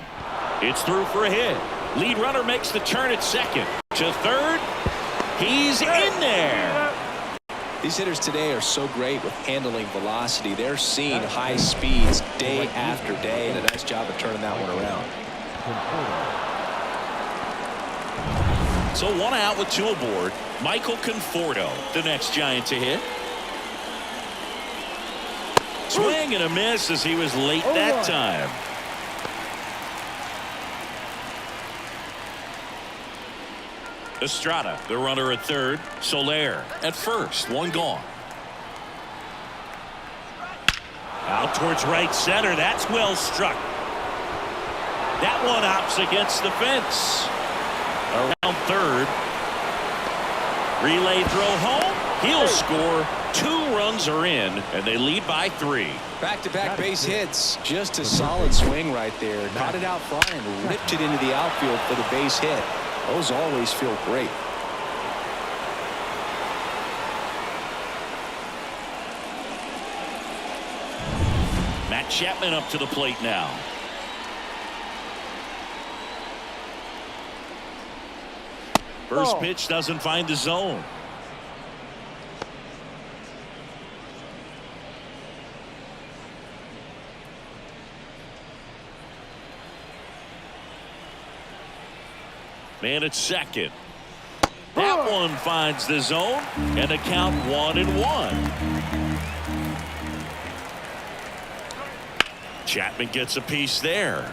It's through for a hit. Lead runner makes the turn at second. To third. He's in there. These hitters today are so great with handling velocity. They're seeing high speeds day after day, and a nice job of turning that one around. So one out with two aboard. Michael Conforto, the next Giant to hit. Swing and a miss as he was late that time. Estrada, the runner at third. Soler at first. One gone. Out towards right center. That's well struck. That one hops against the fence. Around third. Relay throw home. He'll score. 2 runs are in, and they lead by 3. Back-to-back base hits. Just a solid swing right there. Caught it out front and ripped it into the outfield for the base hit. Those always feel great. Matt Chapman up to the plate now. First pitch doesn't find the zone. Man at second. That one finds the zone, and the count 1-1. Chapman gets a piece there.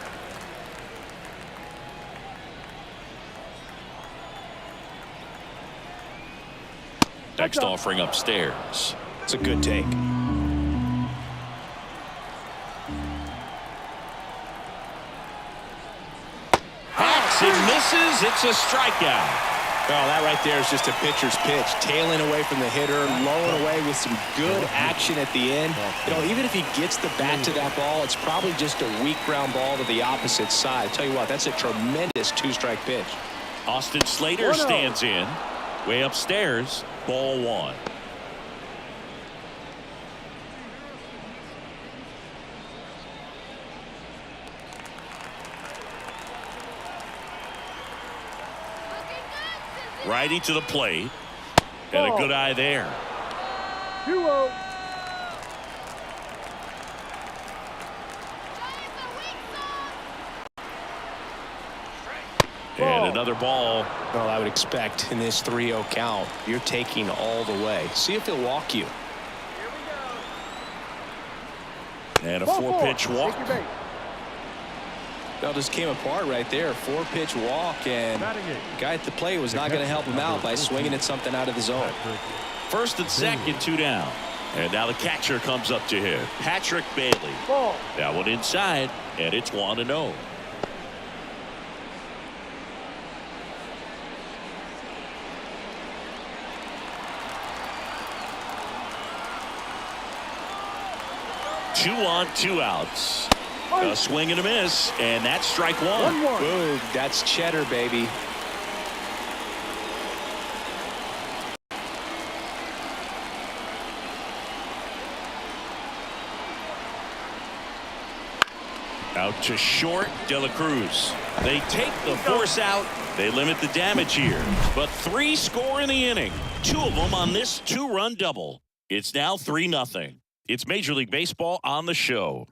Next offering upstairs. It's a good take. Hacks and misses. It's a strikeout. Well, that right there is just a pitcher's pitch. Tailing away from the hitter, lowing away with some good action at the end. You know, even if he gets the bat to that ball, it's probably just a weak ground ball to the opposite side. Tell you what, that's a tremendous 2-strike pitch. Austin Slater stands in. Way upstairs, ball 1. Righty to the plate. And a good eye there. 2-0. And another ball. Well, I would expect in this 3-0 count, you're taking all the way. See if he'll walk you. And a 4-pitch walk. That just came apart right there. 4-pitch walk, and the guy at the plate was not going to help him out by swinging at something out of the zone. First and second, 2 down. And now the catcher comes up to him. Patrick Bailey. That one inside, and it's 1-0. Two on, 2 outs. A swing and a miss, and that's strike 1. Good. That's cheddar, baby. Out to short, De La Cruz. They take the force out. They limit the damage here. But 3 score in the inning. 2 of them on this 2-run double. It's now 3-0. It's Major League Baseball on the show.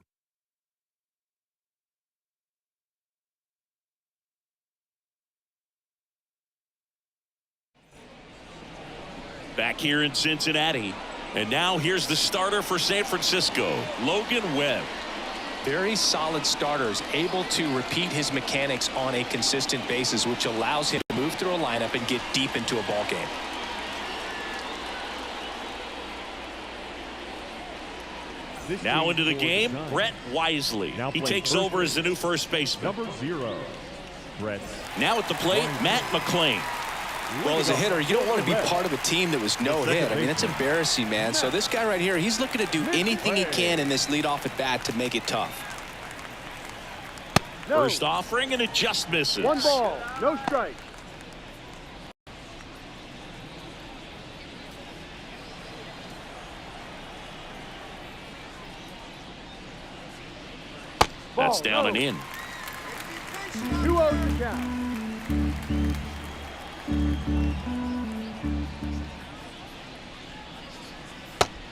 Back here in Cincinnati. And now here's the starter for San Francisco, Logan Webb. Very solid starters, able to repeat his mechanics on a consistent basis, which allows him to move through a lineup and get deep into a ball game. Now into the game, Brett Wisely. He takes over as the new first baseman. Number 0, Brett. Now at the plate, Matt McClain. Well, as a hitter, you don't want to be part of a team that was no hit. I mean, that's embarrassing, man. So this guy right here, he's looking to do anything he can in this leadoff at bat to make it tough. First offering, and it just misses. 1 ball, no strike. That's down and in. 2-0 to count.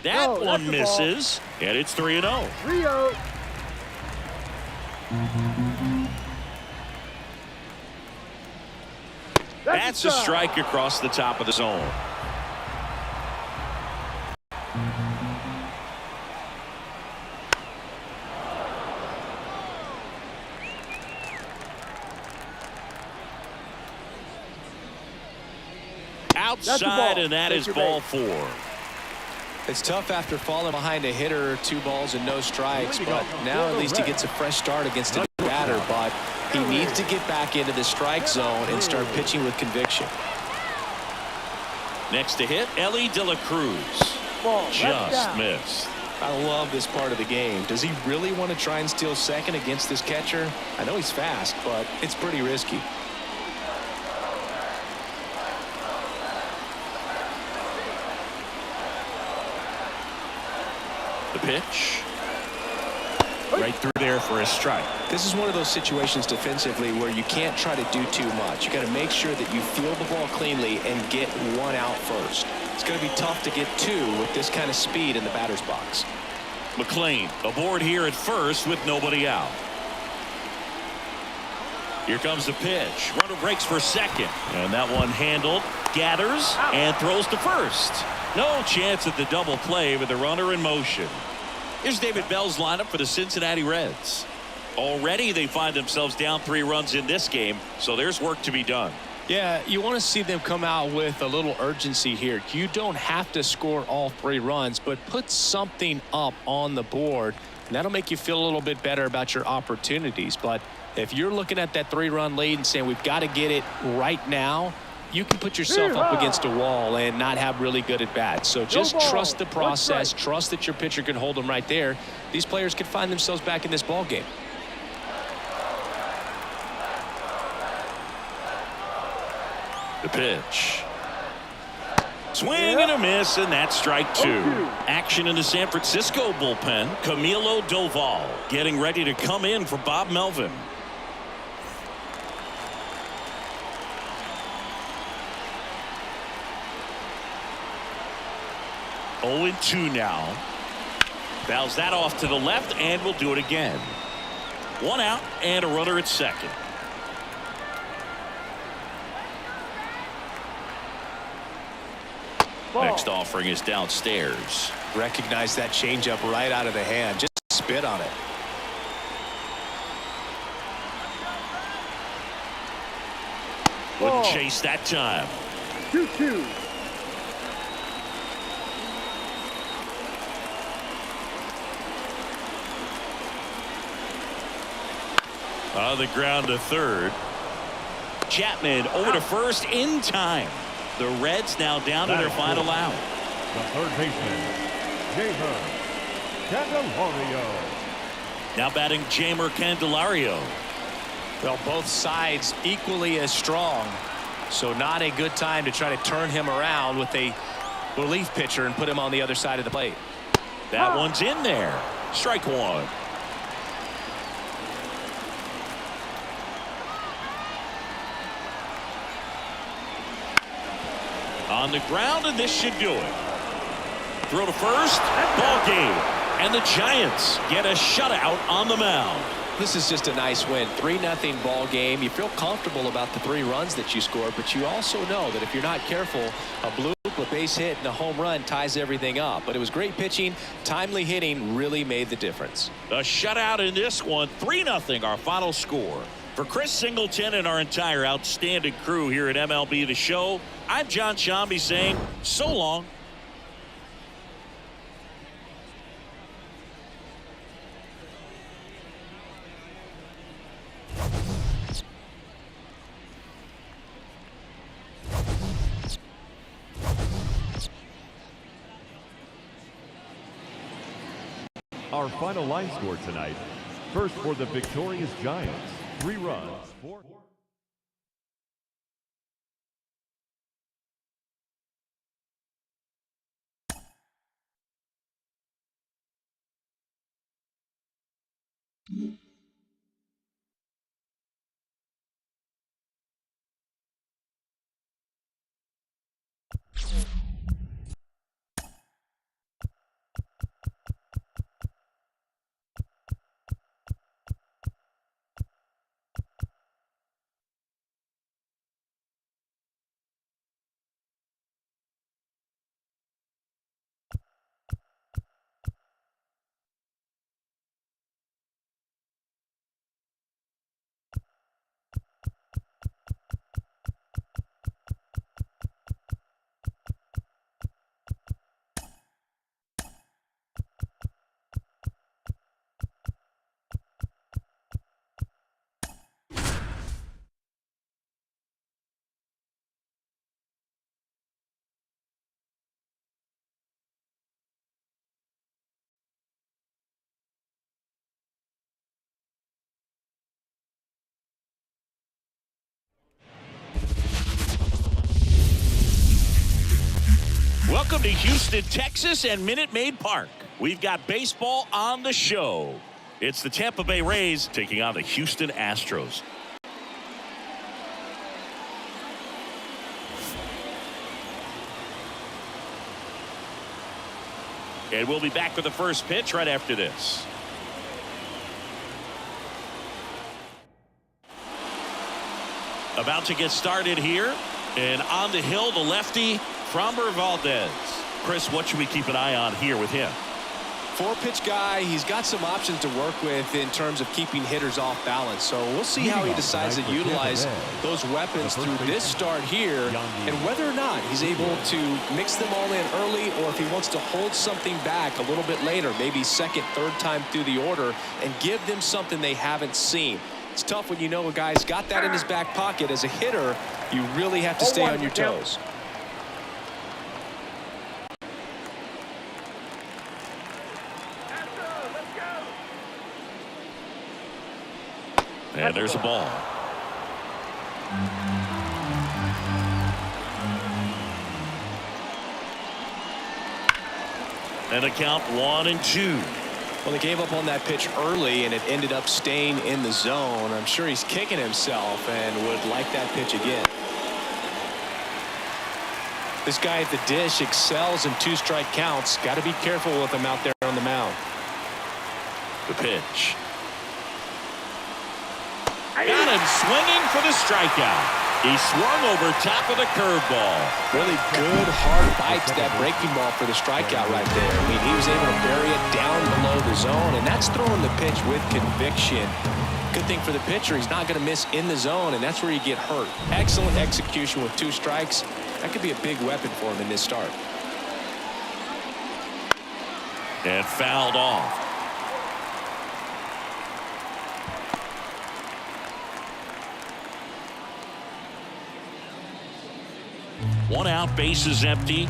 That one misses, and it's 3-0. 3-0. That's a strike across the top of the zone. Outside, and that is ball 4. It's tough after falling behind a hitter, 2 balls and no strikes, but now at least he gets a fresh start against a batter. But he needs to get back into the strike zone and start pitching with conviction. Next to hit, Ellie De La Cruz. Ball, left Just down. missed. I love this part of the game. Does he really want to try and steal second against this catcher? I know he's fast, but it's pretty risky. The pitch. Right through there for a strike. This is one of those situations defensively where you can't try to do too much. You got to make sure that you field the ball cleanly and get one out first. It's going to be tough to get two with this kind of speed in the batter's box. McLean aboard here at first with nobody out. Here comes the pitch. Runner breaks for second. And that one handled. Gathers and throws to first. No chance at the double play with the runner in motion. Here's David Bell's lineup for the Cincinnati Reds. Already they find themselves down 3 runs in this game, so there's work to be done. Yeah, you want to see them come out with a little urgency here. You don't have to score all 3 runs, but put something up on the board, and that'll make you feel a little bit better about your opportunities. But if you're looking at that 3-run lead and saying we've got to get it right now, you can put yourself up against a wall and not have really good at bats. So just trust the process. Trust that your pitcher can hold them right there. These players can find themselves back in this ball game. The pitch. Swing and a miss, and that's strike 2. Action in the San Francisco bullpen. Camilo Doval getting ready to come in for Bob Melvin. Oh, 0-2 now. Fouls that off to the left, and we'll do it again. 1 out and a runner at second. Ball. Next offering is downstairs. Recognize that changeup right out of the hand. Just spit on it. Wouldn't Ball. chase that time. 2-2. On the ground to third. Chapman over to first in time. The Reds now down to their final out. The third baseman, Jamer Candelario. Now batting Jamer Candelario. Well, both sides equally as strong. So not a good time to try to turn him around with a relief pitcher and put him on the other side of the plate. That one's in there. Strike 1. On the ground, and this should do it. Throw to first. Ball game. And the Giants get a shutout on the mound. This is just a nice win. 3-0 ball game. You feel comfortable about the 3 runs that you scored, but you also know that if you're not careful, a bloop, a base hit, and a home run ties everything up. But it was great pitching. Timely hitting really made the difference. A shutout in this one. 3-0 our final score. For Chris Singleton and our entire outstanding crew here at MLB The Show, I'm John Shambi saying so long. Our final line score tonight. First for the victorious Giants, 3 runs, 4. Welcome to Houston, Texas and Minute Maid Park. We've got baseball on the show. It's the Tampa Bay Rays taking on the Houston Astros. And we'll be back with the first pitch right after this. About to get started here. And on the hill, the lefty, Framber Valdez. Chris, what should we keep an eye on here with him? 4-pitch guy. He's got some options to work with in terms of keeping hitters off balance. So we'll see how he decides to utilize those weapons through this start here and whether or not he's able to mix them all in early or if he wants to hold something back a little bit later, maybe second, third time through the order and give them something they haven't seen. It's tough when you know a guy's got that in his back pocket. As a hitter, you really have to stay on your toes. And there's a ball. And the count 1-2. Well, they gave up on that pitch early, and it ended up staying in the zone. I'm sure he's kicking himself and would like that pitch again. This guy at the dish excels in 2-strike counts. Got to be careful with him out there on the mound. The pitch. Got him swinging for the strikeout. He swung over top of the curveball. Really good, hard bite to that breaking ball for the strikeout right there. I mean, he was able to bury it down below the zone, and that's throwing the pitch with conviction. Good thing for the pitcher, he's not going to miss in the zone, and that's where you get hurt. Excellent execution with 2 strikes. That could be a big weapon for him in this start. And fouled off. One out, bases empty.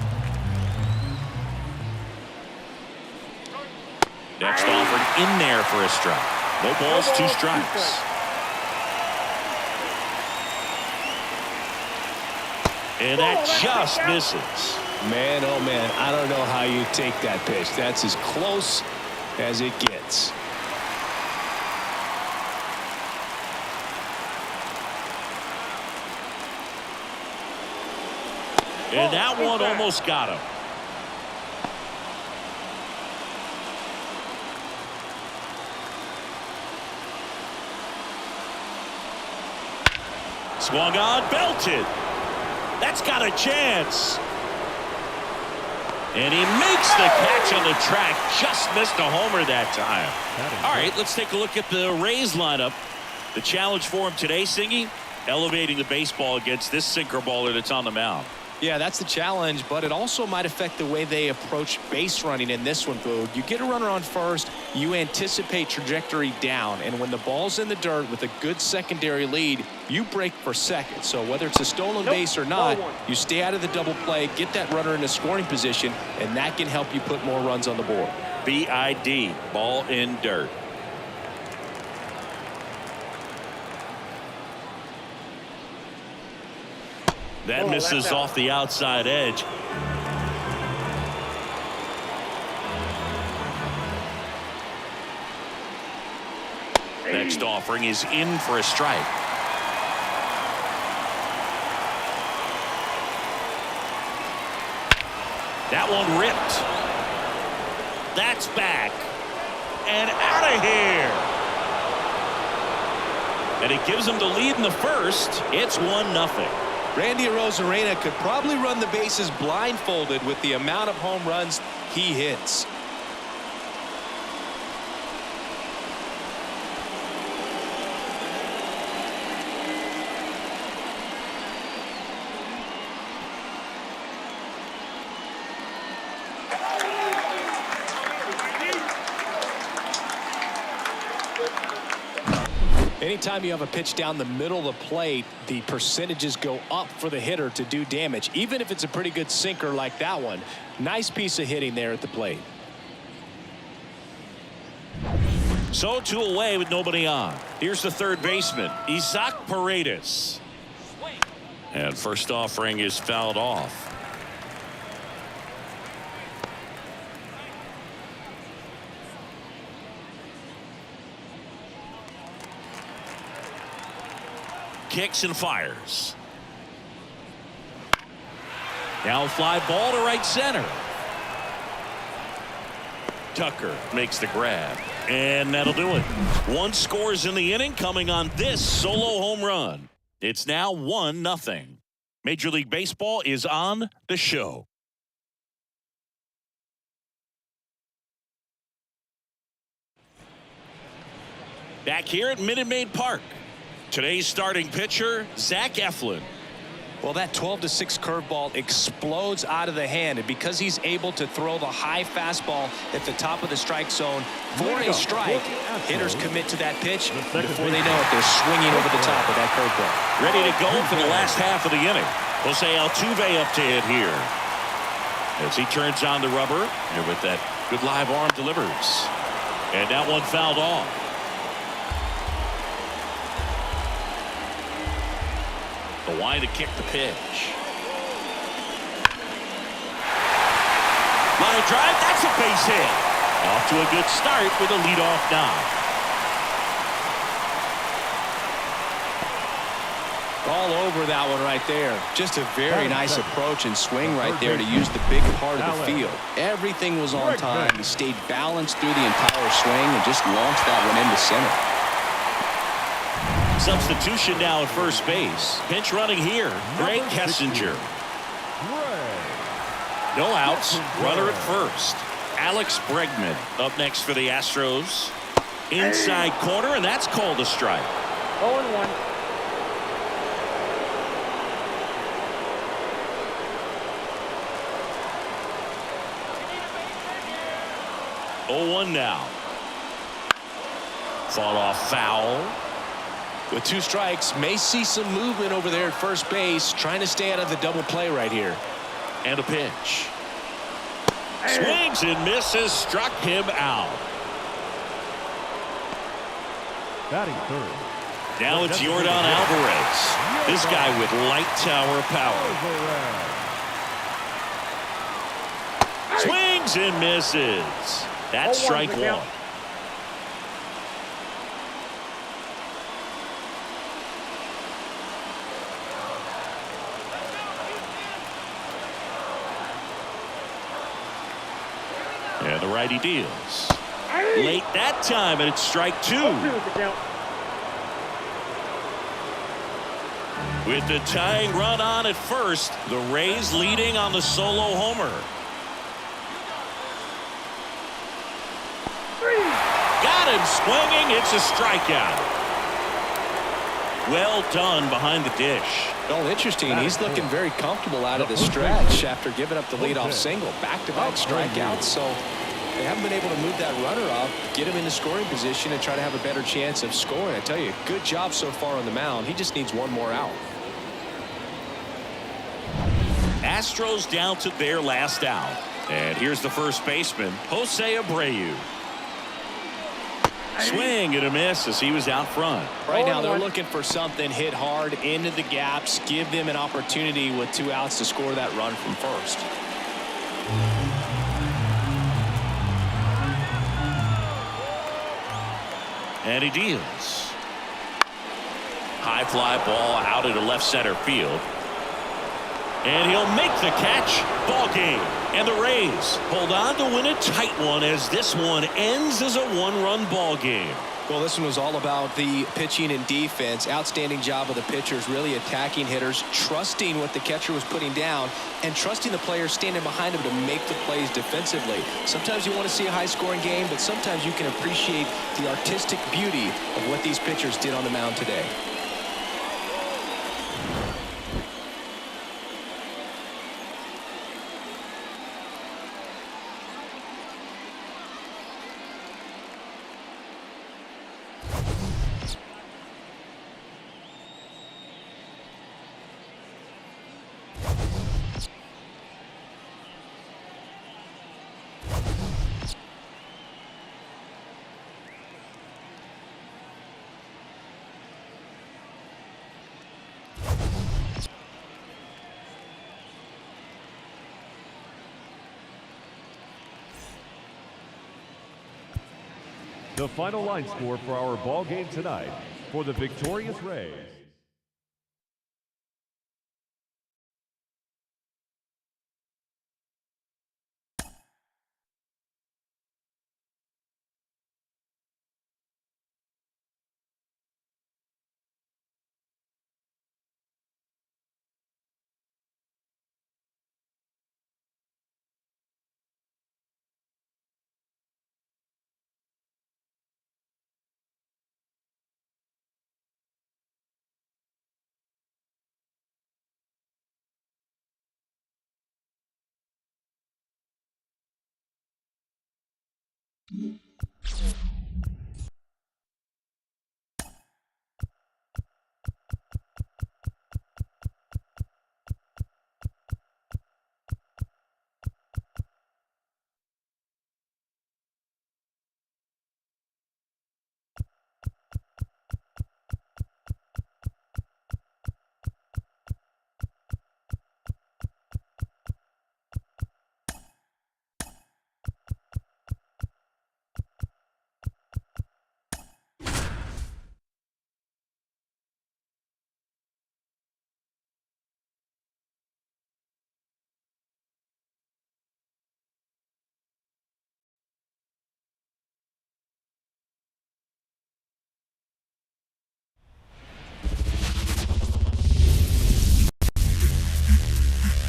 Next offered in there for a strike. No balls, 2 strikes. And that just misses. Man, oh man, I don't know how you take that pitch. That's as close as it gets. And that one almost got him. Swung on, belted. That's got a chance. And he makes the catch on the track. Just missed a homer that time. All right, let's take a look at the Rays lineup. The challenge for him today, Singy, elevating the baseball against this sinker baller that's on the mound. Yeah, that's the challenge, but it also might affect the way they approach base running in this one, Boog. You get a runner on first, you anticipate trajectory down, and when the ball's in the dirt with a good secondary lead, you break for second. So whether it's a stolen base or not, you stay out of the double play, get that runner in a scoring position, and that can help you put more runs on the board. BID, ball in dirt. That misses off the outside edge. Next offering is in for a strike. That one ripped. That's back. And out of here. And it gives them the lead in the first. It's 1-0. Randy Arozarena could probably run the bases blindfolded with the amount of home runs he hits. Anytime you have a pitch down the middle of the plate, the percentages go up for the hitter to do damage, even if it's a pretty good sinker like that one. Nice piece of hitting there at the plate. So 2 away with nobody on. Here's the third baseman, Isaac Paredes. And first offering is fouled off. kicks and fires. Now fly ball to right center. Tucker makes the grab, and that'll do it. One scores in the inning coming on this solo home run. It's now 1-0. Major League Baseball is on the show. Back here at Minute Maid Park, today's starting pitcher, Zach Eflin. Well, that 12-6 curveball explodes out of the hand, and because he's able to throw the high fastball at the top of the strike zone for a strike, hitters commit to that pitch. Before they know it, they're swinging over the top of that curveball. Ready to go for the last half of the inning. Jose Altuve up to hit here. As he turns on the rubber, and with that good live arm delivers. And that one fouled off. Kwai to kick the pitch. Line drive, that's a base hit. Off to a good start with a leadoff knock. All over that one right there. Just a very nice approach and swing right there to use the big part of the field. Everything was on time. He stayed balanced through the entire swing and just launched that one into center. Substitution now at first base. Pinch running here, Greg Kessinger. No outs, runner at first. Alex Bregman up next for the Astros. Inside corner, and that's called a strike. 0-1. Now. Fought off foul. With two strikes, may see some movement over there at first base, trying to stay out of the double play right here. And a pitch. Swings and misses, struck him out. Batting third. Now it's Yordan Alvarez. This guy with light tower power. Swings and misses. That's strike one. And the righty deals. Late that time, and it's strike two. With the tying run on at first, the Rays leading on the solo homer. Got him swinging. It's a strikeout. Well done behind the dish. Oh, interesting. He's looking very comfortable out of the stretch after giving up the leadoff single. Back-to-back strikeouts, so they haven't been able to move that runner up, get him into scoring position, and try to have a better chance of scoring. I tell you, good job so far on the mound. He just needs one more out. Astros down to their last out. And here's the first baseman, Jose Abreu. Swing and a miss as he was out front. Right now they're looking for something, hit hard into the gaps, give them an opportunity with 2 outs to score that run from first. And he deals. High fly ball out into left center field. And he'll make the catch. Ball game. And the Rays hold on to win a tight one as this one ends as a 1-run ball game. Well, this one was all about the pitching and defense. Outstanding job of the pitchers, really attacking hitters, trusting what the catcher was putting down, and trusting the players standing behind him to make the plays defensively. Sometimes you want to see a high-scoring game, but sometimes you can appreciate the artistic beauty of what these pitchers did on the mound today. The final line score for our ball game tonight for the victorious Rays.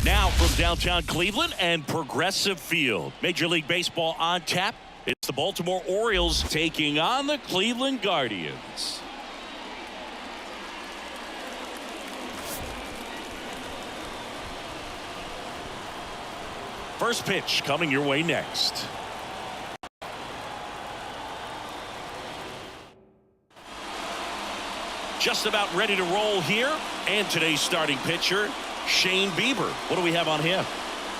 Now from downtown Cleveland and Progressive Field. Major League Baseball on tap. It's the Baltimore Orioles taking on the Cleveland Guardians. First pitch coming your way next. Just about ready to roll here. And today's starting pitcher, Shane Bieber. What do we have on him?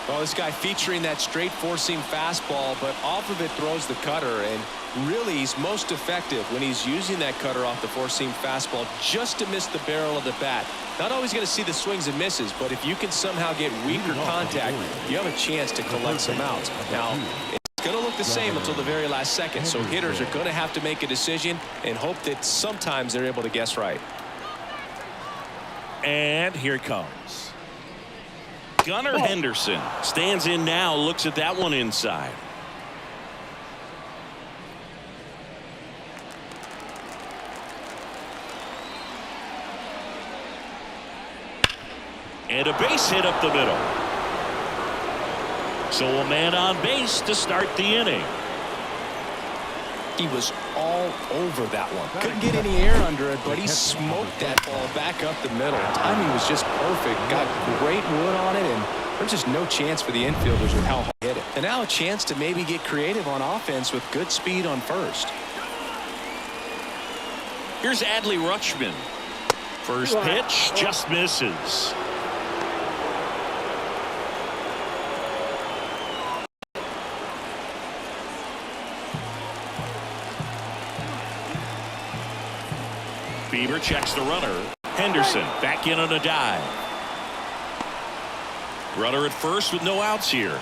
Well, this guy featuring that straight four-seam fastball, but off of it throws the cutter, and really he's most effective when he's using that cutter off the four-seam fastball just to miss the barrel of the bat. Not always going to see the swings and misses, but if you can somehow get weaker contact, you have a chance to collect some outs. Now, it's going to look the same until the very last second, so hitters are going to have to make a decision and hope that sometimes they're able to guess right. And here it comes. Gunnar Henderson stands in now, looks at that one inside. And a base hit up the middle. So a man on base to start the inning. He was all over that one. Couldn't get any air under it, but he smoked that ball back up the middle. Timing was just perfect. Got great wood on it, and there's just no chance for the infielders with how hard he hit it. And now a chance to maybe get creative on offense with good speed on first. Here's Adley Rutschman. First pitch just misses. Bieber checks the runner. Henderson back in on a dive. Runner at first with no outs here.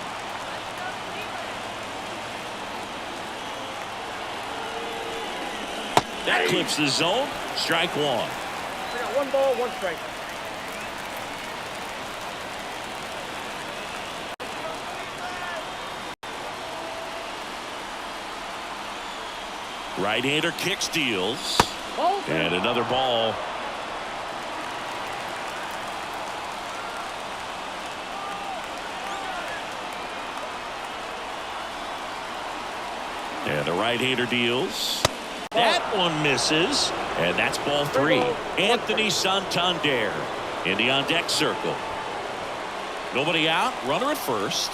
That clips the zone. Strike one. I got 1 ball, 1 strike. Right-hander kick steals. And another ball. And the right-hander deals. That one misses. And that's ball 3. Anthony Santander in the on-deck circle. Nobody out. Runner at first.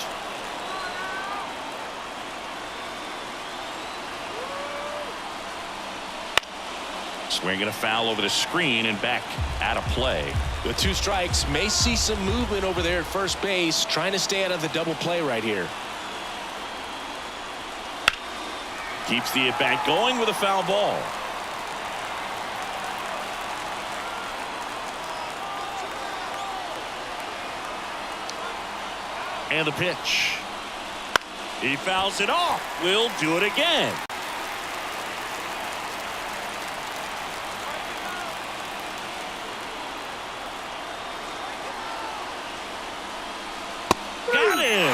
Swinging a foul over the screen and back out of play. With 2 strikes, may see some movement over there at first base, trying to stay out of the double play right here. Keeps the at-bat going with a foul ball. And the pitch. He fouls it off. We'll do it again. Got him.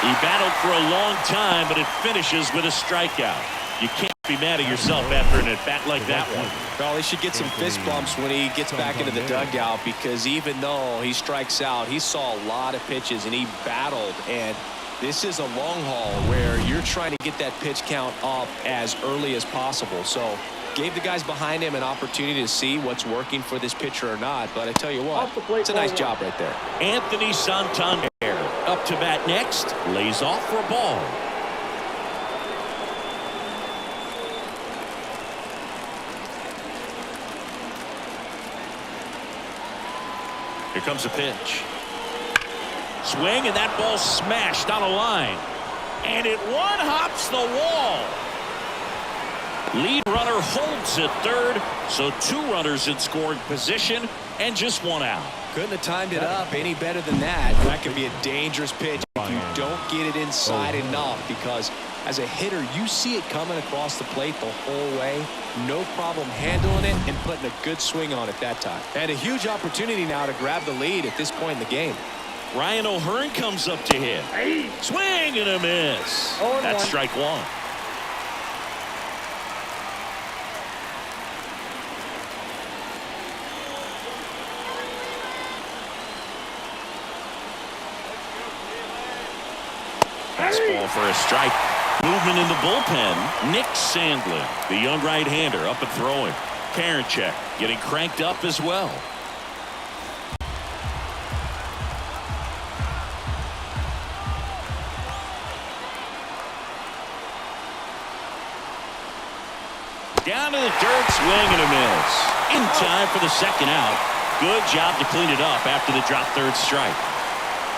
He battled for a long time, but it finishes with a strikeout. You can't be mad at yourself after an at-bat like that one. Well, he should get some fist bumps when he gets back into the dugout, because even though he strikes out, he saw a lot of pitches and he battled. And this is a long haul where you're trying to get that pitch count up as early as possible. So gave the guys behind him an opportunity to see what's working for this pitcher or not. But I tell you what, it's a nice job right there. Anthony Santander up to bat next. Lays off for a ball. Here comes a pitch. Swing, and that ball smashed on a line. And it one-hops the wall. Lead runner holds at third, so 2 runners in scoring position and just 1 out. Couldn't have timed it up any better than that. That could be a dangerous pitch if you don't get it inside enough, because as a hitter, you see it coming across the plate the whole way. No problem handling it and putting a good swing on it that time. And a huge opportunity now to grab the lead at this point in the game. Ryan O'Hearn comes up to hit. Swing and a miss. That's strike 1. Fastball for a strike. Movement in the bullpen. Nick Sandlin, the young right-hander, up and throwing. Karinchak getting cranked up as well. Down to the dirt, swing and a miss. In time for the second out. Good job to clean it up after the drop third strike.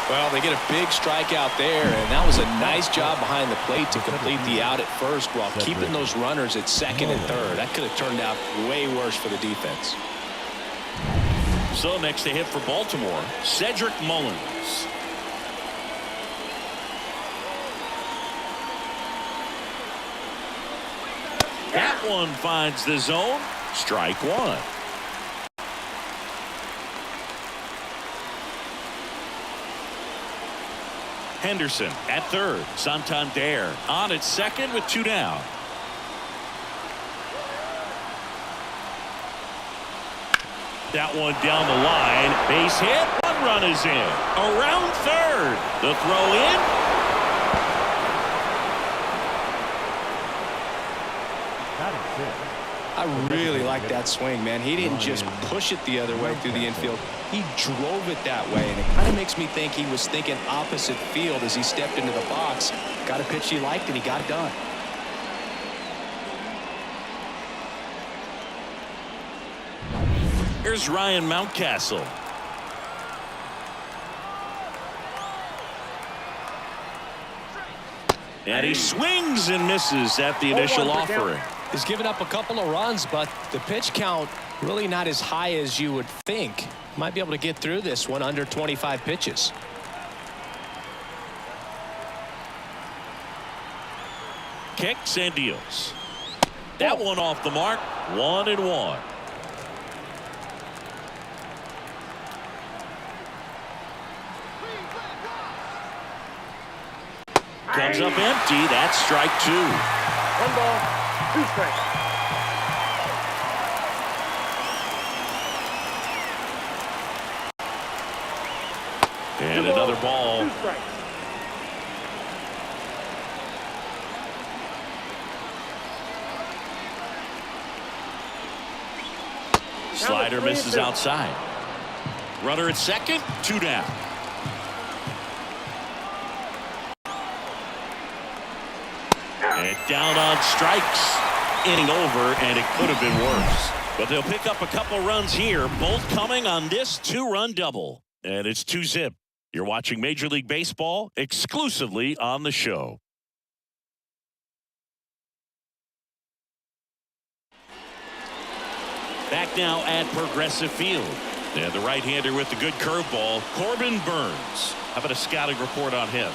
Well, they get a big strikeout there, and that was a nice job behind the plate to complete the out at first while keeping those runners at second and third. That could have turned out way worse for the defense. So next to hit for Baltimore, Cedric Mullins. That one finds the zone. Strike 1. Henderson at third. Santander on at second with 2 down. That one down the line. Base hit. 1 run is in. Around third. The throw in. I really like that swing, man. He didn't just push it the other way through the infield. He drove it that way, and it kind of makes me think he was thinking opposite field as he stepped into the box. Got a pitch he liked, and he got it done. Here's Ryan Mountcastle. And he swings and misses at the initial offering. He's given up a couple of runs, but the pitch count really not as high as you would think. Might be able to get through this one under 25 pitches. Kicks and deals. That one off the mark. 1-1. Comes up empty. That's strike 2. 1 ball, 2 strikes. And another ball. 2 strikes. Slider misses outside. Runner at second. 2 down. And down on strikes. Inning over, and it could have been worse. But they'll pick up a couple runs here, both coming on this 2-run double. And it's 2-zip. You're watching Major League Baseball exclusively on the show. Back now at Progressive Field. And the right-hander with the good curveball, Corbin Burns. How about a scouting report on him?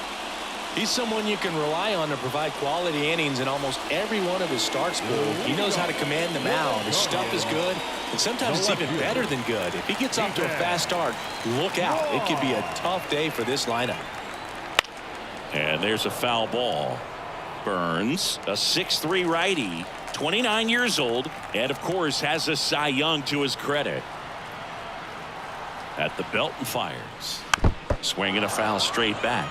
He's someone you can rely on to provide quality innings in almost every one of his starts. He knows how to command the mound. His stuff is good, and sometimes it's even better than good. If he gets off to a fast start, look out. It could be a tough day for this lineup. And there's a foul ball. Burns, a 6'3" righty, 29 years old, and of course has a Cy Young to his credit. At the belt and fires. Swinging a foul straight back.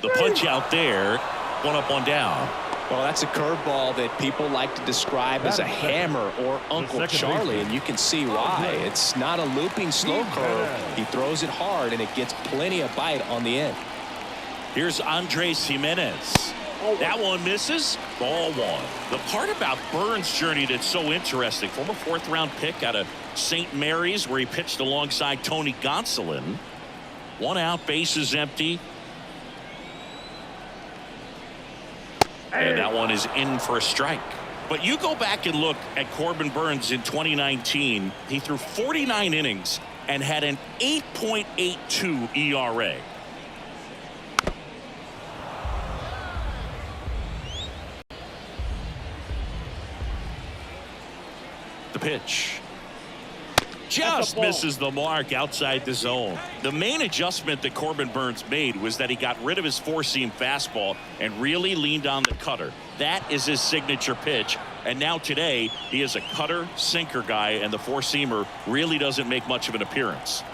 The punch out there. 1 up, 1 down. Well, that's a curveball that people like to describe as a hammer or Uncle Charlie, and you can see why. It's not a looping slow curve. He throws it hard, and it gets plenty of bite on the end. Here's Andres Jimenez. That one misses. Ball one. The part about Burns' journey that's so interesting, former fourth-round pick out of St. Mary's, where he pitched alongside Tony Gonsolin. 1 out, bases empty. And that one is in for a strike. But you go back and look at Corbin Burns in 2019. He threw 49 innings and had an 8.82 ERA. The pitch just misses the mark outside the zone. The main adjustment that Corbin Burns made was that he got rid of his four-seam fastball and really leaned on the cutter. That is his signature pitch. And now today he is a cutter sinker guy, and the four-seamer really doesn't make much of an appearance.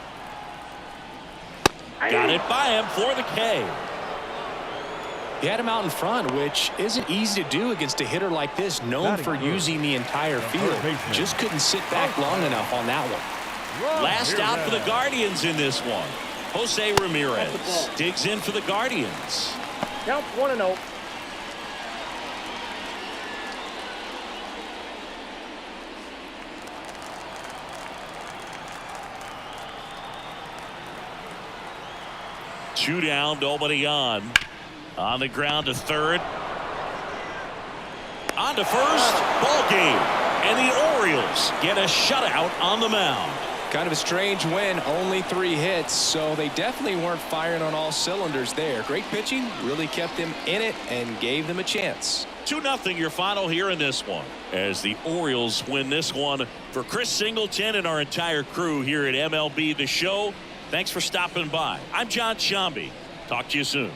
Got it by him for the K. He had him out in front, which isn't easy to do against a hitter like this, known for using the entire field. Just couldn't sit back long enough on that one. Last out for the Guardians in this one. Jose Ramirez digs in for the Guardians. Count 1-0. Two down, nobody on. On the ground to third. On to first. Ball game. And the Orioles get a shutout on the mound. Kind of a strange win. Only 3 hits, so they definitely weren't firing on all cylinders there. Great pitching. Really kept them in it and gave them a chance. 2-0 your final here in this one, as the Orioles win this one. For Chris Singleton and our entire crew here at MLB The Show, thanks for stopping by. I'm John Shambi. Talk to you soon.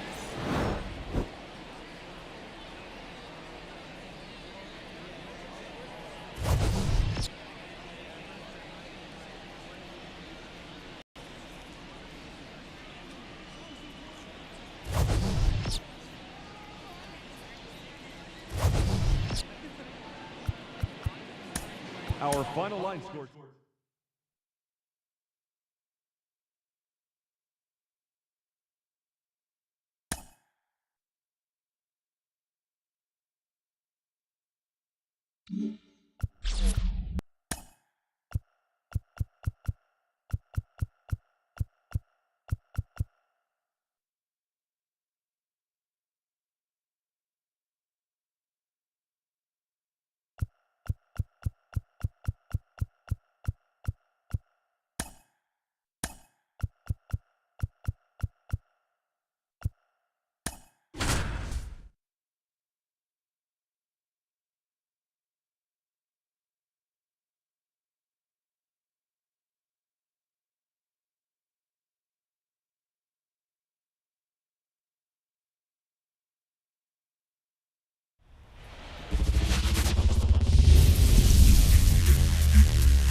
Our final line score.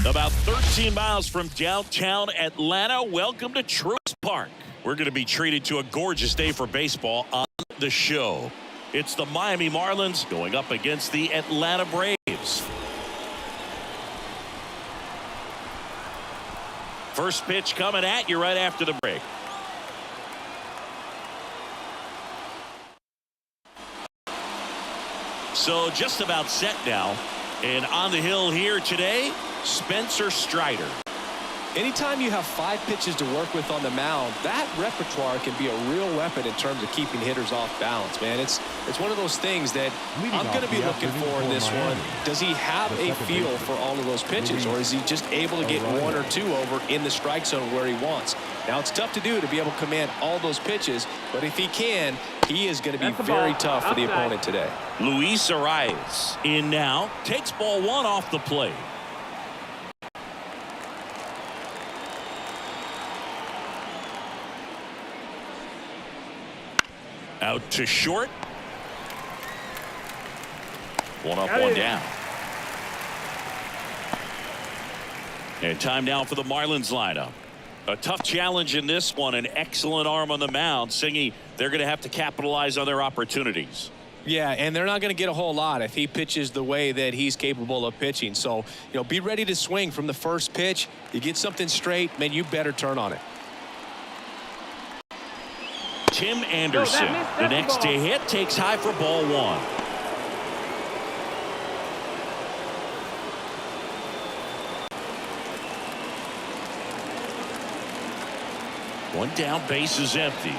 About 13 miles from downtown Atlanta, welcome to Truist Park. We're going to be treated to a gorgeous day for baseball on the show. It's the Miami Marlins going up against the Atlanta Braves. First pitch coming at you right after the break. So just about set now. And on the hill here today, Spencer Strider. Anytime you have 5 pitches to work with on the mound, that repertoire can be a real weapon in terms of keeping hitters off balance, man. It's one of those things that I'm going to be looking for in this one. Does he have a feel for all of those pitches, or is he just able to get 1 or 2 over in the strike zone where he wants? Now, it's tough to do to be able to command all those pitches, but if he can, he is going to be very tough for the opponent today. Luis Arias in now, takes ball 1 off the plate. Out to short. 1 up, 1 down. And time now for the Marlins lineup. A tough challenge in this one. An excellent arm on the mound. Singy, they're going to have to capitalize on their opportunities. Yeah, and they're not going to get a whole lot if he pitches the way that he's capable of pitching. So, be ready to swing from the first pitch. You get something straight, man, you better turn on it. Tim Anderson, the next to hit, takes high for ball one. One down, base is empty.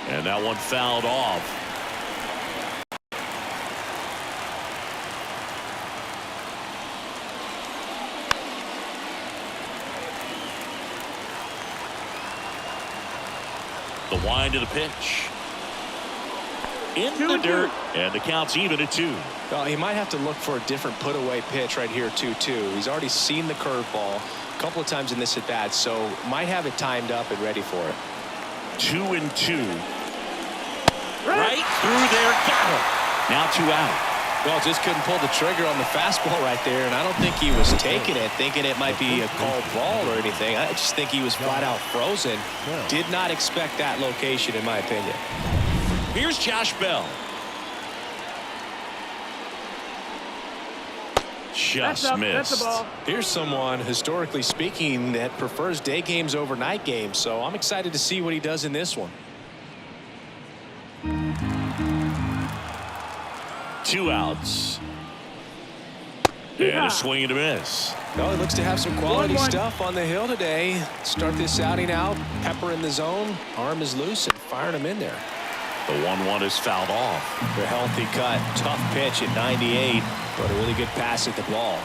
And that one fouled off. The wind of the pitch. In the dirt, and the count's even at 2. Well, he might have to look for a different put-away pitch right here, 2-2. He's already seen the curveball a couple of times in this at-bat, so might have it timed up and ready for it. 2-2. Right through there, got him. Now 2 out. Well, just couldn't pull the trigger on the fastball right there, and I don't think he was taking it, thinking it might be a called ball or anything. I just think he was flat out frozen. Did not expect that location, in my opinion. Here's Josh Bell. Just missed. That's the ball. Here's someone, historically speaking, that prefers day games over night games, so I'm excited to see what he does in this one. 2 outs. And a swing and a miss. Well, he looks to have some quality stuff on the hill today. Start this outing out. Pepper in the zone. Arm is loose and firing him in there. The 1-1 is fouled off. The healthy cut. Tough pitch at 98, but a really good pass at the ball.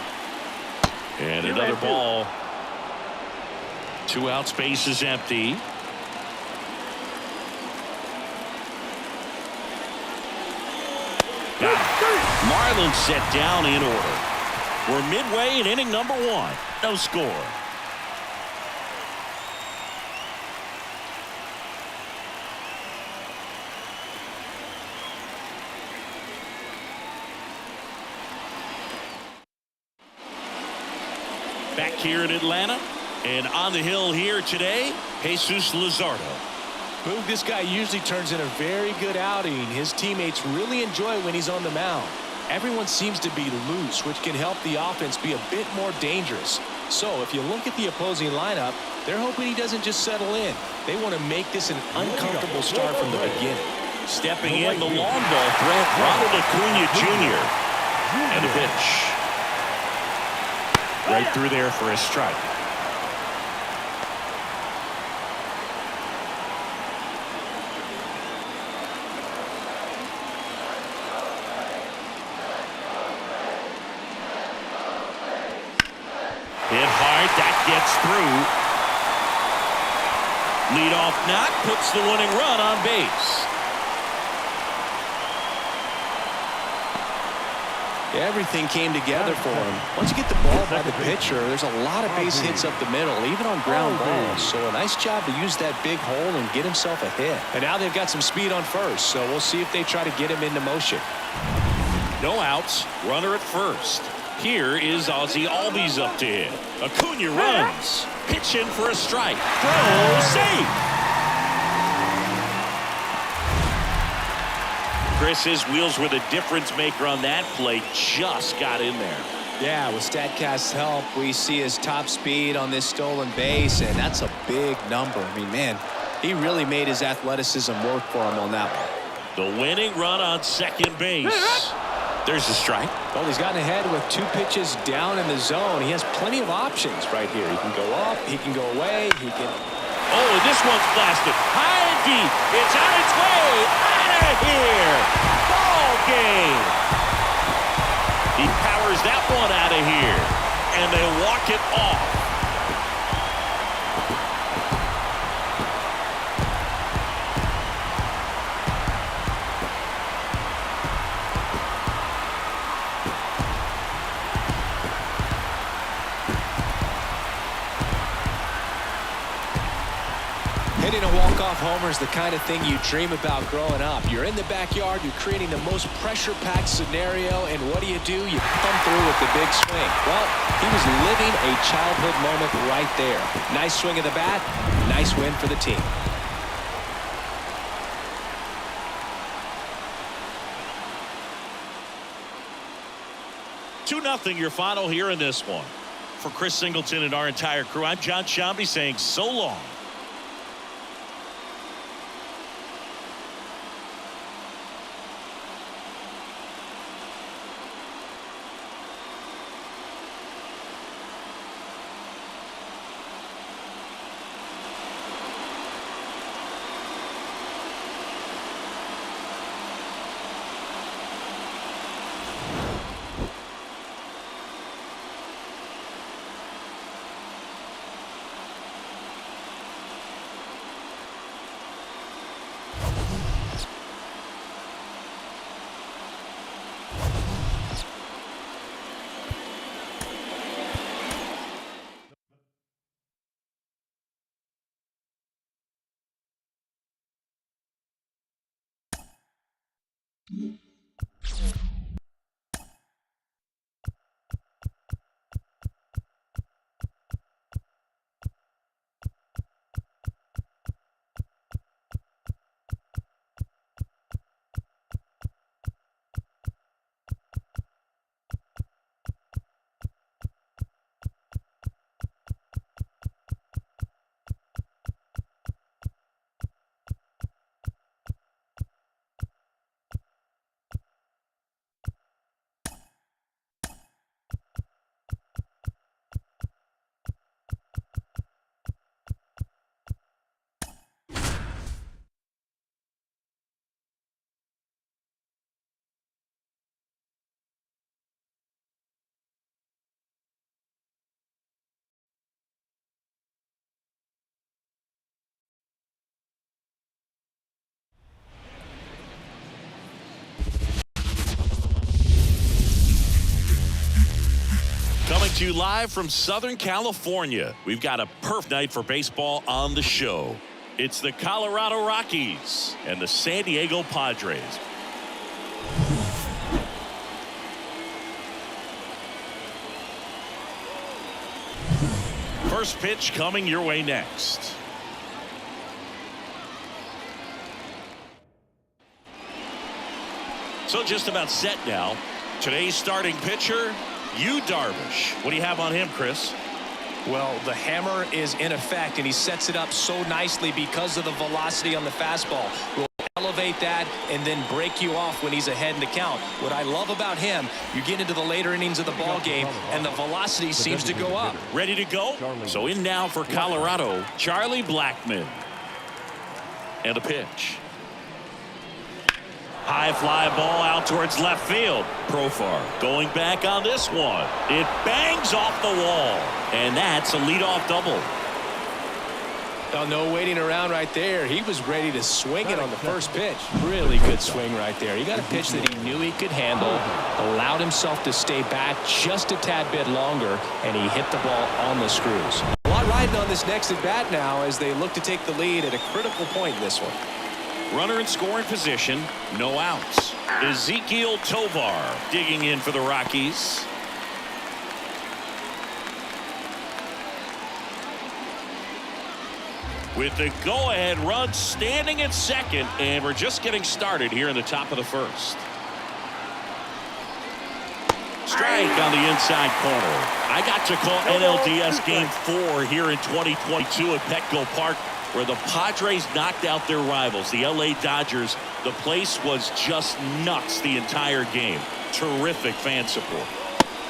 And another ball. 2 outs, base is empty. Marlins set down in order. We're midway in inning number 1. No score. Back here in Atlanta, and on the hill here today, Jesus Luzardo. Boog, this guy usually turns in a very good outing. His teammates really enjoy when he's on the mound. Everyone seems to be loose, which can help the offense be a bit more dangerous. So if you look at the opposing lineup, they're hoping he doesn't just settle in. They want to make this an uncomfortable start from the beginning. Stepping in, the long ball threat, Ronald Acuna Jr. And a pitch. Right through there for a strike. Hit hard, that gets through. Leadoff knock puts the winning run on base. Everything came together for him. Once you get the ball by the pitcher, there's a lot of base hits up the middle, even on ground balls. So a nice job to use that big hole and get himself a hit. And now they've got some speed on first, so we'll see if they try to get him into motion. No outs, runner at first. Here is Ozzie Albies up to hit. Acuna runs. Pitch in for a strike. Throw, safe. Chris, his wheels were the difference maker on that play. Just got in there. Yeah, with StatCast's help, we see his top speed on this stolen base, and that's a big number. I mean, man, he really made his athleticism work for him on that one. The winning run on second base. There's the strike. Well, he's gotten ahead with 2 pitches down in the zone. He has plenty of options right here. He can go up, he can go away, he can... Oh, and this one's blasted. High and deep. It's on its way. Out of here. Ball game. He powers that one out of here. And they walk it off. Hitting a walk-off homer is the kind of thing you dream about growing up. You're in the backyard, you're creating the most pressure-packed scenario, and what do? You come through with the big swing. Well, he was living a childhood moment right there. Nice swing of the bat, nice win for the team. 2-0 your final here in this one. For Chris Singleton and our entire crew, I'm John Shambi saying so long. Coming to you live from Southern California, we've got a perfect night for baseball on the show. It's the Colorado Rockies and the San Diego Padres. First pitch coming your way next. So just about set now. Today's starting pitcher, Yu Darvish. What do you have on him, Chris? Well, the hammer is in effect, and he sets it up so nicely because of the velocity on the fastball. Will elevate that and then break you off when he's ahead in the count. What I love about him, you get into the later innings of the ball game, and the velocity seems to go up. Ready to go? So in now for Colorado, Charlie Blackmon. And a pitch. High fly ball out towards left field. Profar going back on this one. It bangs off the wall. And that's a leadoff double. Oh, no waiting around right there. He was ready to swing it on the first pitch. Really good swing right there. He got a pitch that he knew he could handle, allowed himself to stay back just a tad bit longer, and he hit the ball on the screws. A lot riding on this next at bat now as they look to take the lead at a critical point in this one. Runner in scoring position, no outs. Ezekiel Tovar digging in for the Rockies. With the go-ahead run standing at second, and we're just getting started here in the top of the first. Strike on the inside corner. I got to call NLDS Game 4 here in 2022 at Petco Park, where the Padres knocked out their rivals, the LA Dodgers. The place was just nuts the entire game. Terrific fan support.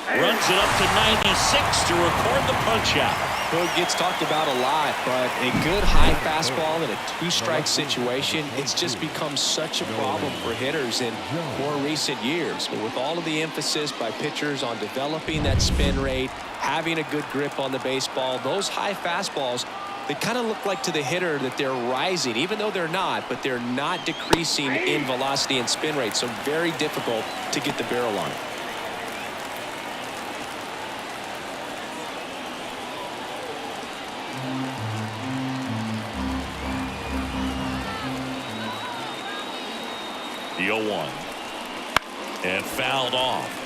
Runs it up to 96 to record the punch out. Well, it gets talked about a lot, but a good high fastball in a two-strike situation, it's just become such a problem for hitters in more recent years. But with all of the emphasis by pitchers on developing that spin rate, having a good grip on the baseball, those high fastballs, they kind of look like to the hitter that they're rising, even though they're not, but they're not decreasing in velocity and spin rate, so very difficult to get the barrel on it. The 0-1. And fouled off.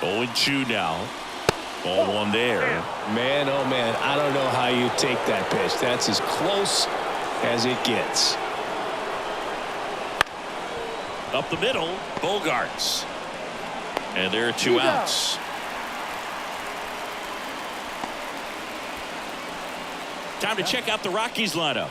Oh, 2 now. Ball 1 there. Man, oh man, I don't know how you take that pitch. That's as close as it gets. Up the middle, Bogarts. And there are 2 outs. Time to check out the Rockies lineup.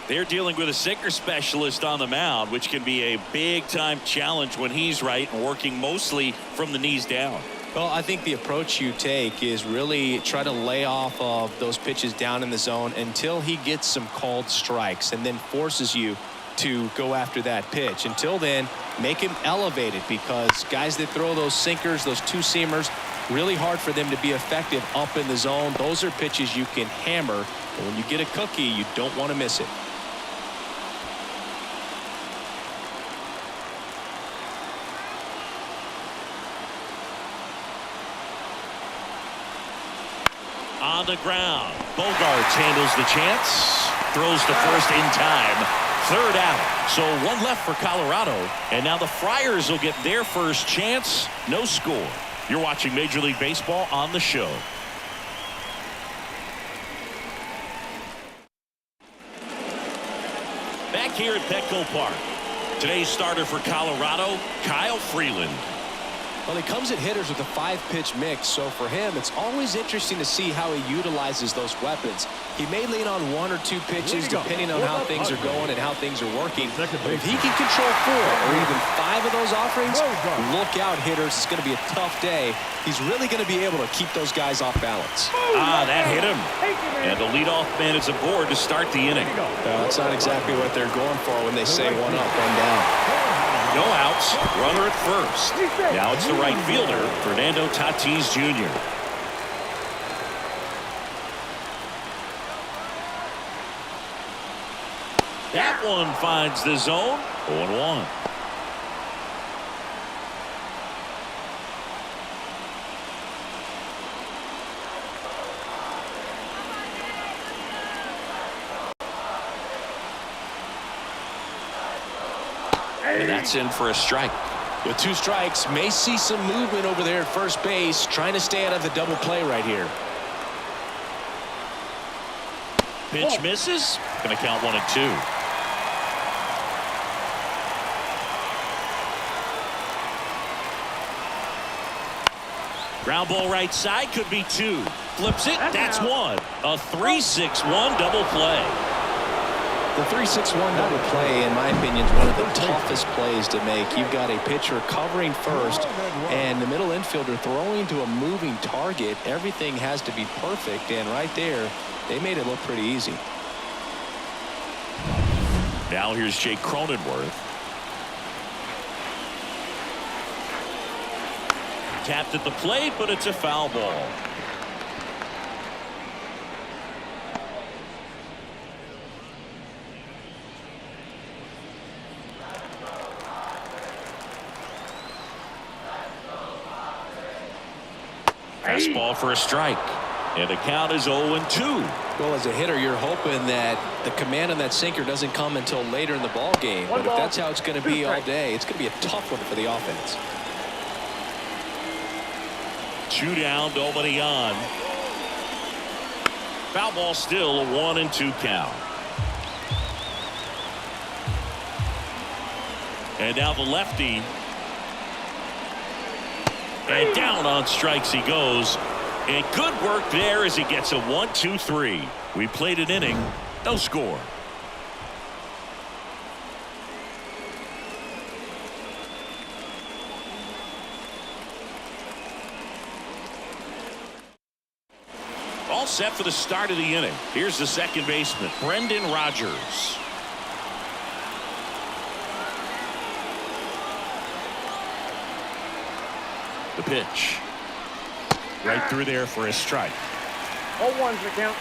They're dealing with a sinker specialist on the mound, which can be a big-time challenge when he's right and working mostly from the knees down. Well, I think the approach you take is really try to lay off of those pitches down in the zone until he gets some called strikes and then forces you to go after that pitch. Until then, make him elevated, because guys that throw those sinkers, those 2-seamers, really hard for them to be effective up in the zone. Those are pitches you can hammer, and when you get a cookie, you don't want to miss it. On the ground, Bogarts handles the chance, throws to first in time. 3rd out. So 1 left for Colorado, and now the Friars will get their first chance. No score. You're watching Major League Baseball on the show. Back here at Petco Park, today's starter for Colorado, Kyle Freeland. Well, he comes at hitters with a 5-pitch mix, so for him, it's always interesting to see how he utilizes those weapons. He may lean on 1 or 2 pitches depending on how things are going and how things are working. But if he can control 4 or even 5 of those offerings, look out, hitters. It's going to be a tough day. He's really going to be able to keep those guys off balance. That hit him. And the leadoff man is aboard to start the inning. That's not exactly what they're going for when they say 1 up, 1 down. No outs, runner at first. Now it's the right fielder, Fernando Tatis Jr. That one finds the zone. 0-1. And that's in for a strike. With 2 strikes, may see some movement over there at first base, trying to stay out of the double play right here. Pitch misses. Going to count 1 and 2. Ground ball right side, could be 2. Flips it. That's 1. A 3-6-1 double play. The 3-6-1 double play, in my opinion, is one of the toughest plays to make. You've got a pitcher covering first and the middle infielder throwing to a moving target. Everything has to be perfect, and right there, they made it look pretty easy. Now here's Jake Cronenworth. Tapped at the plate, but it's a foul ball. Fastball for a strike. And the count is 0-2. Well, as a hitter, you're hoping that the command on that sinker doesn't come until later in the ball game. But if that's how it's going to be all day, it's going to be a tough one for the offense. 2 down, nobody on. Foul ball still, a 1-2 count. And now the lefty. And down on strikes he goes. And good work there as he gets a 1-2-3. We played an inning, no score. All set for the start of the inning. Here's the second baseman, Brendan Rodgers. The pitch. Right through there for a strike. 0-1's the count.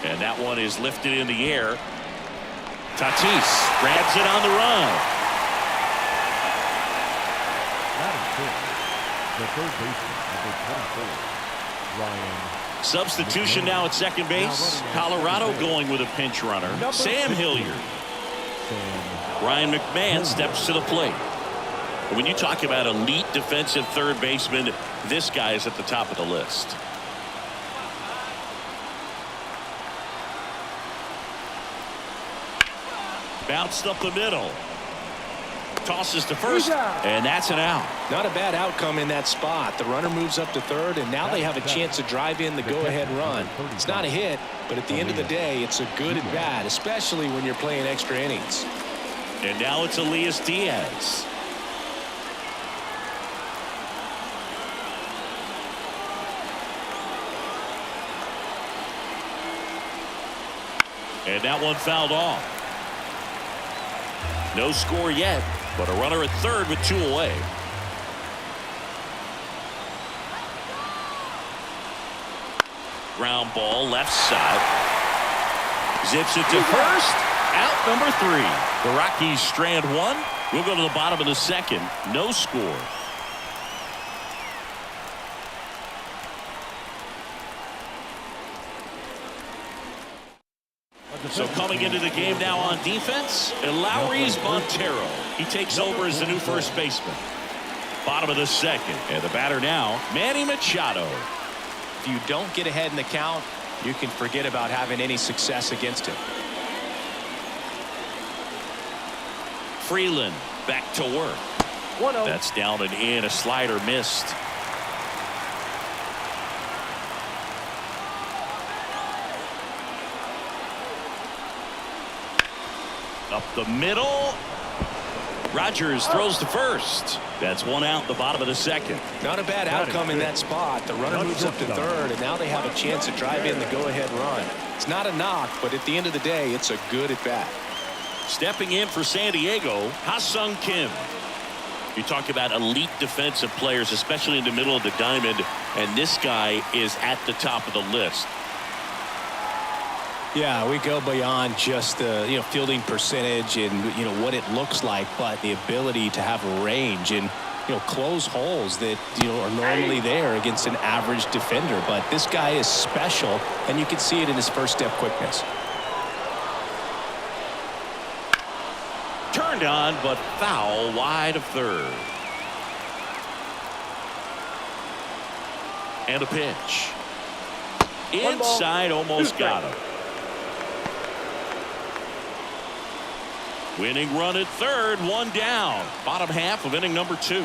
And that one is lifted in the air. Tatis grabs it on the run. The third baseman, number 24, Ryan. Substitution now at second base. Colorado going with a pinch runner. Sam Hilliard. Ryan McMahon steps to the plate. When you talk about elite defensive third baseman, this guy is at the top of the list. Bounced up the middle. Tosses to first, and that's an out. Not a bad outcome in that spot. The runner moves up to third, and now they have a chance to drive in the go-ahead run. It's not a hit, but at the end of the day, it's a good at bat, especially when you're playing extra innings. And now it's Elias Diaz. And that one fouled off. No score yet, but a runner at third with 2 away. Ground ball left side. Zips it to first. Out number 3. The Rockies strand 1. We'll go to the bottom of the second. No score. So coming into the game now on defense, Lowry's Montero. He takes over as the new first baseman. Bottom of the second, and the batter now, Manny Machado. If you don't get ahead in the count, you can forget about having any success against him. Freeland back to work. 1-0. That's down and in. A slider missed. Up the middle. Rogers throws to first. That's 1 out, the bottom of the second. Not a bad outcome in that spot. The runner moves up to third, and now they have a chance to drive in the go-ahead run. It's not a knock, but at the end of the day, it's a good at bat. Stepping in for San Diego, Ha-Sung Kim. You talk about elite defensive players, especially in the middle of the diamond, and this guy is at the top of the list. Yeah, we go beyond just the fielding percentage and what it looks like, but the ability to have range and close holes that are normally there against an average defender. But this guy is special, and you can see it in his first step quickness. Turned on, but foul wide of third. And a pitch. Inside, almost got him. Winning run at third, 1 down. Bottom half of inning number 2.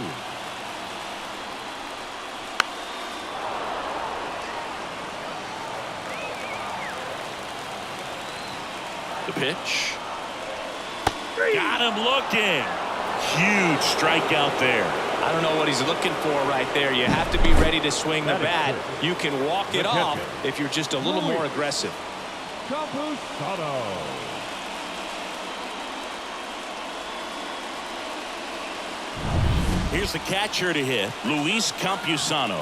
The pitch. Got him looking. Huge strikeout there. I don't know what he's looking for right there. You have to be ready to swing the bat. You can walk it off if you're just a little more aggressive. Here's the catcher to hit, Luis Campusano.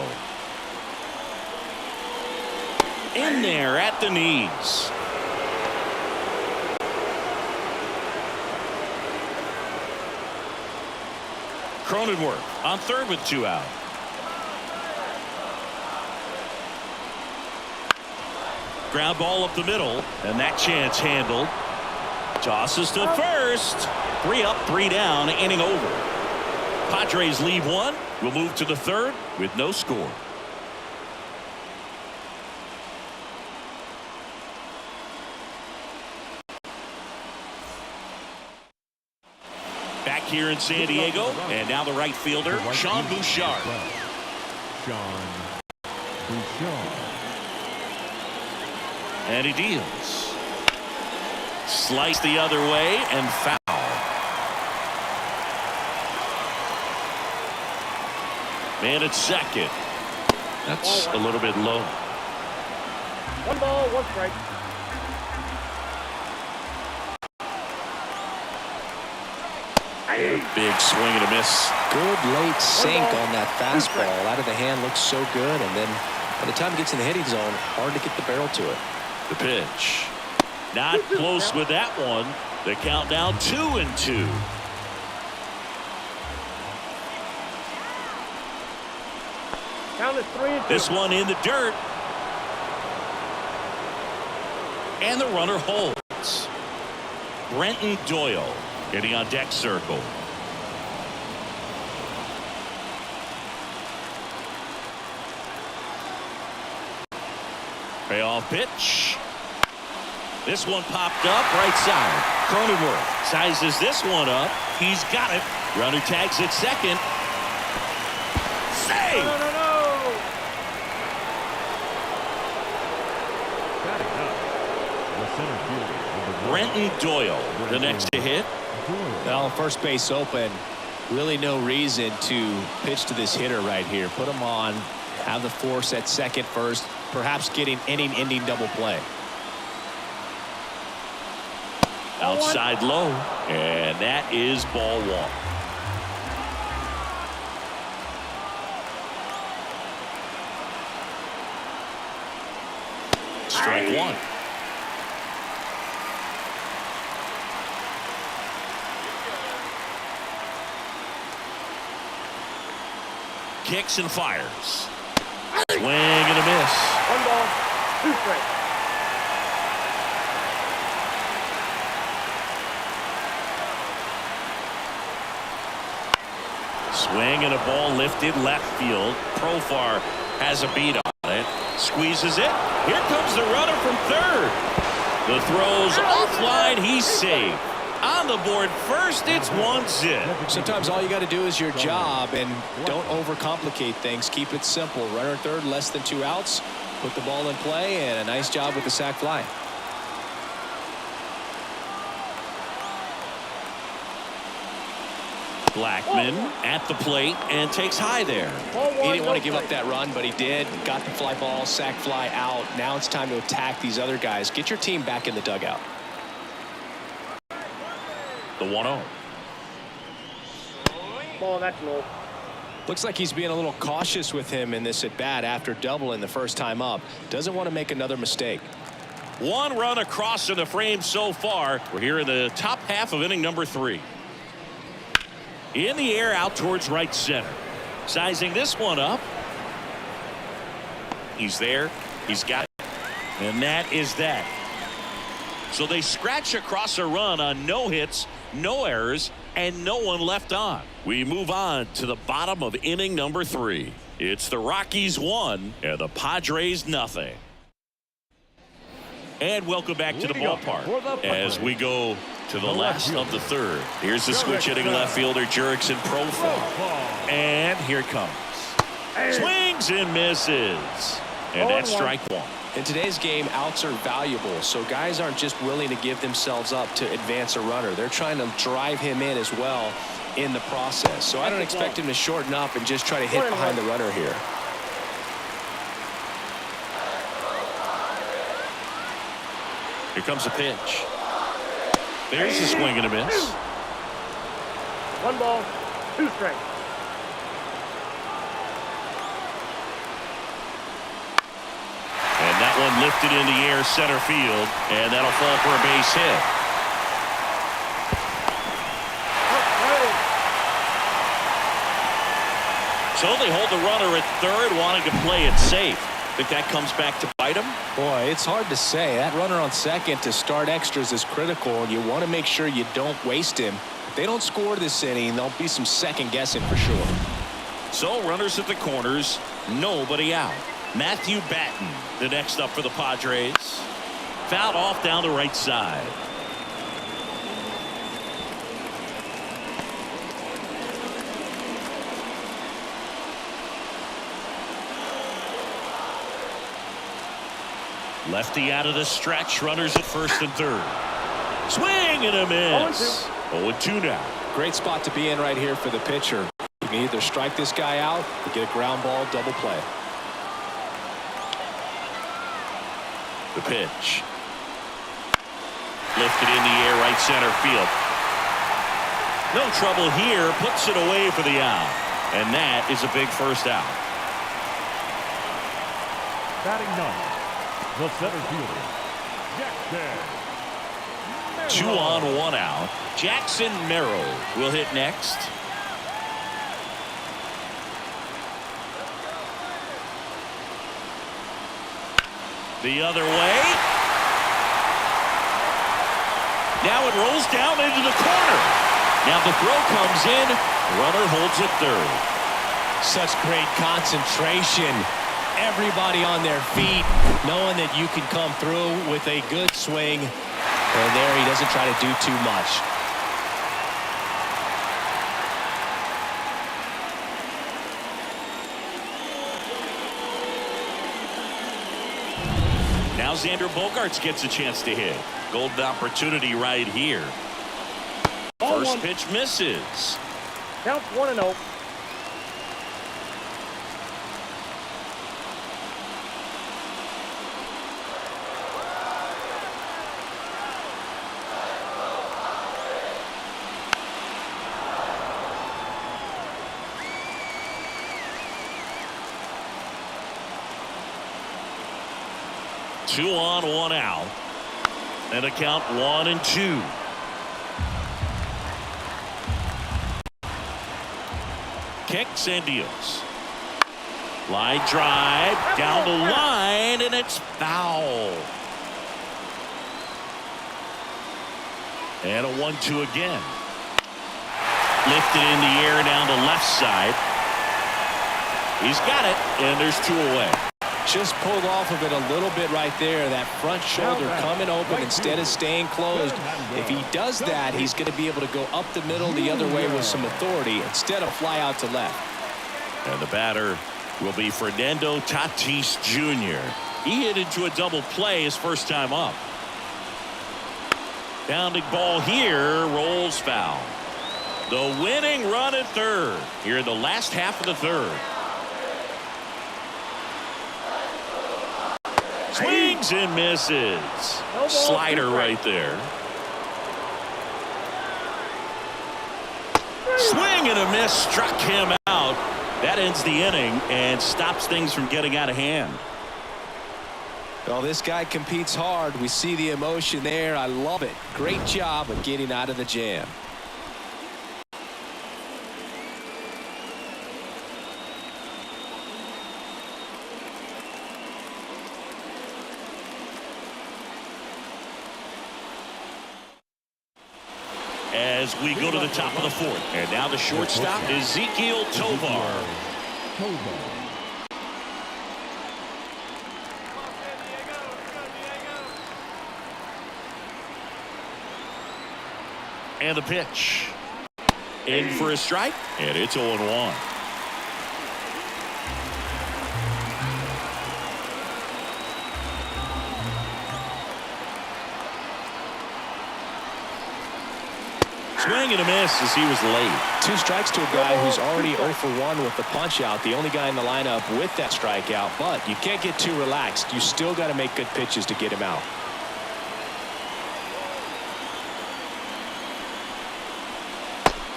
In there at the knees. Cronenworth on third with 2 out. Ground ball up the middle, and that chance handled. Tosses to first. 3 up, 3 down, inning over. Padres leave 1. We'll move to the third with no score. Back here in San Diego, and now the right fielder, Sean Bouchard. And he deals. Slice the other way and foul. Man at second. That's a little bit low. 1 ball, 1 strike. Big swing and a miss. Good late sink on that fastball. Out of the hand, looks so good, and then by the time it gets in the hitting zone, hard to get the barrel to it. The pitch. Not close with that one. The count now 2-2. Count is 3-2. This one in the dirt. And the runner holds. Brenton Doyle getting on deck circle. Payoff pitch. This one popped up right side. Cronenworth sizes this one up. He's got it. Runner tags at second. Save! No. Batting up, the center fielder, number 1. Brenton Doyle, the next to hit. Well, first base open. Really no reason to pitch to this hitter right here. Put him on. Have the force at second first. Perhaps getting inning-ending double play. Outside low. And that is ball 1. Strike 1. Kicks and fires. Swing and a miss. 1 ball, 2 strikes. Swing and a ball lifted left field. Profar has a beat on it. Squeezes it. Here comes the runner from third. The throw's offline. He's safe. On the board first, it's 1-0. Sometimes all you got to do is your job and don't overcomplicate things. Keep it simple. Runner third, less than 2 outs. Put the ball in play, and a nice job with the sac fly. Blackman at the plate and takes high there. He didn't want to give up that run, but he did. Got the fly ball, sac fly out. Now it's time to attack these other guys. Get your team back in the dugout. The 1-0. Ball, that's low. Looks like he's being a little cautious with him in this at bat after doubling the first time up. Doesn't want to make another mistake. 1 run across in the frame so far. We're here in the top half of inning number 3. In the air out towards right center. Sizing this one up. He's there. He's got it. And that is that. So they scratch across a run on no hits, no errors, and no one left on. We move on to the bottom of inning number 3. It's the Rockies 1 and the Padres nothing. And welcome back to the ballpark as we go to the last of the third. Here's the switch hitting left fielder Jurickson Profar. And here it comes. Swings and misses. And that's strike 1. In today's game, outs are valuable, so guys aren't just willing to give themselves up to advance a runner. They're trying to drive him in as well in the process. So I don't expect him to shorten up and just try to hit behind the runner here. Here comes a pitch. There's a swing and a miss. 1 ball, 2 strikes. And that one lifted in the air center field, and that'll fall for a base hit. So they hold the runner at third, wanting to play it safe. Think that comes back to bite him? Boy, it's hard to say. That runner on second to start extras is critical, and you want to make sure you don't waste him. If they don't score this inning, there'll be some second guessing for sure. So runners at the corners, nobody out. Matthew Batten, the next up for the Padres. Fouled off down the right side. Lefty out of the stretch. Runners at first and third. Swing and a miss. 0-2 now. Great spot to be in right here for the pitcher. You can either strike this guy out or get a ground ball double play. The pitch. Lifted in the air right center field. No trouble here. Puts it away for the out. And that is a big first out. Batting 9. The center fielder, Jackson. 2 on, 1 out. Jackson Merrill will hit next. The other way. Now it rolls down into the corner. Now the throw comes in. Runner holds it third. Such great concentration. everybody on their feet, knowing that you can come through with a good swing. And there he doesn't try to do too much. Now Xander Bogaerts gets a chance to hit. Golden opportunity right here. First pitch misses. Counts 1-0. Two on, one out. And a count 1-2. Kicks and deals. Line drive down the line, and it's foul. And a 1-2 again. Lifted in the air down the left side. He's got it, and there's 2 away. Just pulled off of it a little bit right there. That front shoulder coming open instead of staying closed. If he does that, he's going to be able to go up the middle the other way with some authority instead of fly out to left. And the batter will be Fernando Tatis Jr. He hit into a double play his first time up. Bounding ball here, rolls foul. The winning run at third here in the last half of the third. Swings and misses. Slider right there. Swing and a miss, struck him out. That ends the inning and stops things from getting out of hand. Well, this guy competes hard. We see the emotion there. I love it. Great job of getting out of the jam. As we go to the top of the fourth. And now the shortstop, Ezequiel Tovar. And the pitch. In for a strike. And it's 0-1. Swing and a miss as he was late. 2 strikes to a guy who's already 0 for 1 with the punch out. The only guy in the lineup with that strikeout. But you can't get too relaxed. You still got to make good pitches to get him out.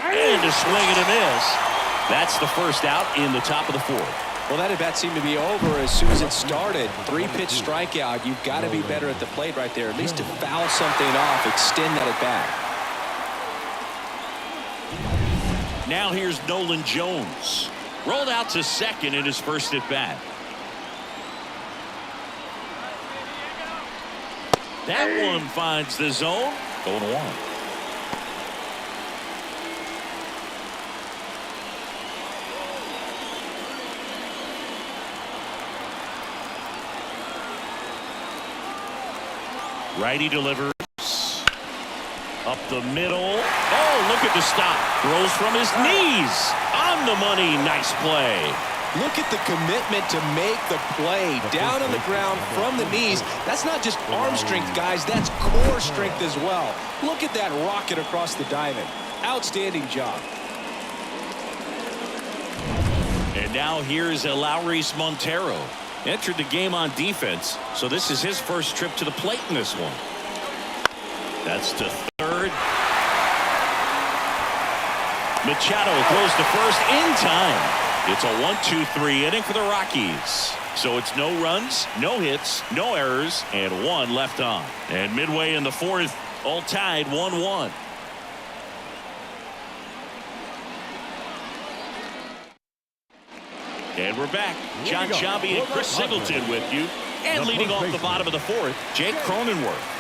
And a swing and a miss. That's the first out in the top of the fourth. Well, that at bat seemed to be over as soon as it started. 3-pitch strikeout. You've got to be better at the plate right there. At least to foul something off, extend that at bat. Now here's Nolan Jones. Rolled out to second in his first at bat. That one finds the zone. 0-1. Righty delivers. Up the middle. Oh, look at the stop. Throws from his knees. On the money. Nice play. Look at the commitment to make the play. Down on the ground from the knees. That's not just arm strength, guys. That's core strength as well. Look at that rocket across the diamond. Outstanding job. And now here's Elauris Montero. Entered the game on defense, so this is his first trip to the plate in this one. That's to third. Machado throws to first in time. It's a 1-2-3 inning for the Rockies. So it's no runs, no hits, no errors, and 1 left on. And midway in the fourth, all tied 1-1. And we're back. John Sciambi and Chris Singleton with you. And leading off the bottom of the fourth, Jake Cronenworth.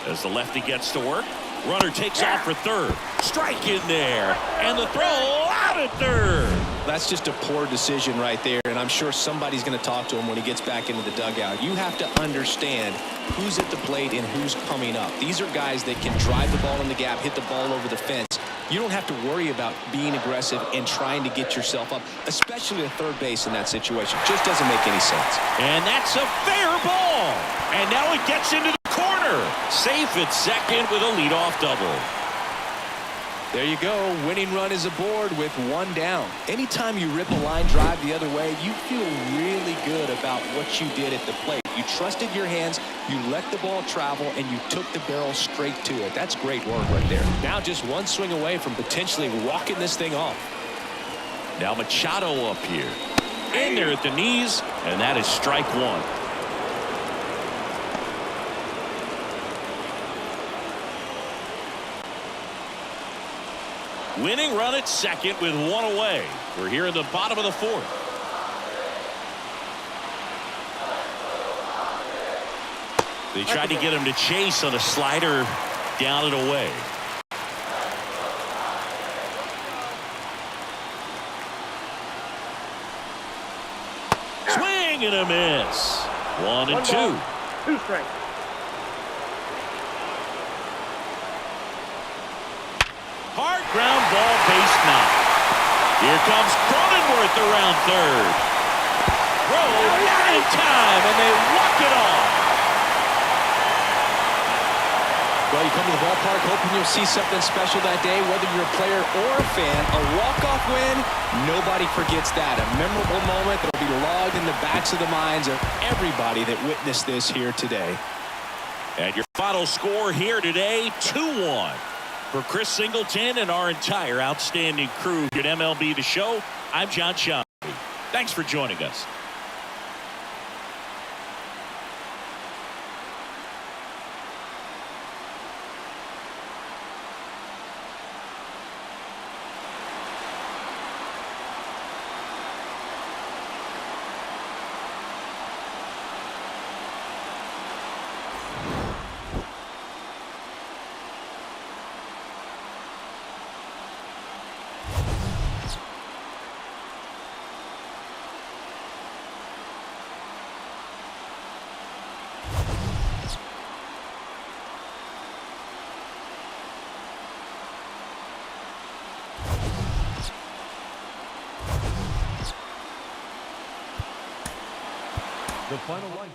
As the lefty gets to work, runner takes off for third. Strike in there, and the throw out at third. That's just a poor decision right there, and I'm sure somebody's going to talk to him when he gets back into the dugout. You have to understand who's at the plate and who's coming up. These are guys that can drive the ball in the gap, hit the ball over the fence. You don't have to worry about being aggressive and trying to get yourself up, especially at third base in that situation. Just doesn't make any sense. And that's a fair ball. And now it gets into the corner. Safe at second with a leadoff double. There you go. Winning run is aboard with one down. Anytime you rip a line drive the other way, you feel really good about what you did at the plate. You trusted your hands, you let the ball travel, and you took the barrel straight to it. That's great work right there. Now just one swing away from potentially walking this thing off. Now Machado up here. In there at the knees, and that is strike one. Winning run at second with one away. We're here in the bottom of the fourth. They tried to get him to chase on a slider down and away. Swing and a miss. 1 and 2. 2 strikes. Hard ground ball, base knock. Here comes Cronenworth around third. Throw not in time, and they walk it off. Well, you come to the ballpark hoping you'll see something special that day, whether you're a player or a fan. A walk-off win, nobody forgets that. A memorable moment that will be logged in the backs of the minds of everybody that witnessed this here today. And your final score here today, 2-1. For Chris Singleton and our entire outstanding crew here at MLB The Show, I'm John Schaub. Thanks for joining us. The final line.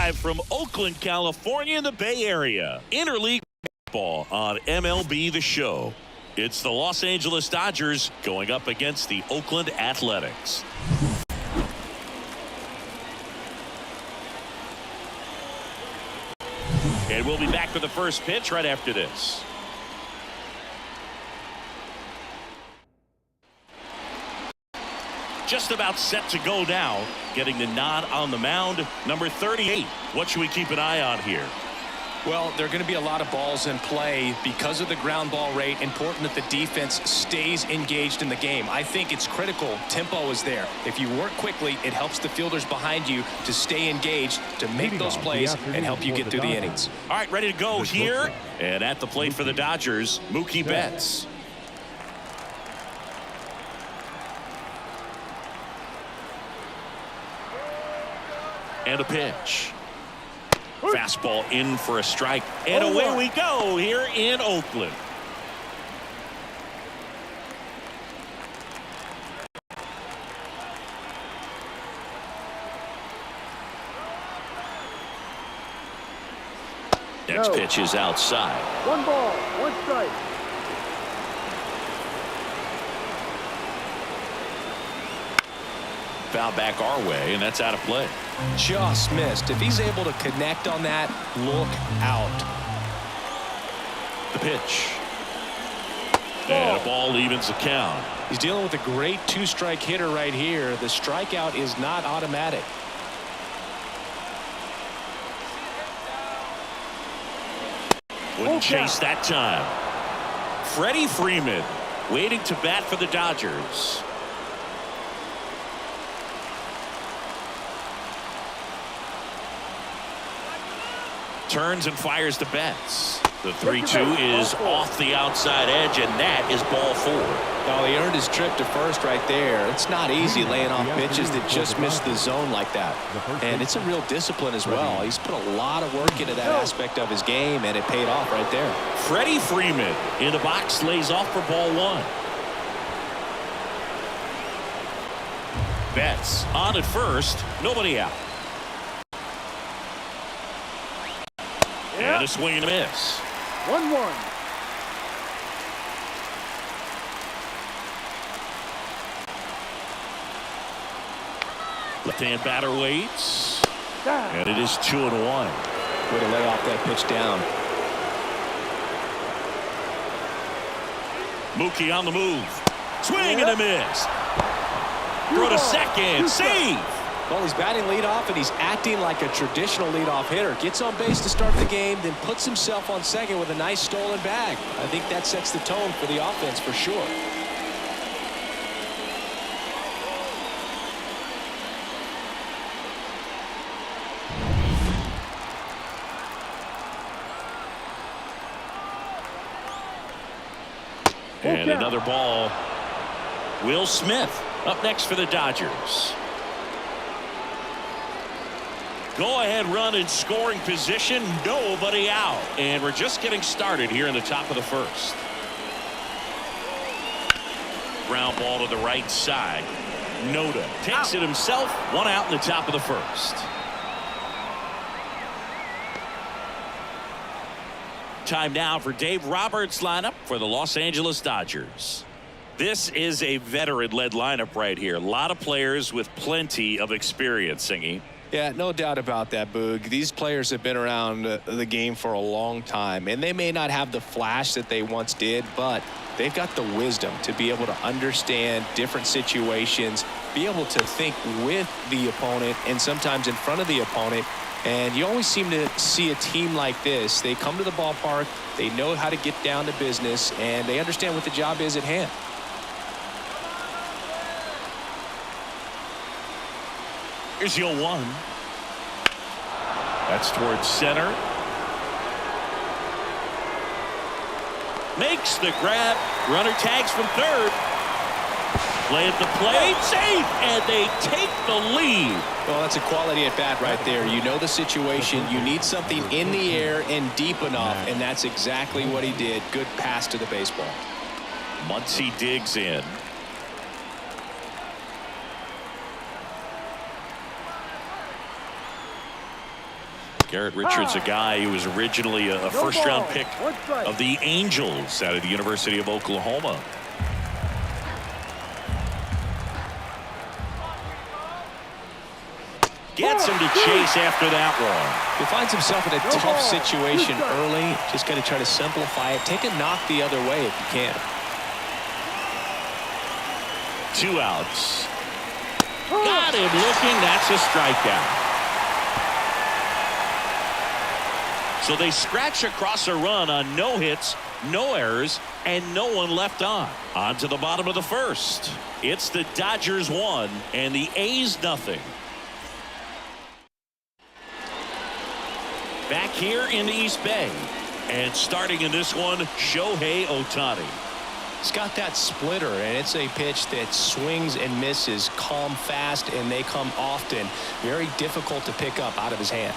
Live from Oakland, California in the Bay Area. Interleague baseball on MLB The Show. It's the Los Angeles Dodgers going up against the Oakland Athletics. And we'll be back with the first pitch right after this. Just about set to go now. Getting the nod on the mound, number 38. What should we keep an eye on here? Well, there are going to be a lot of balls in play because of the ground ball rate. Important that the defense stays engaged in the game. I think it's critical. Tempo is there. If you work quickly, it helps the fielders behind you to stay engaged, to make those plays, and help you get through the innings. All right, ready to go here. And at the plate for the Dodgers, Mookie Betts. And a pitch. Fastball in for a strike. And away we go here in Oakland. Next pitch is outside. 1 ball, 1 strike. Foul back our way, and that's out of play. Just missed. If he's able to connect on that, look out. The pitch. And a ball evens the count. He's dealing with a great 2-strike hitter right here. The strikeout is not automatic. Wouldn't chase that time. Freddie Freeman waiting to bat for the Dodgers. Turns and fires to Betts. The 3-2 is off the outside edge, and that is ball 4. Oh, he earned his trip to first right there. It's not easy laying off pitches that just miss the zone like that. And it's a real discipline as well. He's put a lot of work into that aspect of his game, and it paid off right there. Freddie Freeman in the box lays off for ball 1. Betts on at first, nobody out. And a swing and a miss. 1-1. Left-hand batter waits. And it is 2-1. Way to lay off that pitch down. Mookie on the move. Swing and a miss. Throw to second. Save. Well, he's batting leadoff, and he's acting like a traditional leadoff hitter. Gets on base to start the game, then puts himself on second with a nice stolen bag. I think that sets the tone for the offense for sure. And another ball. Will Smith up next for the Dodgers. Go-ahead run in scoring position. Nobody out. And we're just getting started here in the top of the first. Ground ball to the right side. Noda takes it himself. 1 out in the top of the first. Time now for Dave Roberts' lineup for the Los Angeles Dodgers. This is a veteran-led lineup right here. A lot of players with plenty of experience, Singy. Yeah, no doubt about that, Boog. These players have been around the game for a long time, and they may not have the flash that they once did, but they've got the wisdom to be able to understand different situations, be able to think with the opponent and sometimes in front of the opponent. And you always seem to see a team like this. They come to the ballpark, they know how to get down to business, and they understand what the job is at hand. Here's the 0-1. That's towards center. Makes the grab. Runner tags from third. Play at the plate. Safe. And they take the lead. Well, that's a quality at bat right there. You know the situation. You need something in the air and deep enough, and that's exactly what he did. Good pass to the baseball. Muncy digs in. Garrett Richards, a guy who was originally a first-round pick of the Angels out of the University of Oklahoma. Gets him to chase after that one. He finds himself in a tough situation early. Just got to try to simplify it. Take a knock the other way if you can. 2 outs. Got him looking. That's a strikeout. So they scratch across a run on no hits, no errors, and no one left on. On to the bottom of the first. It's the Dodgers 1 and the A's nothing. Back here in the East Bay. And starting in this one, Shohei Ohtani. He's got that splitter, and it's a pitch that swings and misses, come fast, and they come often. Very difficult to pick up out of his hand.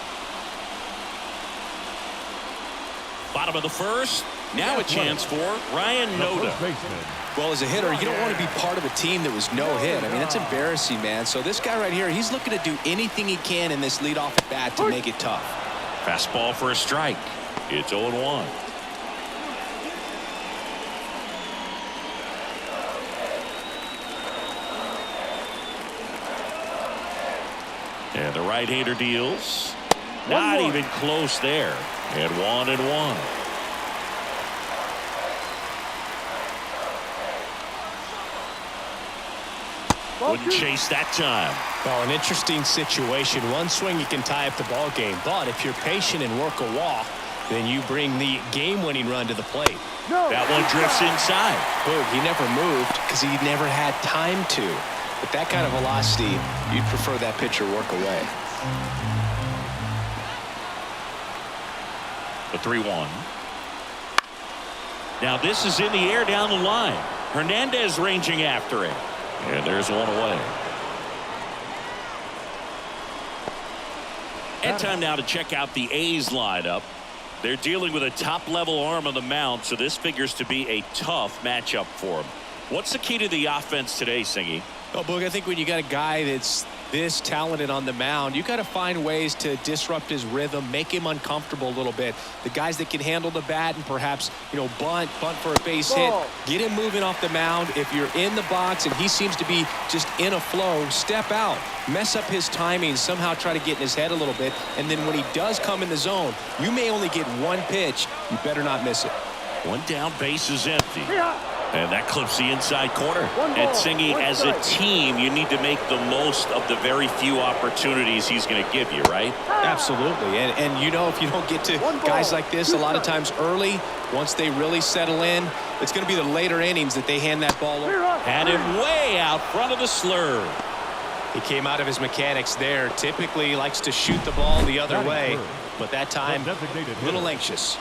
Bottom of the first. Now a chance for Ryan Noda. Well, as a hitter, you don't want to be part of a team that was no hit. I mean, that's embarrassing, man. So this guy right here, he's looking to do anything he can in this leadoff at bat to make it tough. Fastball for a strike. It's 0-1. And the right-hander deals. Not even close there. And 1-1. Wouldn't chase that time. Well, an interesting situation. One swing you can tie up the ball game, but if you're patient and work a walk, then you bring the game-winning run to the plate. That one drifts inside. Boog, he never moved because he never had time to. With that kind of velocity, you'd prefer that pitcher work away. The 3-1. Now this is in the air down the line. Hernandez ranging after it. And there's one away. And time now to check out the A's lineup. They're dealing with a top-level arm on the mound, so this figures to be a tough matchup for them. What's the key to the offense today, Singy? Well, Boog, I think when you got a guy that's this talented on the mound, you got to find ways to disrupt his rhythm, make him uncomfortable a little bit. The guys that can handle the bat and perhaps, bunt for a base hit, get him moving off the mound. If you're in the box and he seems to be just in a flow, step out, mess up his timing, somehow try to get in his head a little bit. And then when he does come in the zone, you may only get one pitch. You better not miss it. One down, base is empty. And that clips the inside corner. And Singy, as a team, you need to make the most of the very few opportunities he's going to give you, right? Absolutely. And if you don't get to guys like this a lot of times early, once they really settle in, it's going to be the later innings that they hand that ball over. Had him way out front of the slur. He came out of his mechanics there. Typically likes to shoot the ball the other way, but that time a little anxious.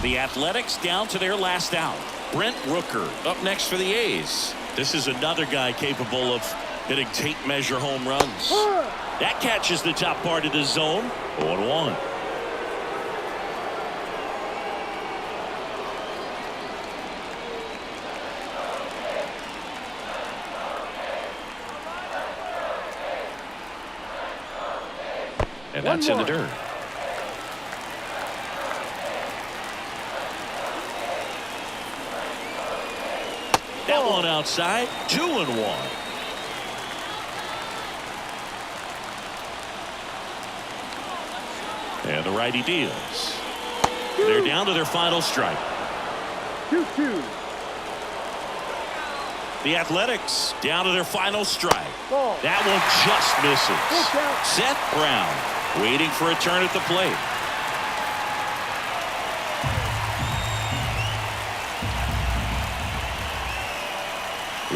The Athletics down to their last out. Brent Rooker up next for the A's. This is another guy capable of hitting tape measure home runs. That catches the top part of the zone. 0-1. And that's in the dirt. That one outside. 2-1. And the righty deals. They're down to their final strike. 2-2. The Athletics down to their final strike. That one just misses. Seth Brown waiting for a turn at the plate.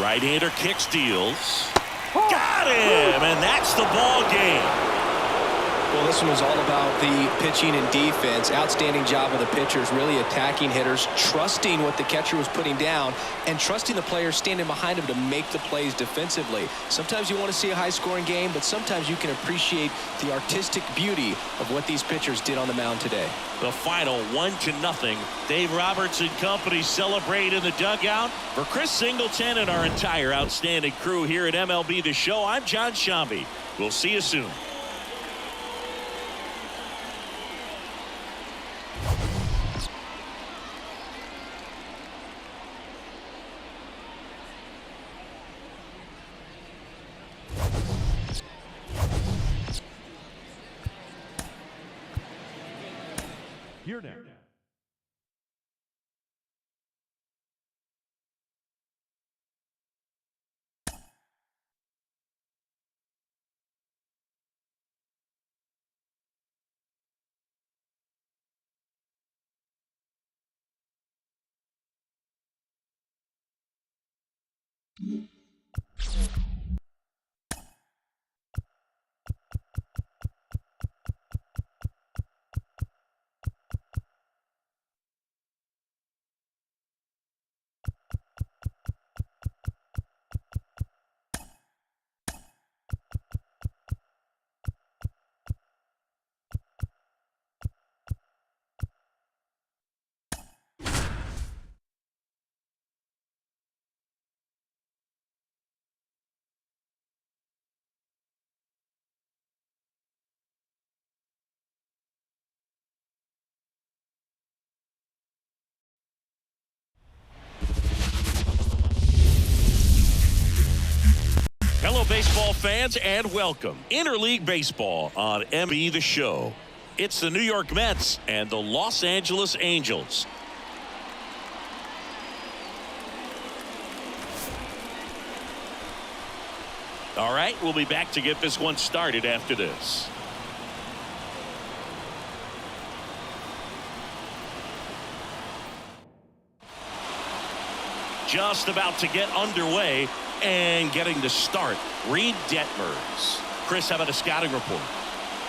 Right-hander kicks, deals. Got him, and that's the ball game. Well, this one was all about the pitching and defense. Outstanding job of the pitchers, really attacking hitters, trusting what the catcher was putting down, and trusting the players standing behind him to make the plays defensively. Sometimes you want to see a high-scoring game, but sometimes you can appreciate the artistic beauty of what these pitchers did on the mound today. The final 1-0. Dave Roberts and company celebrate in the dugout. For Chris Singleton and our entire outstanding crew here at MLB The Show, I'm John Shambi. We'll see you soon. Here now. Hello, baseball fans, and welcome. Interleague Baseball on MLB The Show. It's the New York Mets and the Los Angeles Angels. All right, we'll be back to get this one started after this. Just about to get underway and getting to start. Reed Detmers. Chris, how about a scouting report?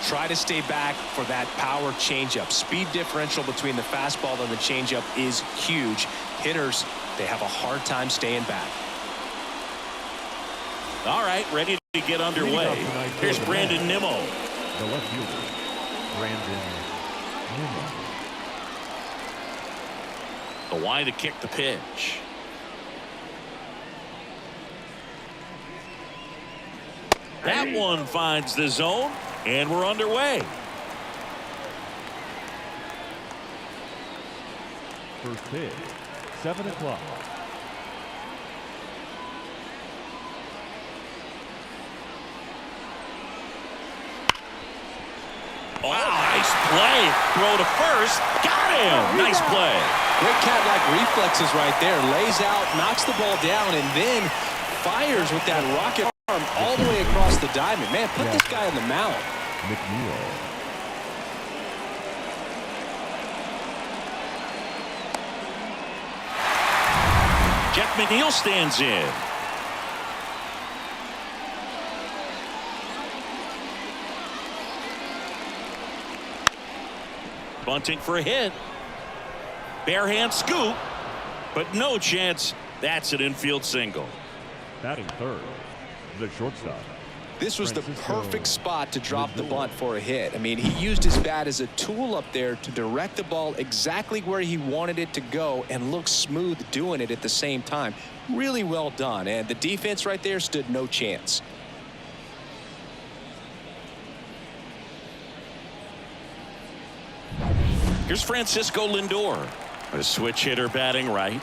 Try to stay back for that power changeup. Speed differential between the fastball and the changeup is huge. Hitters, they have a hard time staying back. All right, ready to get underway. Here's Brandon Nimmo. The left fielder, Brandon Nimmo. Kwai to kick the pitch. That one finds the zone, and we're underway. First pitch, 7 o'clock. Oh, nice play. Throw to first. Got him. Nice play. Great cat-like reflexes right there. Lays out, knocks the ball down, and then fires with that rocket arm all the way across the diamond. Man, put this guy on the mound. McNeil. Jeff McNeil stands in. Bunting for a hit. Bare hand scoop, but no chance. That's an infield single. Batting third, the shortstop. This was the perfect spot to drop the bunt for a hit. I mean, he used his bat as a tool up there to direct the ball exactly where he wanted it to go and look smooth doing it at the same time. Really well done, and the defense right there stood no chance. Here's Francisco Lindor, a switch hitter batting right.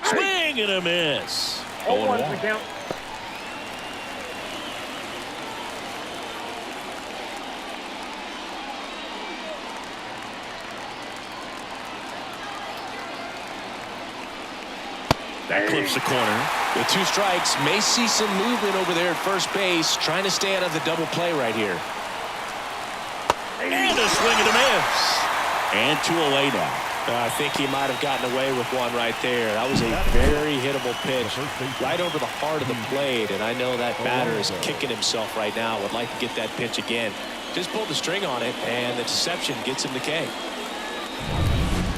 Swing and a miss. 0-1 the count. That clips the corner. With 2 strikes, may see some movement over there at first base, trying to stay out of the double play right here. And a swing and a miss. And 2 away now. I think he might have gotten away with one right there. That was a very hittable pitch right over the heart of the plate, and I know that batter is kicking himself right now. Would like to get that pitch again. Just pulled the string on it, and the deception gets him the K.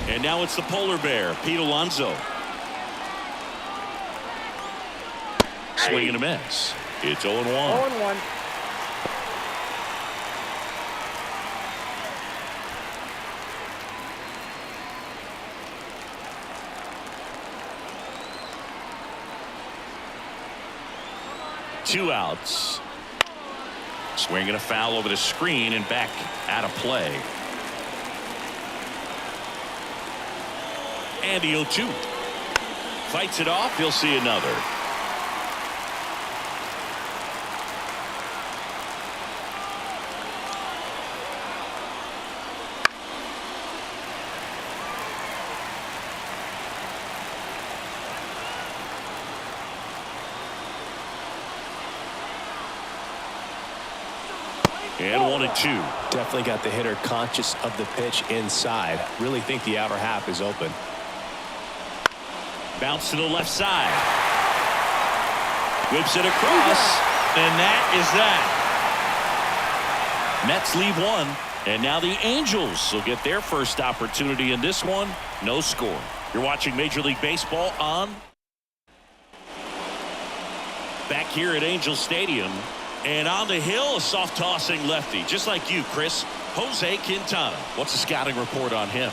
And now it's the polar bear, Pete Alonso. Swing and a miss. It's 0-1. 0-1. Two outs. Swing and a foul over the screen and back out of play. And the 0-2. Fights it off. He'll see another. And 1-2. Definitely got the hitter conscious of the pitch inside. Really think the outer half is open. Bounce to the left side. Whips it across. And that is that. Mets leave one. And now the Angels will get their first opportunity in this one. No score. You're watching Major League Baseball on. Back here at Angel Stadium. And on the hill, a soft tossing lefty. Just like you, Chris. Jose Quintana. What's the scouting report on him?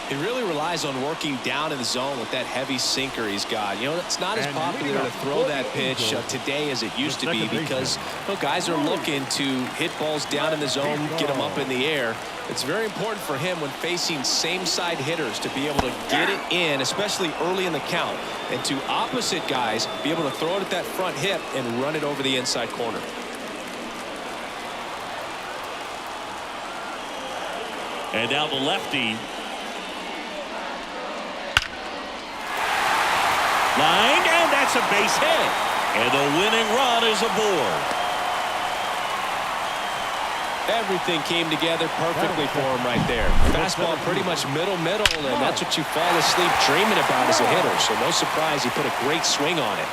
He really relies on working down in the zone with that heavy sinker he's got. You know, it's not as popular to throw that pitch today as it used to be because guys are looking to hit balls down in the zone, get them up in the air. It's very important for him when facing same-side hitters to be able to get it in, especially early in the count, and to opposite guys be able to throw it at that front hip and run it over the inside corner. And now the lefty. Line, and that's a base hit. And the winning run is aboard. Everything came together perfectly for him right there. Fastball pretty much middle, and that's what you fall asleep dreaming about as a hitter. So no surprise he put a great swing on it.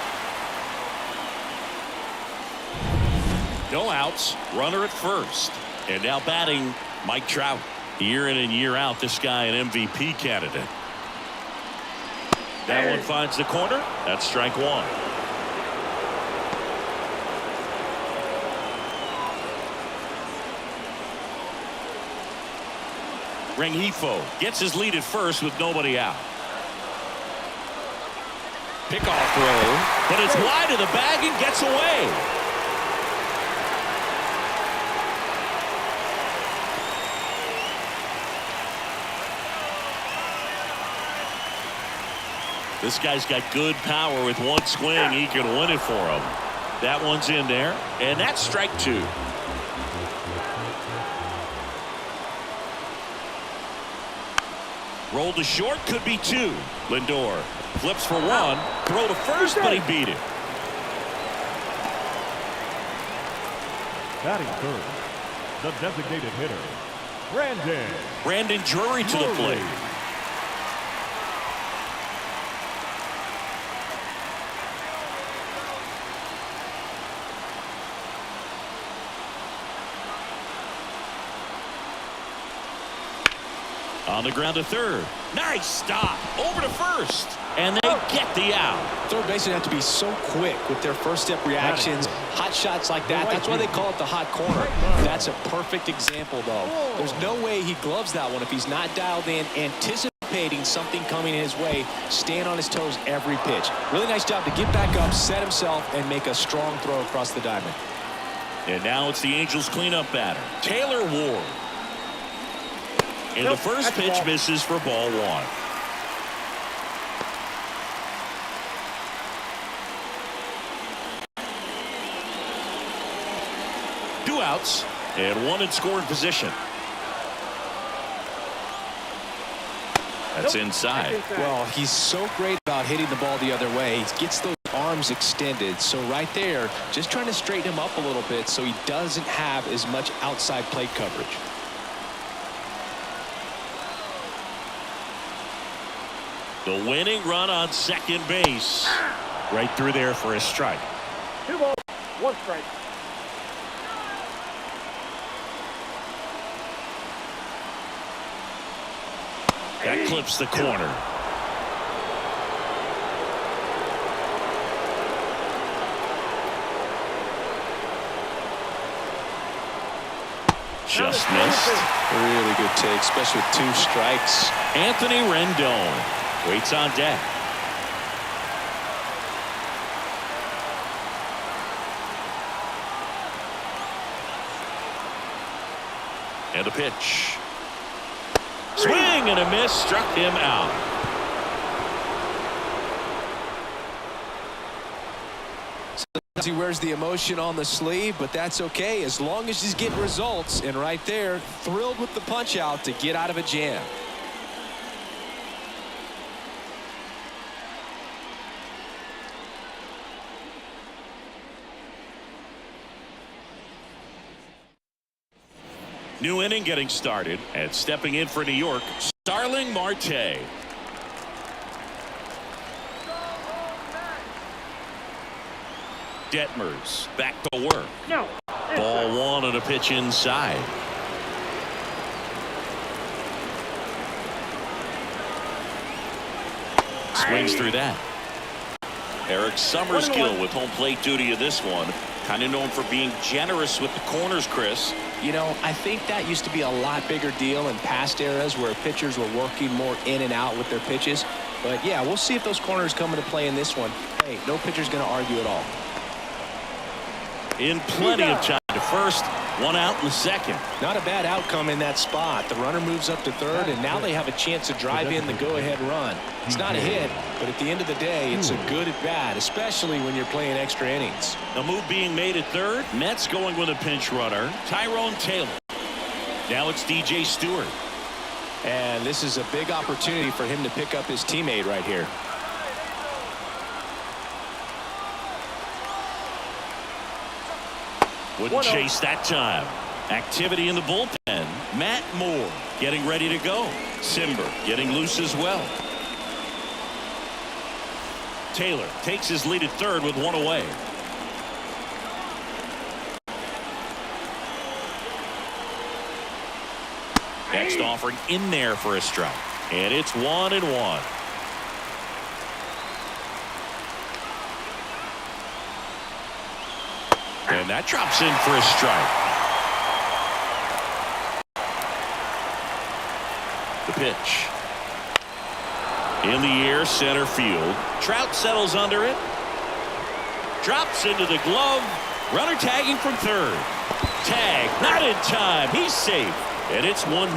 No outs, runner at first. And now batting Mike Trout. Year in and year out, this guy an MVP candidate. That one finds the corner. That's strike one. Rengifo gets his lead at first with nobody out. Pickoff throw, but it's wide of the bag and gets away. This guy's got good power. With one swing, he can win it for him. That one's in there, and that's strike two. Roll to short, could be two. Lindor flips for one. Throw to first, but he beat it. Batting third, the designated hitter, Brandon Drury to the plate. On the ground to third. Nice stop. Over to first. And they get the out. Third basemen have to be so quick with their first step reactions. Hot shots like that. That's why they call it the hot corner. That's a perfect example, though. There's no way he gloves that one if he's not dialed in, anticipating something coming his way, staying on his toes every pitch. Really nice job to get back up, set himself, and make a strong throw across the diamond. And now it's the Angels cleanup batter, Taylor Ward. And the first pitch misses for ball one. Two outs and one in scoring position. That's inside. Well, he's so great about hitting the ball the other way. He gets those arms extended. So right there, just trying to straighten him up a little bit so he doesn't have as much outside plate coverage. The winning run on second base. Right through there for a strike. 2 balls, 1 strike. That clips the corner. Just missed. Really good take, especially with 2 strikes. Anthony Rendon waits on deck. And a pitch. Swing and a miss, struck him out. He wears the emotion on the sleeve, but that's okay as long as he's getting results. And right there, thrilled with the punch out to get out of a jam. New inning getting started, and stepping in for New York, Starling Marte. Detmers back to work. No. Ball one on a pitch inside. Swings through that. Eric Summerskill with home plate duty of this one. Kind of known for being generous with the corners, Chris. You know, I think that used to be a lot bigger deal in past eras where pitchers were working more in and out with their pitches. But yeah, we'll see if those corners come into play in this one. Hey, no pitcher's going to argue at all. In plenty of time to first, one out in the second. Not a bad outcome in that spot. The runner moves up to third, and now they have a chance to drive in the go-ahead run. It's not a hit, but at the end of the day, it's a good at bat, especially when you're playing extra innings. A move being made at third. Mets going with a pinch runner, Tyrone Taylor. Now it's DJ Stewart. And this is a big opportunity for him to pick up his teammate right here. Wouldn't chase that time. Activity in the bullpen. Matt Moore getting ready to go. Simber getting loose as well. Taylor takes his lead at third with one away. Next offering in there for a strike. And it's 1-1. And that drops in for a strike. The pitch. In the air, center field. Trout settles under it. Drops into the glove. Runner tagging from third. Tag, not in time. He's safe. And it's 1-0.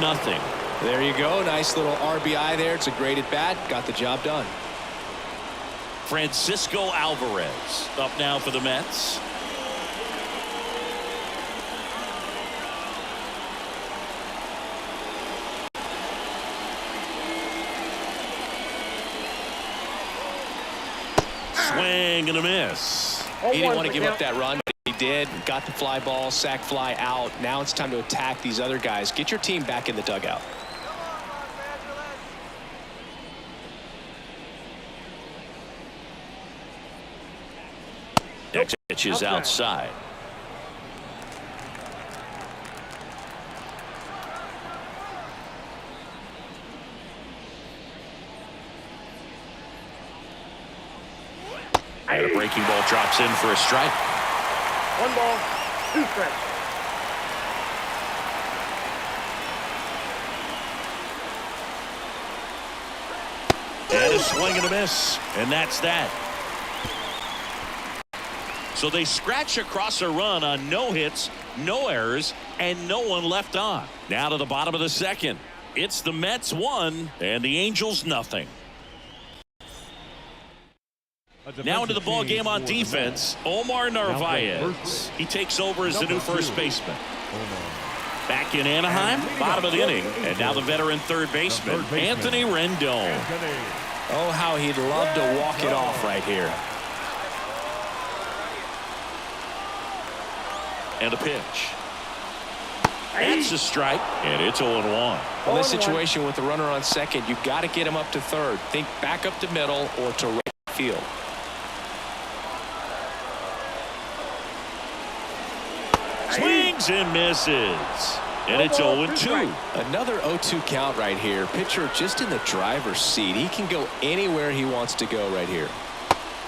There you go. Nice little RBI there. It's a great at bat. Got the job done. Francisco Alvarez up now for the Mets. Swing and a miss. He didn't want to give up that run, but he did. Got the fly ball, sac fly out. Now it's time to attack these other guys. Get your team back in the dugout. Next pitch is outside. And a breaking ball drops in for a strike. 1 ball, 2 strikes. And a swing and a miss. And that's that. So they scratch across a run on no hits, no errors, and no one left on. Now to the bottom of the second. It's the Mets 1 and the Angels nothing. Now into the ball game on defense, Omar Narvaez. He takes over as the new first baseman. Back in Anaheim, bottom of the inning, and now the veteran third baseman, Anthony Rendon. Oh, how he'd love to walk it off right here. And a pitch. That's a strike, and it's 0-1. Well, this situation with the runner on second, you've got to get him up to third. Think back up to middle or to right field. Swings and misses. And it's 0-2. Another 0-2 count right here. Pitcher just in the driver's seat. He can go anywhere he wants to go right here.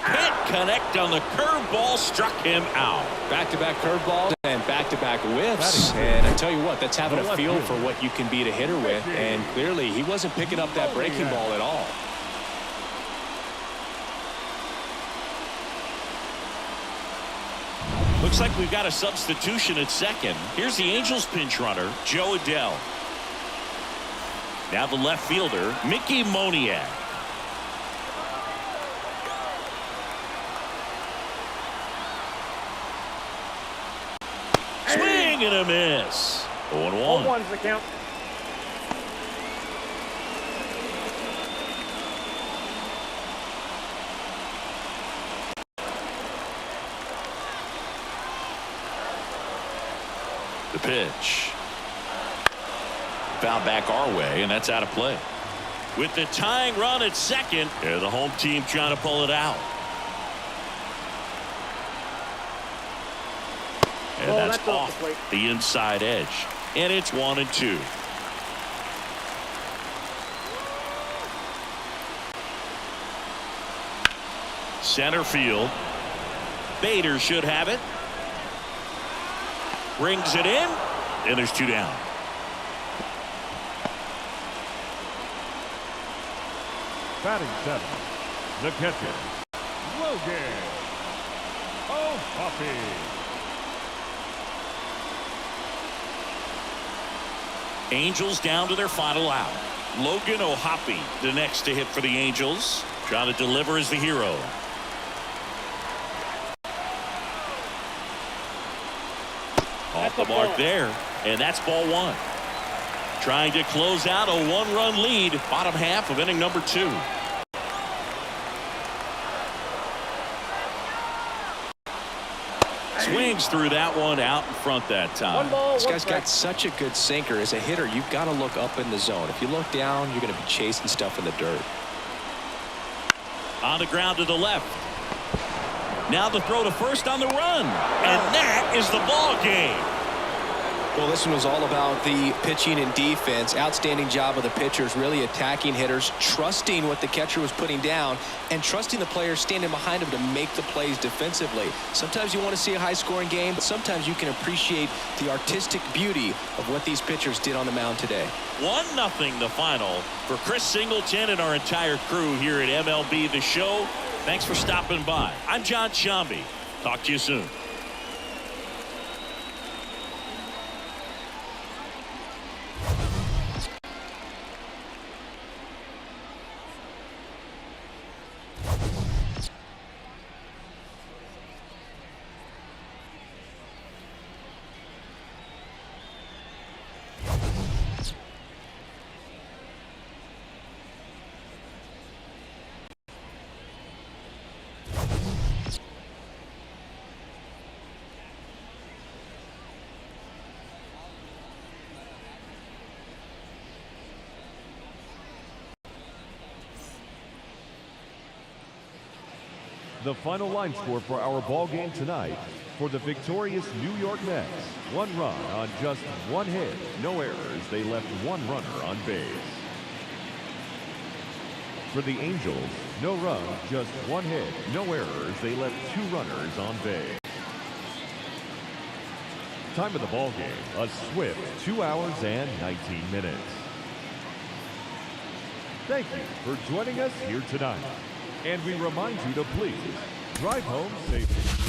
Can't connect on the curveball, struck him out. Back-to-back curveballs and back-to-back whiffs. And I tell you what, that's having a feel for what you can beat a hitter with. And clearly, he wasn't picking up that breaking ball at all. Looks like we've got a substitution at second. Here's the Angels pinch runner, Joe Adell. Now the left fielder, Mickey Moniak. Swing and a miss. 0-1. 0-1's the count. The pitch. Foul back our way, and that's out of play. With the tying run at second, the home team trying to pull it out. And Oh, that's that's off off the plate. the inside edge. And it's 1-2. Center field. Bader should have it. Brings it in. And there's 2 down. Batting 7, the catcher, Logan O'Hoppe. Angels down to their final out. Logan O'Hoppe, the next to hit for the Angels. Trying to deliver as the hero. Off the mark there, and that's ball 1. Trying to close out a 1-run lead, bottom half of inning number 2. Swings through that one out in front that time. This guy's got such a good sinker. As a hitter, you've got to look up in the zone. If you look down, you're going to be chasing stuff in the dirt. On the ground to the left. Now the throw to first on the run. And that is the ball game. Well, this one was all about the pitching and defense. Outstanding job of the pitchers, really attacking hitters, trusting what the catcher was putting down, and trusting the players standing behind him to make the plays defensively. Sometimes you want to see a high-scoring game, but sometimes you can appreciate the artistic beauty of what these pitchers did on the mound today. 1-0 the final. For Chris Singleton and our entire crew here at MLB The Show, thanks for stopping by. I'm John Shambi. Talk to you soon. The final line score for our ball game tonight: for the victorious New York Mets, 1 run on just 1 hit, no errors. They left 1 runner on base. For the Angels, no run, just 1 hit, no errors. They left 2 runners on base. Time of the ball game, a swift 2 hours and 19 minutes. Thank you for joining us here tonight. And we remind you to please drive home safely.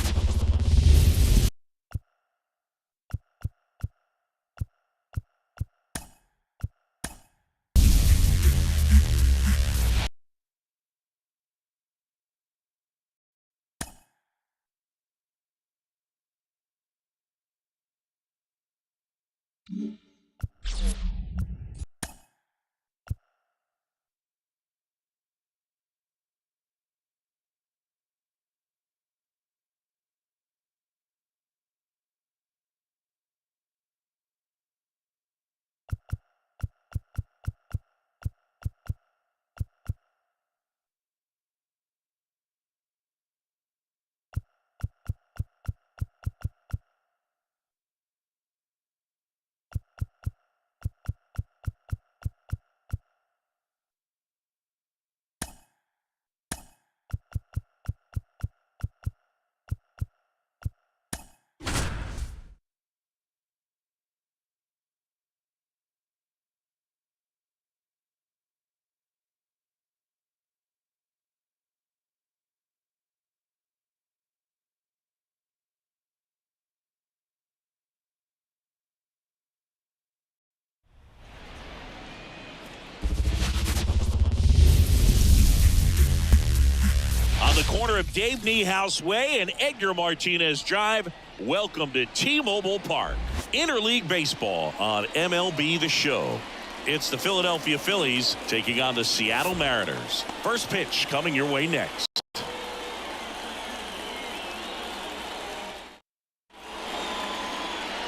On the corner of Dave Niehaus Way and Edgar Martinez Drive, welcome to T-Mobile Park. Interleague Baseball on MLB The Show. It's the Philadelphia Phillies taking on the Seattle Mariners. First pitch coming your way next.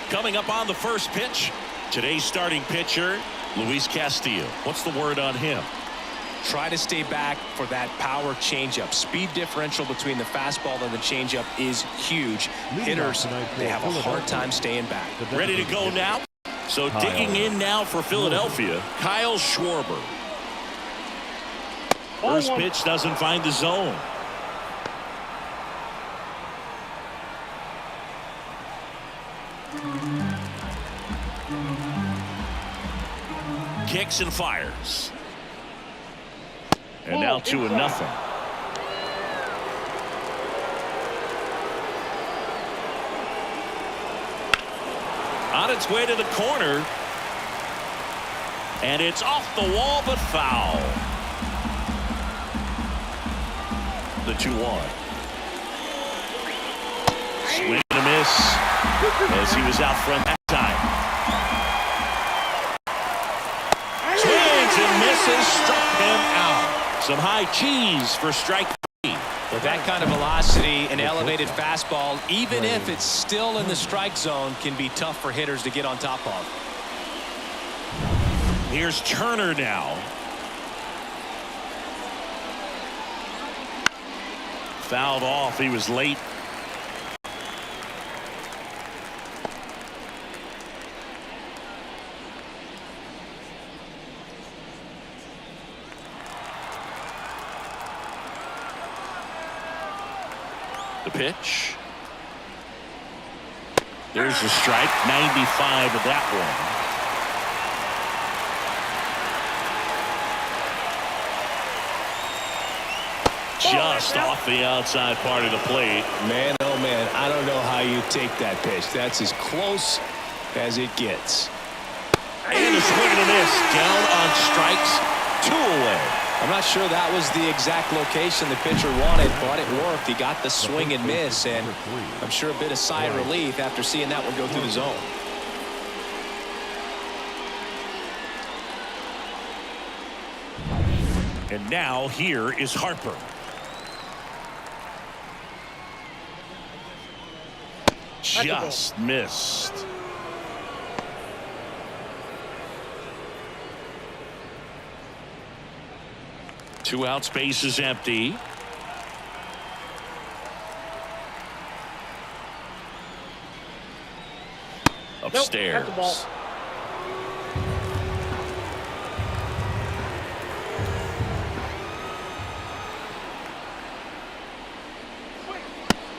Coming up on the first pitch, today's starting pitcher, Luis Castillo. What's the word on him? try to stay back for that power changeup. Speed differential between the fastball and the changeup is huge. Hitters, they have a hard time staying back. Ready to go now. So digging in now for Philadelphia, Kyle Schwarber. First pitch doesn't find the zone. Kicks and fires. And now 2-0. On its way to the corner. And it's off the wall, but foul. The 2-1. Swing and a miss as he was out front that time. Swings and misses, struck him out. Some high cheese for strike 3. With that kind of velocity, an elevated fastball, even if it's still in the strike zone, can be tough for hitters to get on top of. Here's Turner now. Fouled off. He was late. The pitch. There's the strike. 95 of that one. Just off the outside part of the plate. Man, oh man, I don't know how you take that pitch. That's as close as it gets. And a swing and a miss. Down on strikes. 2 away. I'm not sure that was the exact location the pitcher wanted, but it worked. He got the swing and miss, and I'm sure a bit of sigh of relief after seeing that one go through the zone. And now here is Harper. Just missed. Two out, space is empty. Upstairs. Nope, that's the ball.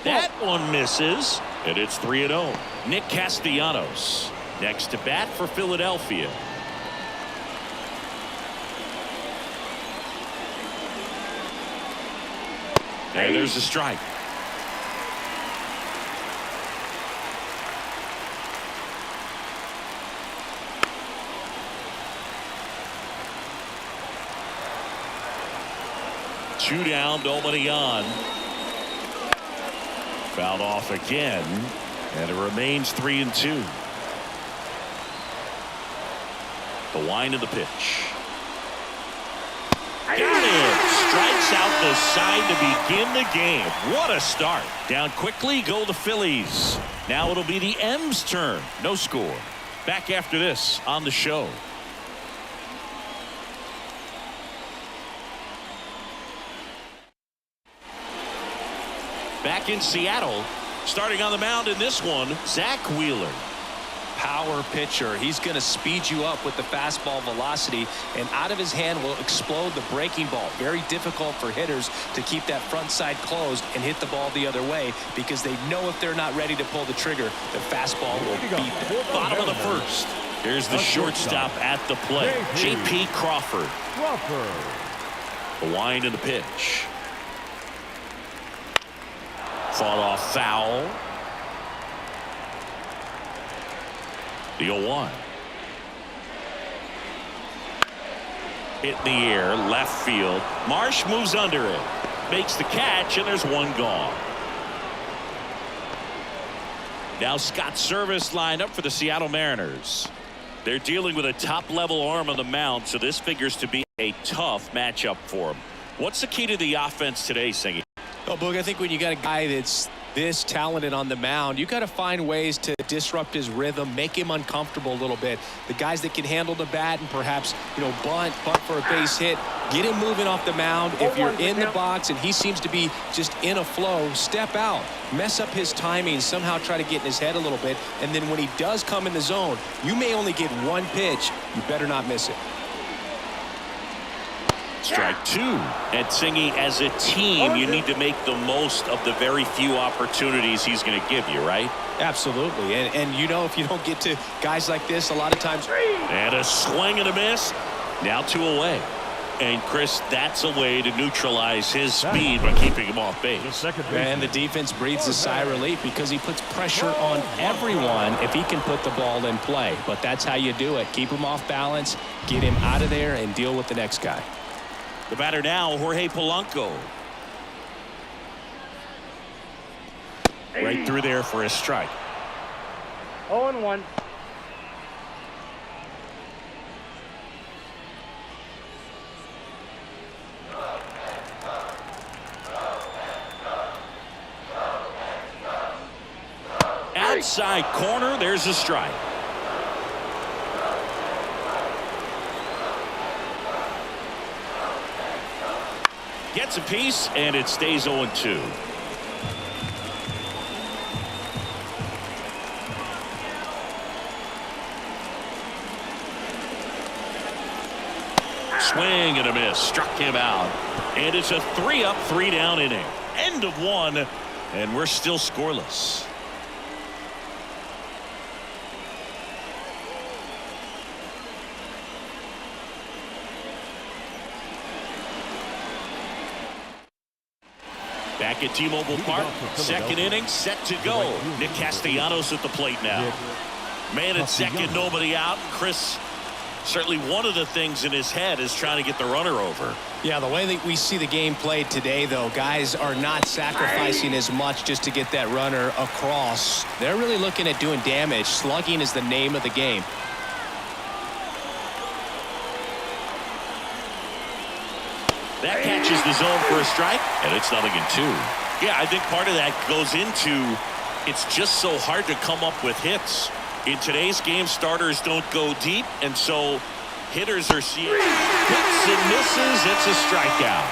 That one misses, and it's 3-0. Nick Castellanos next to bat for Philadelphia. And there's a strike. Two down, nobody on. Fouled off again, and it remains 3-2. The wind of the pitch. Got it. Strikes out the side to begin the game. What a start. Down quickly go the Phillies. Now it'll be the M's turn. No score. Back after this on the show. Back in Seattle, starting on the mound in this one, Zach Wheeler. Power pitcher. He's going to speed you up with the fastball velocity, and out of his hand will explode the breaking ball. Very difficult for hitters to keep that front side closed and hit the ball the other way, because they know if they're not ready to pull the trigger, the fastball will beat them. Bottom of the first. Here's the shortstop at the plate, J.P. Crawford. The wind and the pitch. Fought off foul. The 0-1. Hit in the air, left field. Marsh moves under it. Makes the catch, and there's one gone. Now Scott Service lined up for the Seattle Mariners. They're dealing with a top-level arm on the mound, so this figures to be a tough matchup for them. What's the key to the offense today, Singy? Well, Boog, I think when you got a guy that's this talented on the mound, you got to find ways to disrupt his rhythm, make him uncomfortable a little bit. The guys that can handle the bat and perhaps, bunt for a base hit, get him moving off the mound. If you're in the box and he seems to be just in a flow, step out, mess up his timing, somehow try to get in his head a little bit. And then when he does come in the zone, you may only get one pitch. You better not miss it. Strike two. And Singy, as a team, you need to make the most of the very few opportunities he's going to give you, right? Absolutely. And if you don't get to guys like this, a lot of times. And a swing and a miss. Now 2 away. And Chris, that's a way to neutralize his speed by keeping him off base. And the defense breathes a sigh of relief because he puts pressure on everyone if he can put the ball in play. But that's how you do it. Keep him off balance, get him out of there, and deal with the next guy. The batter now, Jorge Polanco. Right through there for a strike. 0-1. Outside corner, there's a strike. Gets a piece, and it stays 0-2. Swing and a miss. Struck him out. And it's a 3-up, 3-down inning. End of one, and we're still scoreless. Back at T-Mobile Park, second inning set to go. Nick Castellanos at the plate now. Man at second, nobody out. Chris, certainly one of the things in his head is trying to get the runner over. Yeah, the way that we see the game played today, though, guys are not sacrificing as much just to get that runner across. They're really looking at doing damage. Slugging is the name of the game. That catches the zone for a strike, and it's 0-2. Yeah, I think part of that goes into it's just so hard to come up with hits. In today's game, starters don't go deep, and so hitters are seeing hits and misses. It's a strikeout.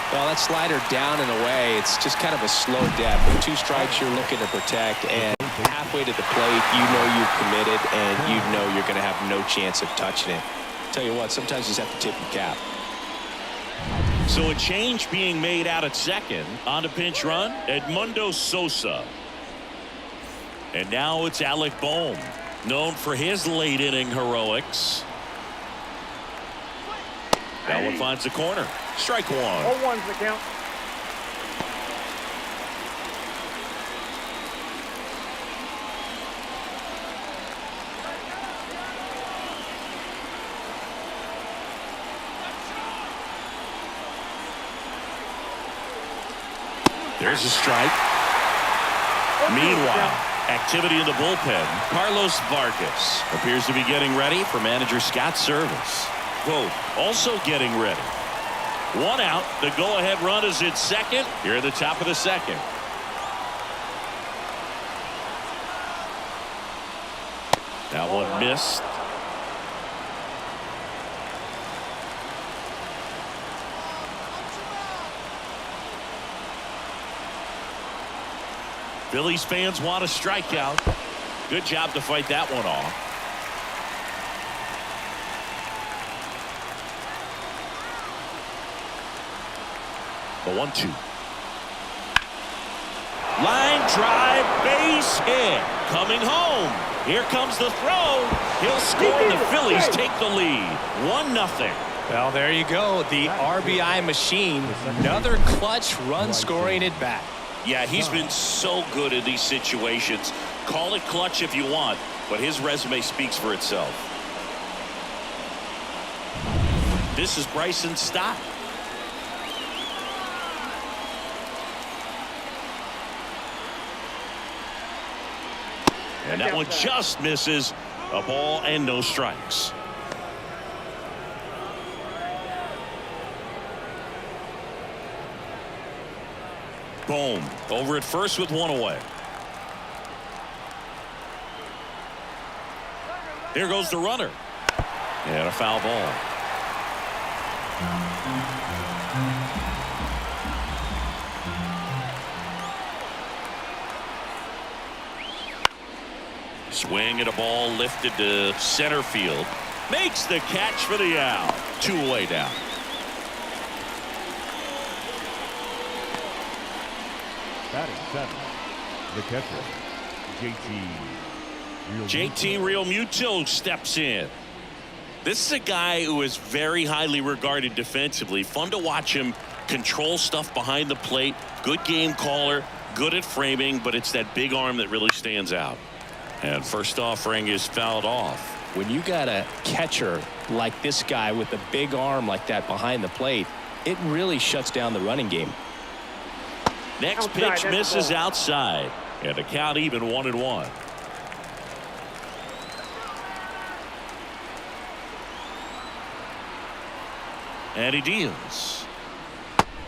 Well, that slider down and away, it's just kind of a slow death. With 2 strikes you're looking to protect, and halfway to the plate, you're committed, and you're going to have no chance of touching it. Tell you what, sometimes you just have to tip your cap. So a change being made out at second. On a pinch run, Edmundo Sosa. And now it's Alec Bohm, known for his late inning heroics. That one finds the corner. Strike one. 0-1's the count. There's a strike. Meanwhile, activity in the bullpen. Carlos Vargas appears to be getting ready for manager Scott's service. Vogt also getting ready. 1 out. The go-ahead run is at second. Here at the top of the second. That one missed. Phillies fans want a strikeout. Good job to fight that one off. The 1-2. Line drive, base hit. Coming home. Here comes the throw. He'll score, and the Phillies take the lead. 1-0. Well, there you go. The RBI machine. Another clutch run scoring at bat. Yeah, he's been so good in these situations. Call it clutch if you want, but his resume speaks for itself. This is Bryson Stott. And that one just misses. A ball and no strikes. Boom. Over at first with one away. Here goes the runner. And a foul ball. Swing and a ball lifted to center field. Makes the catch for the out. 2 away down. Batting 7, the catcher, JT Realmuto steps in. This is a guy who is very highly regarded defensively. Fun to watch him control stuff behind the plate. Good game caller, good at framing, but it's that big arm that really stands out. And first offering is fouled off. When you got a catcher like this guy with a big arm like that behind the plate, it really shuts down the running game. Next Outside, pitch that's misses ball. outside. And the count even 1-1. And he deals.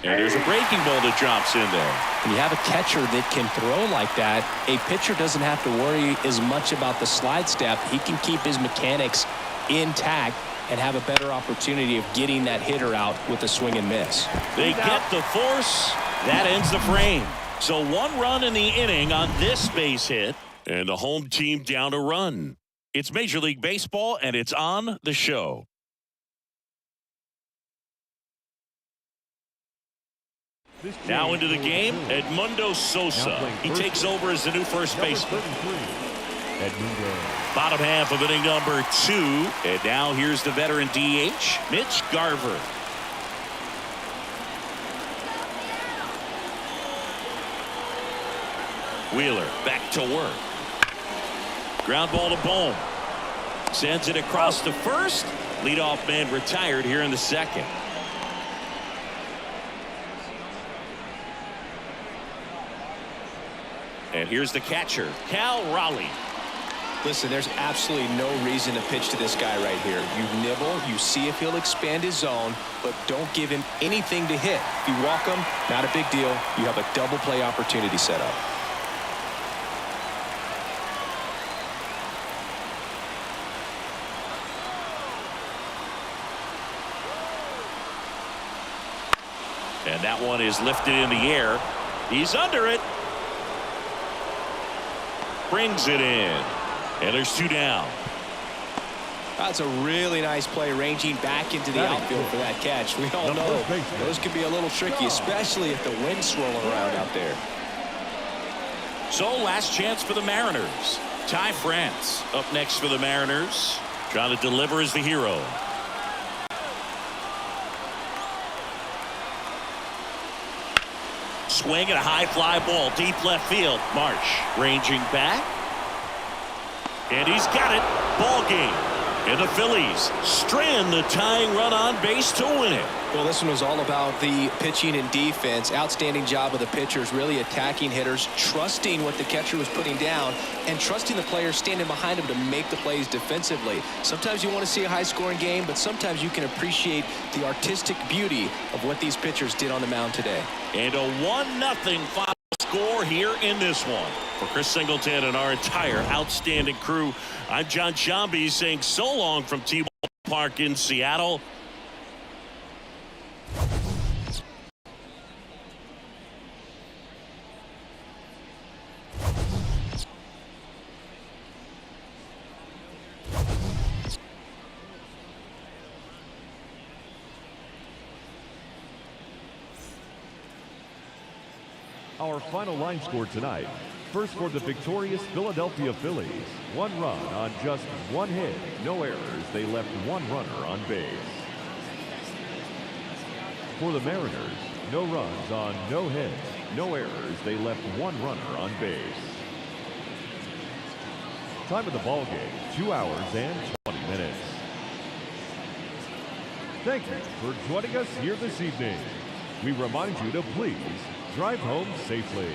And there's a breaking ball that drops in there. When you have a catcher that can throw like that, a pitcher doesn't have to worry as much about the slide step. He can keep his mechanics intact and have a better opportunity of getting that hitter out with a swing and miss. They get the force. That ends the frame. So 1 run in the inning on this base hit. And the home team down a run. It's Major League Baseball, and it's on the show. Now into the game, Edmundo Sosa. He takes over as the new first baseman. Bottom half of inning number 2. And now here's the veteran DH, Mitch Garver. Wheeler back to work. Ground ball to Bohm. Sends it across to first. Leadoff man retired here in the second. And here's the catcher, Cal Raleigh. Listen, there's absolutely no reason to pitch to this guy right here. You nibble, you see if he'll expand his zone, but don't give him anything to hit. If you walk him, not a big deal. You have a double play opportunity set up. And that one is lifted in the air. He's under it. Brings it in. And there's 2 down. That's a really nice play, ranging back into the outfield for that catch. We all know those can be a little tricky, especially if the wind's swirling around out there. So last chance for the Mariners. Ty France up next for the Mariners. Trying to deliver as the hero. Swing and a high fly ball deep left field. Marsh ranging back. And he's got it. Ball game. And the Phillies strand the tying run on base to win it. Well, this one was all about the pitching and defense. Outstanding job of the pitchers, really attacking hitters, trusting what the catcher was putting down, and trusting the players standing behind him to make the plays defensively. Sometimes you want to see a high-scoring game, but sometimes you can appreciate the artistic beauty of what these pitchers did on the mound today. And a 1-0 final score here in this one. For Chris Singleton and our entire outstanding crew, I'm John Shambi saying so long from T-Mobile Park in Seattle. Our final line score tonight. First for the victorious Philadelphia Phillies. 1 run on just 1 hit. No errors. They left 1 runner on base. For the Mariners, no runs on no hits. No errors. They left 1 runner on base. Time of the ball game, 2 hours and 20 minutes. Thank you for joining us here this evening. We remind you to please drive home safely.